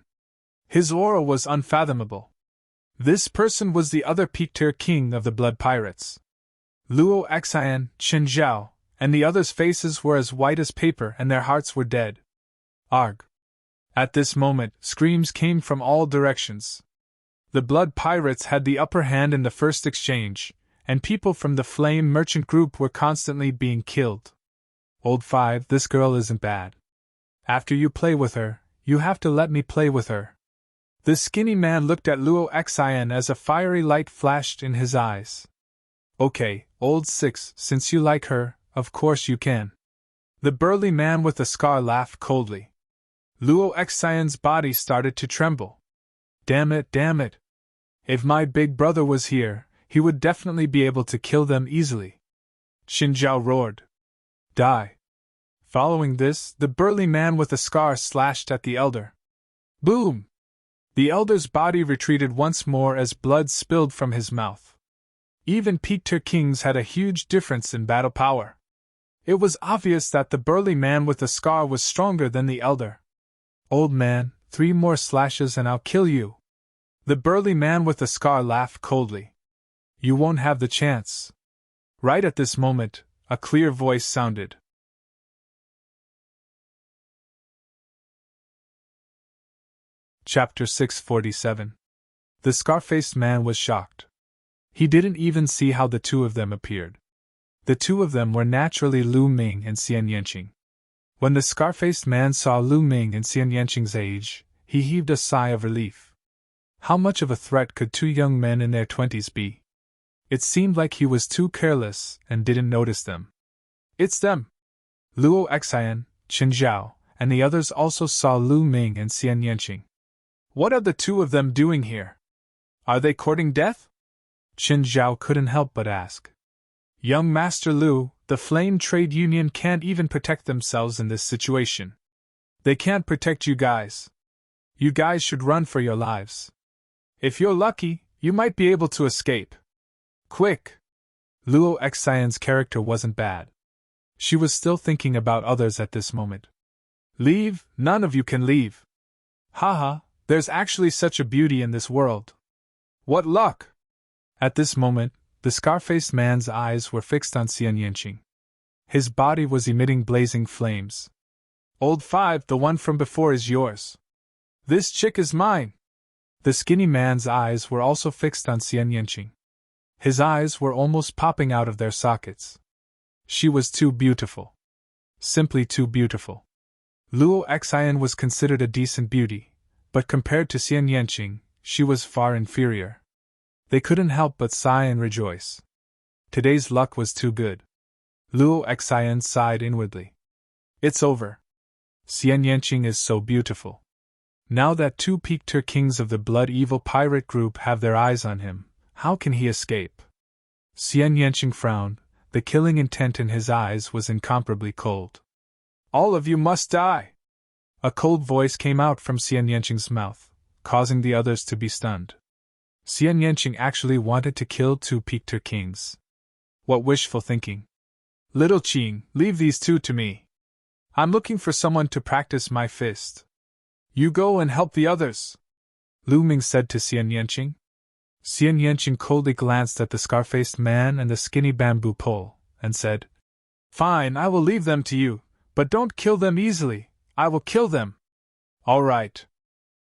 His aura was unfathomable. This person was the other Pictor king of the blood pirates. Luo Xian, Chen Zhao, and the others' faces were as white as paper and their hearts were dead. Arg! At this moment, screams came from all directions. The blood pirates had the upper hand in the first exchange, and people from the Flame Merchant Group were constantly being killed. Old Five, this girl isn't bad. After you play with her, you have to let me play with her. The skinny man looked at Luo Xian as a fiery light flashed in his eyes. Okay, Old Six, since you like her, of course you can. The burly man with the scar laughed coldly. Luo Xian's body started to tremble. Damn it, damn it. If my big brother was here, he would definitely be able to kill them easily. Xin Zhao roared. Die. Following this, the burly man with the scar slashed at the elder. Boom! The elder's body retreated once more as blood spilled from his mouth. Even Pictor kings had a huge difference in battle power. It was obvious that the burly man with the scar was stronger than the elder. Old man, 3 more slashes and I'll kill you. The burly man with the scar laughed coldly. You won't have the chance. Right at this moment, a clear voice sounded. Chapter 647. The scar-faced man was shocked. He didn't even see how the 2 of them appeared. The 2 of them were naturally Lu Ming and Xian Yanqing. When the scar-faced man saw Lu Ming and Xian Yanqing's age, he heaved a sigh of relief. How much of a threat could 2 young men in their 20s be? It seemed like he was too careless and didn't notice them. It's them! Luo Xian, Qin Zhao, and the others also saw Lu Ming and Xian Yanqing. What are the two of them doing here? Are they courting death? Qin Zhao couldn't help but ask. Young Master Lu, the Flame Trade Union can't even protect themselves in this situation. They can't protect you guys. You guys should run for your lives. If you're lucky, you might be able to escape. Quick! Luo Xian's character wasn't bad. She was still thinking about others at this moment. Leave, none of you can leave. Haha, there's actually such a beauty in this world. What luck! At this moment, the scar-faced man's eyes were fixed on Xian Yanqing. His body was emitting blazing flames. Old Five, the one from before is yours. This chick is mine. The skinny man's eyes were also fixed on Xian Yanqing. His eyes were almost popping out of their sockets. She was too beautiful. Simply too beautiful. Luo Xian was considered a decent beauty, but compared to Xian Yanqing, she was far inferior. They couldn't help but sigh and rejoice. Today's luck was too good. Luo Xian sighed inwardly. It's over. Xian Yanqing is so beautiful. Now that two Pictor kings of the Blood Evil pirate group have their eyes on him, how can he escape? Xian Yanqing frowned. The killing intent in his eyes was incomparably cold. All of you must die! A cold voice came out from Xian Yanqing's mouth, causing the others to be stunned. Xian Yanqing actually wanted to kill two Pictor kings. What wishful thinking! Little Qing, leave these two to me. I'm looking for someone to practice my fist. You go and help the others, Lu Ming said to Xian Yanqing. Xian Yanqing coldly glanced at the scar-faced man and the skinny bamboo pole, and said, Fine, I will leave them to you, but don't kill them easily, I will kill them. All right.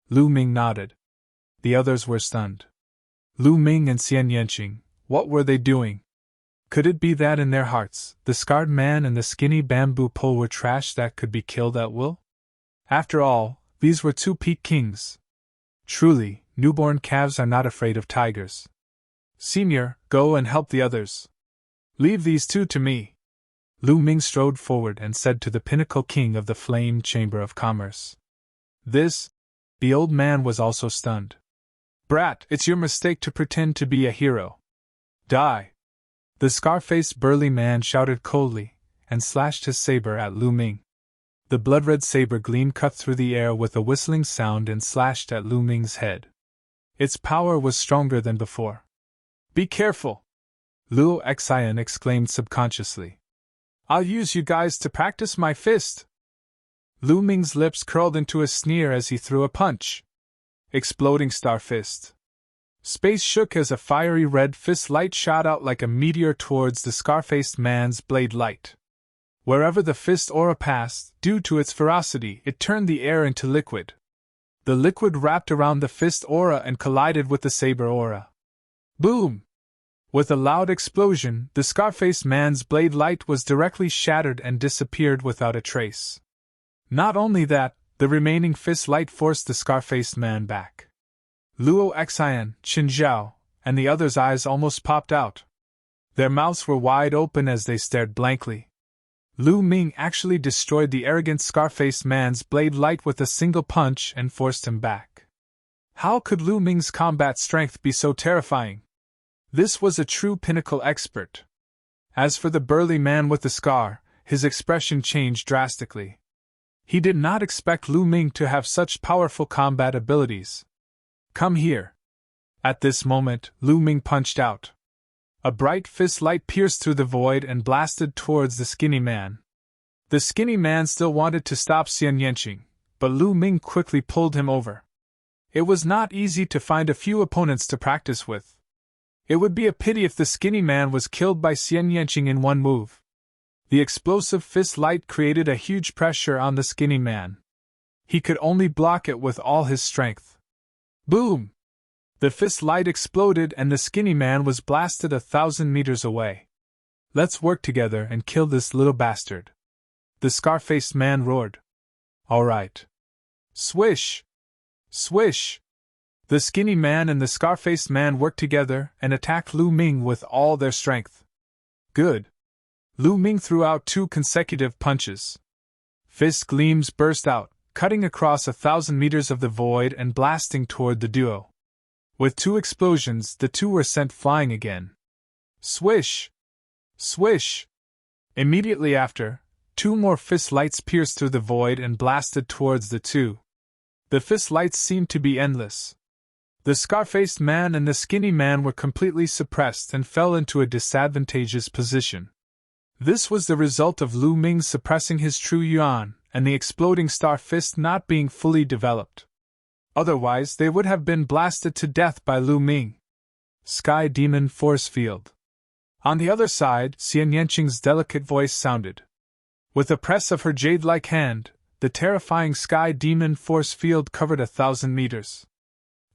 Lu Ming nodded. The others were stunned. Lu Ming and Xian Yanqing, what were they doing? Could it be that in their hearts, the scarred man and the skinny bamboo pole were trash that could be killed at will? After all, these were two peak kings. Truly, newborn calves are not afraid of tigers. Senior, go and help the others. Leave these two to me. Lu Ming strode forward and said to the pinnacle king of the Flame Chamber of Commerce. The old man was also stunned. Brat, it's your mistake to pretend to be a hero. Die! The scar-faced burly man shouted coldly, and slashed his saber at Lu Ming. The blood-red saber gleam cut through the air with a whistling sound and slashed at Lu Ming's head. Its power was stronger than before. Be careful! Luo Xian exclaimed subconsciously. I'll use you guys to practice my fist! Lu Ming's lips curled into a sneer as he threw a punch. Exploding star fist. Space shook as a fiery red fist light shot out like a meteor towards the scar-faced man's blade light. Wherever the fist aura passed, due to its ferocity, it turned the air into liquid. The liquid wrapped around the fist aura and collided with the saber aura. Boom! With a loud explosion, the scar-faced man's blade light was directly shattered and disappeared without a trace. Not only that, the remaining fist light forced the scar-faced man back. Luo Xian, Qin Zhao, and the others' eyes almost popped out. Their mouths were wide open as they stared blankly. Lu Ming actually destroyed the arrogant scar-faced man's blade light with a single punch and forced him back. How could Lu Ming's combat strength be so terrifying? This was a true pinnacle expert. As for the burly man with the scar, his expression changed drastically. He did not expect Lu Ming to have such powerful combat abilities. Come here. At this moment, Lu Ming punched out. A bright fist light pierced through the void and blasted towards the skinny man. The skinny man still wanted to stop Xian Yanqing, but Lu Ming quickly pulled him over. It was not easy to find a few opponents to practice with. It would be a pity if the skinny man was killed by Xian Yanqing in one move. The explosive fist light created a huge pressure on the skinny man. He could only block it with all his strength. Boom! The fist light exploded and the skinny man was blasted 1,000 meters away. Let's work together and kill this little bastard. The scar-faced man roared. All right. Swish! Swish! The skinny man and the scar-faced man worked together and attacked Lu Ming with all their strength. Good. Lu Ming threw out 2 consecutive punches. Fist gleams burst out, cutting across 1,000 meters of the void and blasting toward the duo. With 2 explosions, the 2 were sent flying again. Swish! Swish! Immediately after, 2 more fist lights pierced through the void and blasted towards the 2. The fist lights seemed to be endless. The scar-faced man and the skinny man were completely suppressed and fell into a disadvantageous position. This was the result of Lu Ming suppressing his true yuan and the exploding star fist not being fully developed. Otherwise, they would have been blasted to death by Lu Ming. Sky Demon Force Field. On the other side, Xian Yanqing's delicate voice sounded. With a press of her jade-like hand, the terrifying Sky Demon Force Field covered 1,000 meters.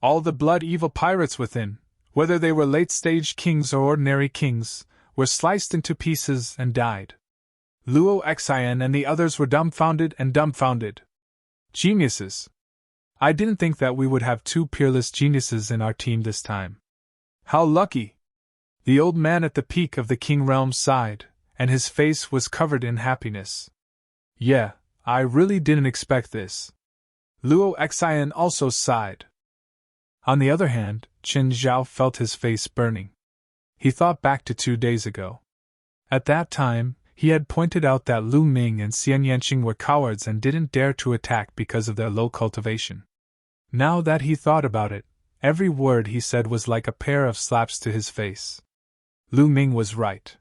All the blood-evil pirates within, whether they were late-stage kings or ordinary kings, were sliced into pieces and died. Luo Xian and the others were dumbfounded and dumbfounded. Geniuses! I didn't think that we would have 2 peerless geniuses in our team this time. How lucky! The old man at the peak of the King Realm sighed, and his face was covered in happiness. Yeah, I really didn't expect this. Luo Xian also sighed. On the other hand, Qin Zhao felt his face burning. He thought back to 2 days ago. At that time, he had pointed out that Lu Ming and Xian Yanqing were cowards and didn't dare to attack because of their low cultivation. Now that he thought about it, every word he said was like a pair of slaps to his face. Lu Ming was right.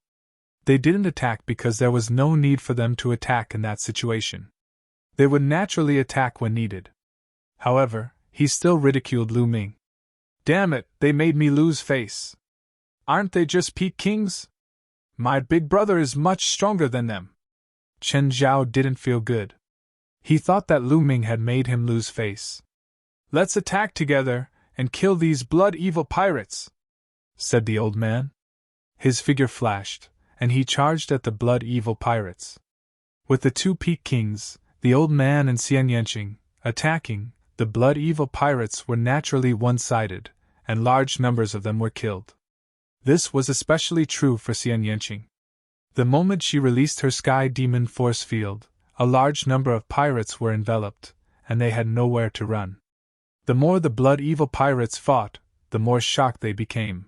They didn't attack because there was no need for them to attack in that situation. They would naturally attack when needed. However, he still ridiculed Lu Ming. Damn it, they made me lose face. Aren't they just peak kings? My big brother is much stronger than them. Chen Zhao didn't feel good. He thought that Lu Ming had made him lose face. Let's attack together and kill these blood-evil pirates, said the old man. His figure flashed, and he charged at the blood-evil pirates. With the 2 peak kings, the old man and Xian Yanqing, attacking, the blood-evil pirates were naturally one-sided, and large numbers of them were killed. This was especially true for Xian Yanqing. The moment she released her Sky Demon Force Field, a large number of pirates were enveloped, and they had nowhere to run. The more the blood-evil pirates fought, the more shocked they became.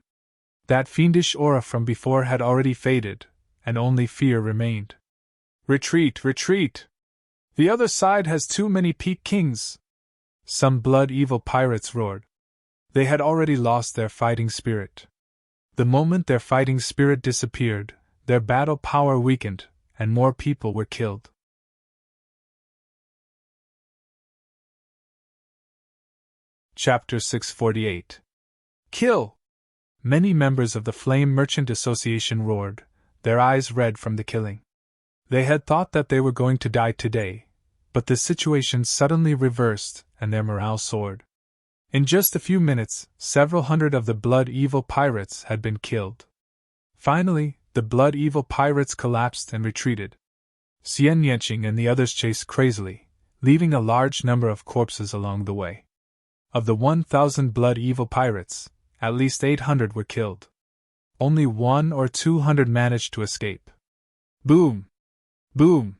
That fiendish aura from before had already faded, and only fear remained. Retreat, retreat! The other side has too many peak kings! Some blood-evil pirates roared. They had already lost their fighting spirit. The moment their fighting spirit disappeared, their battle power weakened, and more people were killed. Chapter 648. Kill! Many members of the Flame Merchant Association roared, their eyes red from the killing. They had thought that they were going to die today, but the situation suddenly reversed and their morale soared. In just a few minutes, several hundred of the blood-evil pirates had been killed. Finally, the blood-evil pirates collapsed and retreated. Xian Yanqing and the others chased crazily, leaving a large number of corpses along the way. Of the 1,000 blood-evil pirates, at least 800 were killed. Only 100 or 200 managed to escape. Boom! Boom!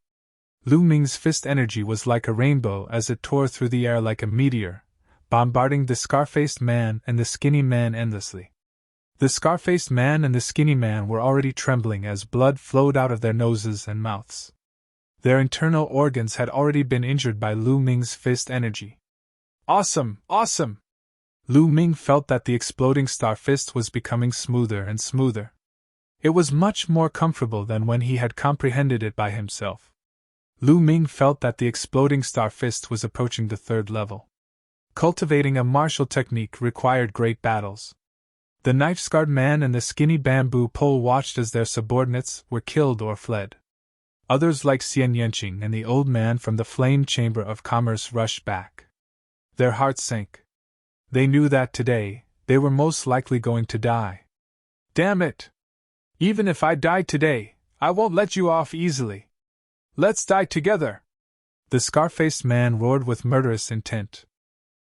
Lu Ming's fist energy was like a rainbow as it tore through the air like a meteor, bombarding the scar-faced man and the skinny man endlessly. The scar-faced man and the skinny man were already trembling as blood flowed out of their noses and mouths. Their internal organs had already been injured by Lu Ming's fist energy. Awesome! Awesome! Lu Ming felt that the exploding star fist was becoming smoother and smoother. It was much more comfortable than when he had comprehended it by himself. Lu Ming felt that the exploding star fist was approaching the 3rd level. Cultivating a martial technique required great battles. The knife-scarred man and the skinny bamboo pole watched as their subordinates were killed or fled. Others like Xian Yanqing and the old man from the Flame Chamber of Commerce rushed back. Their hearts sank. They knew that today, they were most likely going to die. Damn it! Even if I die today, I won't let you off easily. Let's die together! The scar-faced man roared with murderous intent.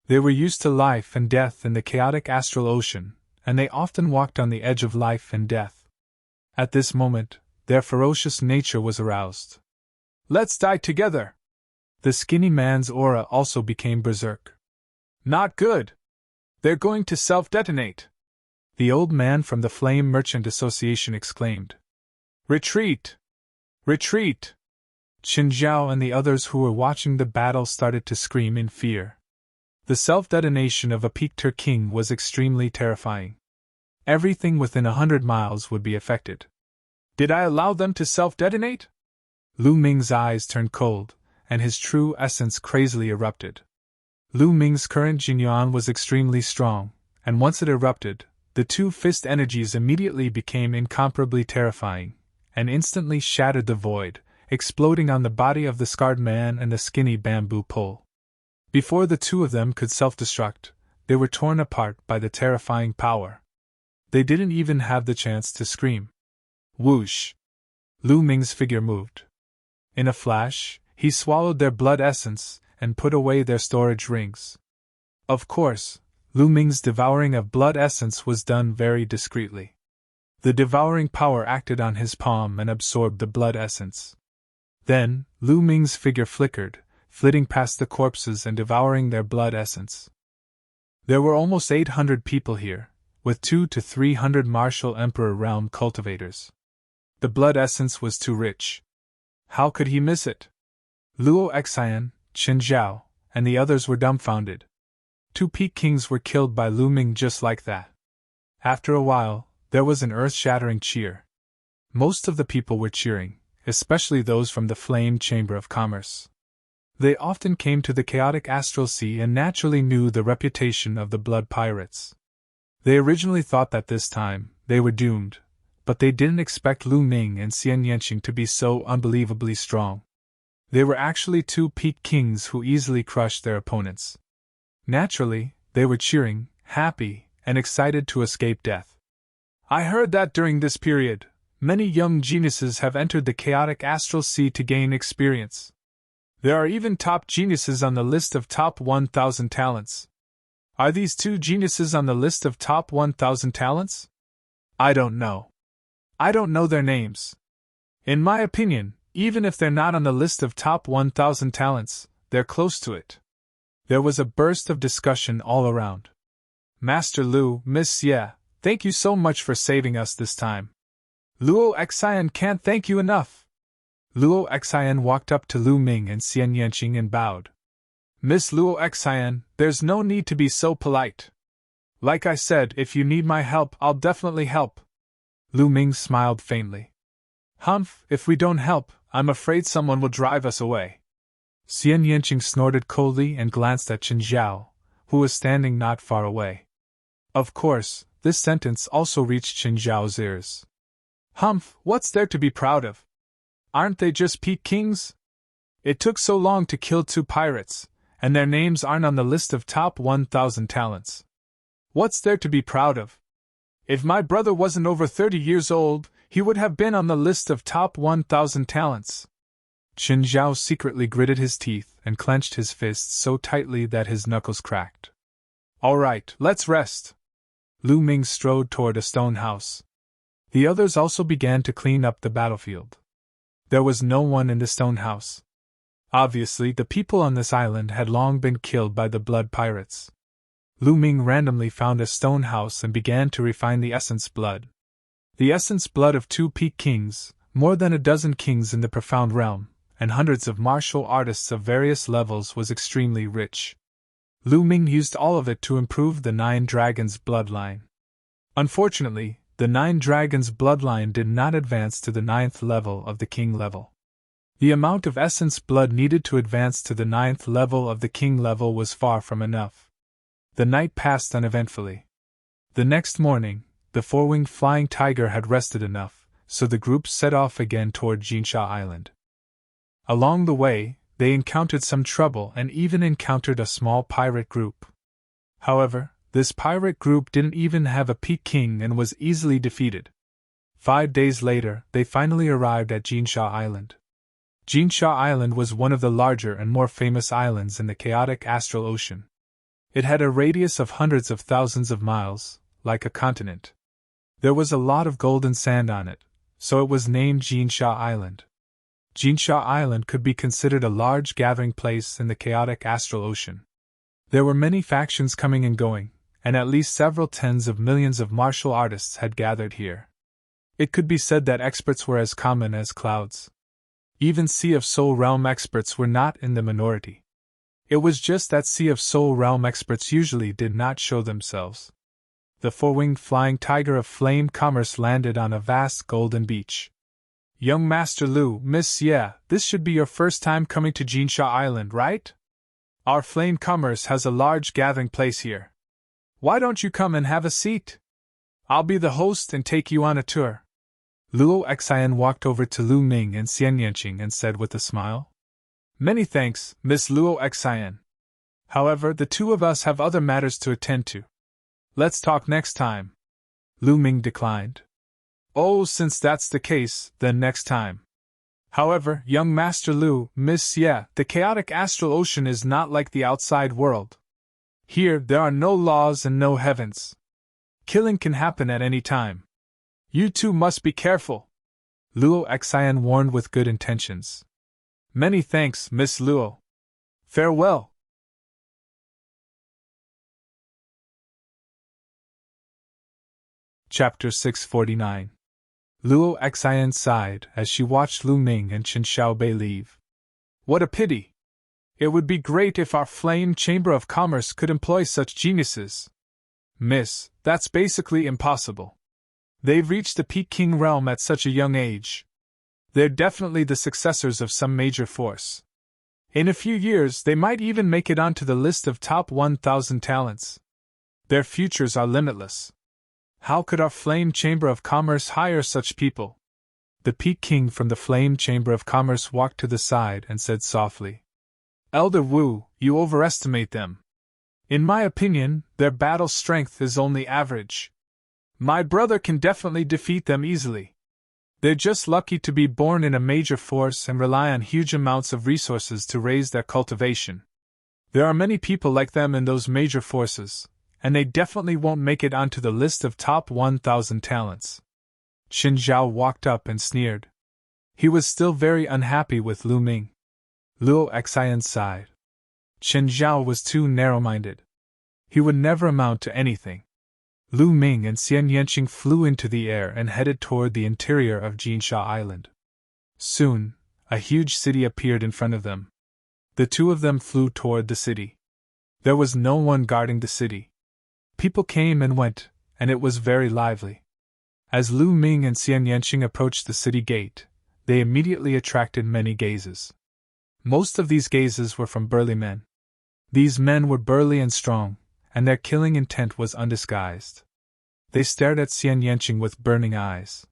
They were used to life and death in the chaotic astral ocean, and they often walked on the edge of life and death. At this moment, their ferocious nature was aroused. "Let's die together!" The skinny man's aura also became berserk. "Not good! They're going to self-detonate!" The old man from the Flame Merchant Association exclaimed. "Retreat! Retreat!" Qin Zhao and the others who were watching the battle started to scream in fear. The self-detonation of a Pictor king was extremely terrifying. Everything within 100 miles would be affected. "Did I allow them to self-detonate?" Lu Ming's eyes turned cold, and his true essence crazily erupted. Lu Ming's current Jinyuan was extremely strong, and once it erupted, the two fist energies immediately became incomparably terrifying, and instantly shattered the void, exploding on the body of the scarred man and the skinny bamboo pole. Before the two of them could self-destruct, they were torn apart by the terrifying power. They didn't even have the chance to scream. Whoosh! Lu Ming's figure moved. In a flash, he swallowed their blood essence and put away their storage rings. Of course, Lu Ming's devouring of blood essence was done very discreetly. The devouring power acted on his palm and absorbed the blood essence. Then, Lu Ming's figure flickered, flitting past the corpses and devouring their blood essence. There were almost 800 people here, with 200 to 300 martial Emperor realm cultivators. The blood essence was too rich. How could he miss it? Luo Xian, Qin Zhao, and the others were dumbfounded. 2 peak kings were killed by Lu Ming just like that. After a while, there was an earth-shattering cheer. Most of the people were cheering, especially those from the Flame Chamber of Commerce. They often came to the chaotic astral sea and naturally knew the reputation of the blood pirates. They originally thought that this time, they were doomed, but they didn't expect Lu Ming and Xian Yanqing to be so unbelievably strong. They were actually 2 peak kings who easily crushed their opponents. Naturally, they were cheering, happy, and excited to escape death. I heard that during this period, many young geniuses have entered the chaotic astral sea to gain experience. There are even top geniuses on the list of top 1,000 talents. Are these 2 geniuses on the list of top 1,000 talents? I don't know. I don't know their names. In my opinion, even if they're not on the list of top 1,000 talents, they're close to it. There was a burst of discussion all around. Master Lu, Miss Ye, thank you so much for saving us this time. Luo Xian can't thank you enough. Luo Xian walked up to Lu Ming and Xian Yanqing and bowed. Miss Luo Xian, there's no need to be so polite. Like I said, if you need my help, I'll definitely help. Lu Ming smiled faintly. Humph, if we don't help, I'm afraid someone will drive us away. Xian Yanqing snorted coldly and glanced at Qin Zhao, who was standing not far away. Of course, this sentence also reached Qin Zhao's ears. Humph, what's there to be proud of? Aren't they just peak kings? It took so long to kill 2 pirates, and their names aren't on the list of top 1,000 talents. What's there to be proud of? If my brother wasn't over 30 years old, he would have been on the list of top 1,000 talents. Qin Zhao secretly gritted his teeth and clenched his fists so tightly that his knuckles cracked. All right, let's rest. Lu Ming strode toward a stone house. The others also began to clean up the battlefield. There was no one in the stone house. Obviously, the people on this island had long been killed by the blood pirates. Lu Ming randomly found a stone house and began to refine the essence blood. The essence blood of 2 peak kings, more than a dozen kings in the profound realm, and hundreds of martial artists of various levels was extremely rich. Lu Ming used all of it to improve the 9 dragons bloodline. Unfortunately, the 9 dragons bloodline did not advance to the 9th level of the king level. The amount of essence blood needed to advance to the 9th level of the king level was far from enough. The night passed uneventfully. The next morning, the 4-winged flying tiger had rested enough, so the group set off again toward Jinsha Island. Along the way, they encountered some trouble and even encountered a small pirate group. However, this pirate group didn't even have a peak king and was easily defeated. 5 days later, they finally arrived at Jinsha Island. Jinsha Island was one of the larger and more famous islands in the chaotic astral ocean. It had a radius of hundreds of thousands of miles, like a continent. There was a lot of golden sand on it, so it was named Jinsha Island. Jinsha Island could be considered a large gathering place in the chaotic astral ocean. There were many factions coming and going, and at least several tens of millions of martial artists had gathered here. It could be said that experts were as common as clouds. Even Sea of Soul Realm experts were not in the minority. It was just that Sea of Soul Realm experts usually did not show themselves. The four-winged flying tiger of flame commerce landed on a vast golden beach. Young Master Lu, Miss, this should be your first time coming to Jinsha Island, right? Our flame commerce has a large gathering place here. Why don't you come and have a seat? I'll be the host and take you on a tour. Luo Xian walked over to Lu Ming and Xian Yanqing and said with a smile. Many thanks, Miss Luo Xian. However, the two of us have other matters to attend to. Let's talk next time. Lu Ming declined. Oh, since that's the case, then next time. However, young Master Lu, Miss, the chaotic astral ocean is not like the outside world. Here, there are no laws and no heavens. Killing can happen at any time. You two must be careful. Luo Xian warned with good intentions. Many thanks, Miss Luo. Farewell. Chapter 649. Luo Xian sighed as she watched Lu Ming and Chen Xiaobei leave. What a pity! It would be great if our flame chamber of commerce could employ such geniuses. Miss, that's basically impossible. They've reached the Peking realm at such a young age. They're definitely the successors of some major force. In a few years, they might even make it onto the list of top 1,000 talents. Their futures are limitless. How could our Flame Chamber of Commerce hire such people? The Peking from the Flame Chamber of Commerce walked to the side and said softly, Elder Wu, you overestimate them. In my opinion, their battle strength is only average. My brother can definitely defeat them easily. They're just lucky to be born in a major force and rely on huge amounts of resources to raise their cultivation. There are many people like them in those major forces, and they definitely won't make it onto the list of top 1,000 talents. Qin Zhao walked up and sneered. He was still very unhappy with Lu Ming. Luo Xian sighed. Qin Zhao was too narrow-minded. He would never amount to anything. Lu Ming and Xian Yanqing flew into the air and headed toward the interior of Jinsha Island. Soon, a huge city appeared in front of them. The two of them flew toward the city. There was no one guarding the city. People came and went, and it was very lively. As Lu Ming and Xian Yanqing approached the city gate, they immediately attracted many gazes. Most of these gazes were from burly men. These men were burly and strong, and their killing intent was undisguised. They stared at Xian Yanqing with burning eyes.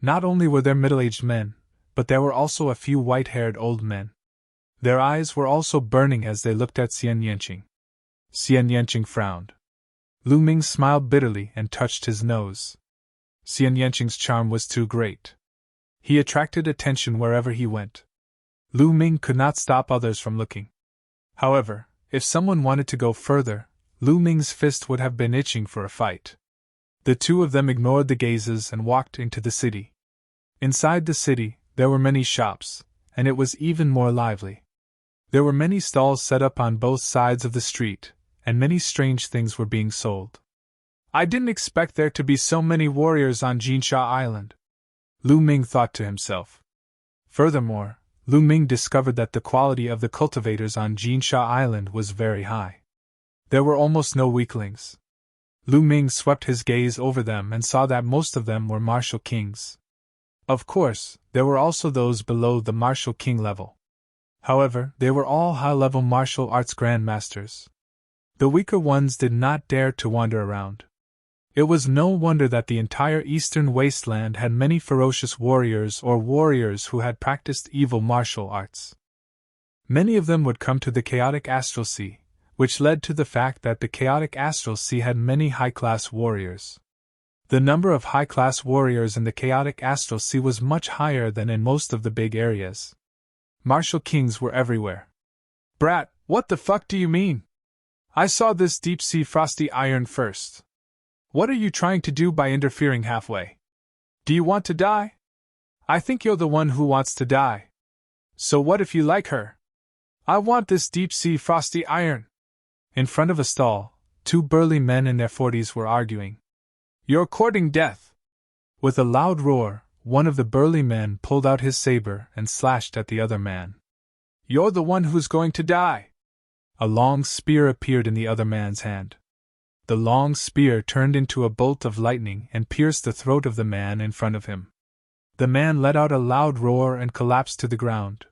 Not only were there middle-aged men, but there were also a few white-haired old men. Their eyes were also burning as they looked at Xian Yanqing. Xian Yanqing frowned. Lu Ming smiled bitterly and touched his nose. Xian Yanqing's charm was too great. He attracted attention wherever he went. Lu Ming could not stop others from looking. However, if someone wanted to go further, Lu Ming's fist would have been itching for a fight. The two of them ignored the gazes and walked into the city. Inside the city, there were many shops, and it was even more lively. There were many stalls set up on both sides of the street, and many strange things were being sold. I didn't expect there to be so many warriors on Jinsha Island, Lu Ming thought to himself. Furthermore, Lu Ming discovered that the quality of the cultivators on Jinsha Island was very high. There were almost no weaklings. Lu Ming swept his gaze over them and saw that most of them were martial kings. Of course, there were also those below the martial king level. However, they were all high-level martial arts grandmasters. The weaker ones did not dare to wander around. It was no wonder that the entire eastern wasteland had many ferocious warriors or warriors who had practiced evil martial arts. Many of them would come to the chaotic astral sea, which led to the fact that the chaotic astral sea had many high-class warriors. The number of high-class warriors in the chaotic astral sea was much higher than in most of the big areas. Martial kings were everywhere. Brat, what the fuck do you mean? I saw this deep-sea frosty iron first. What are you trying to do by interfering halfway? Do you want to die? I think you're the one who wants to die. So what if you like her? I want this deep-sea frosty iron. In front of a stall, two burly men in their 40s were arguing. You're courting death. With a loud roar, one of the burly men pulled out his saber and slashed at the other man. You're the one who's going to die. A long spear appeared in the other man's hand. The long spear turned into a bolt of lightning and pierced the throat of the man in front of him. The man let out a loud roar and collapsed to the ground.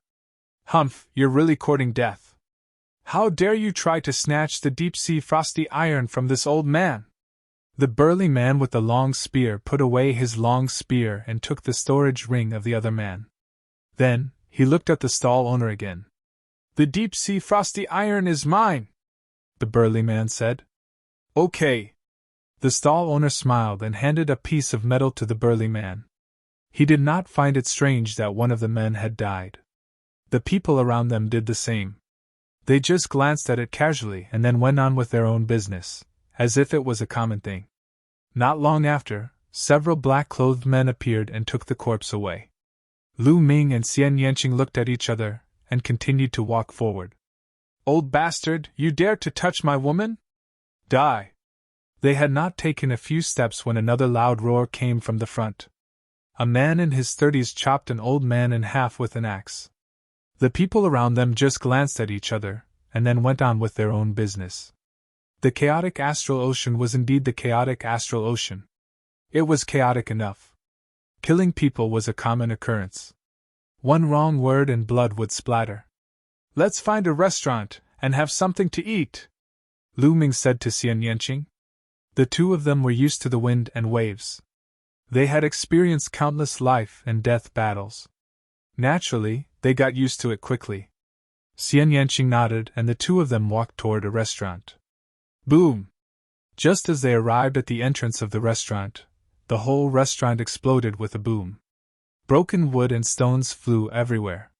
Humph, you're really courting death. How dare you try to snatch the deep-sea frosty iron from this old man? The burly man with the long spear put away his long spear and took the storage ring of the other man. Then, he looked at the stall owner again. The deep-sea frosty iron is mine, the burly man said. Okay. The stall owner smiled and handed a piece of metal to the burly man. He did not find it strange that one of the men had died. The people around them did the same. They just glanced at it casually and then went on with their own business, as if it was a common thing. Not long after, several black-clothed men appeared and took the corpse away. Lu Ming and Xian Yanqing looked at each other and continued to walk forward. Old bastard, you dare to touch my woman? Die! They had not taken a few steps when another loud roar came from the front. A man in his 30s chopped an old man in half with an axe. The people around them just glanced at each other, and then went on with their own business. The chaotic astral ocean was indeed the chaotic astral ocean. It was chaotic enough. Killing people was a common occurrence. One wrong word and blood would splatter. Let's find a restaurant and have something to eat, Lu Ming said to Xian Yanqing. The two of them were used to the wind and waves. They had experienced countless life and death battles. Naturally, they got used to it quickly. Xian Yanqing nodded and the two of them walked toward a restaurant. Boom! Just as they arrived at the entrance of the restaurant, the whole restaurant exploded with a boom. Broken wood and stones flew everywhere.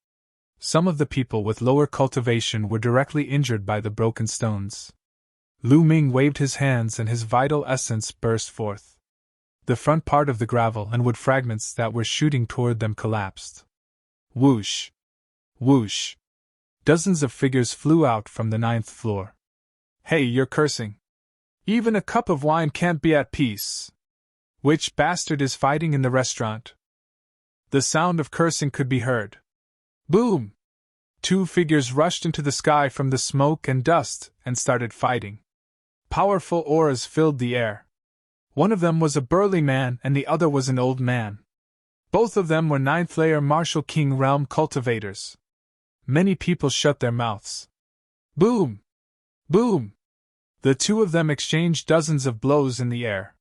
Some of the people with lower cultivation were directly injured by the broken stones. Lu Ming waved his hands and his vital essence burst forth. The front part of the gravel and wood fragments that were shooting toward them collapsed. Whoosh! Whoosh! Dozens of figures flew out from the 9th floor. Hey, you're cursing. Even a cup of wine can't be at peace. Which bastard is fighting in the restaurant? The sound of cursing could be heard. Boom! Two figures rushed into the sky from the smoke and dust and started fighting. Powerful auras filled the air. One of them was a burly man and the other was an old man. Both of them were 9th layer Martial King realm cultivators. Many people shut their mouths. Boom! Boom! The two of them exchanged dozens of blows in the air.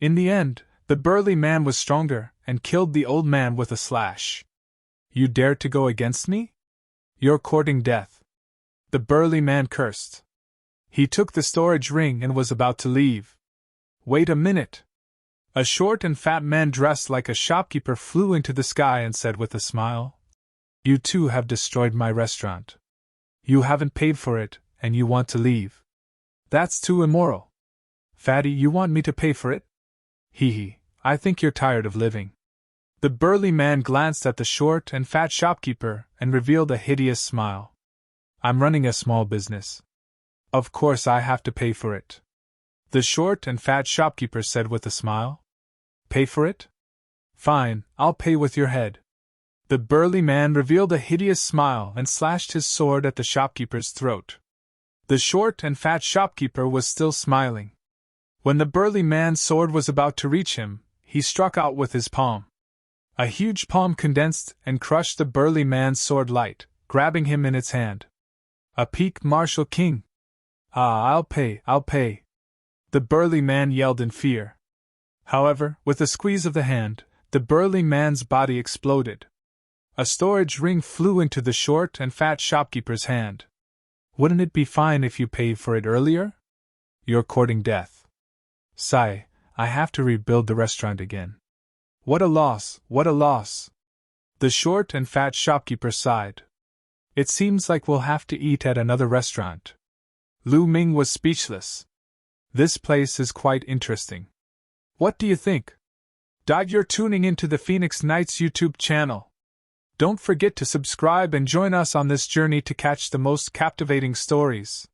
In the end, the burly man was stronger and killed the old man with a slash. You dare to go against me? You're courting death. The burly man cursed. He took the storage ring and was about to leave. Wait a minute. A short and fat man dressed like a shopkeeper flew into the sky and said with a smile, You two have destroyed my restaurant. You haven't paid for it, and you want to leave. That's too immoral. Fatty, you want me to pay for it? Hee hee, I think you're tired of living. The burly man glanced at the short and fat shopkeeper and revealed a hideous smile. I'm running a small business. Of course I have to pay for it. The short and fat shopkeeper said with a smile. Pay for it? Fine, I'll pay with your head. The burly man revealed a hideous smile and slashed his sword at the shopkeeper's throat. The short and fat shopkeeper was still smiling. When the burly man's sword was about to reach him, he struck out with his palm. A huge palm condensed and crushed the burly man's sword light, grabbing him in its hand. A peak Martial King. Ah, I'll pay, I'll pay. The burly man yelled in fear. However, with a squeeze of the hand, the burly man's body exploded. A storage ring flew into the short and fat shopkeeper's hand. Wouldn't it be fine if you paid for it earlier? You're courting death. Sigh, I have to rebuild the restaurant again. What a loss, what a loss. The short and fat shopkeeper sighed. It seems like we'll have to eat at another restaurant. Lu Ming was speechless. This place is quite interesting. What do you think? You're tuning into the Phoenix Nights YouTube channel. Don't forget to subscribe and join us on this journey to catch the most captivating stories.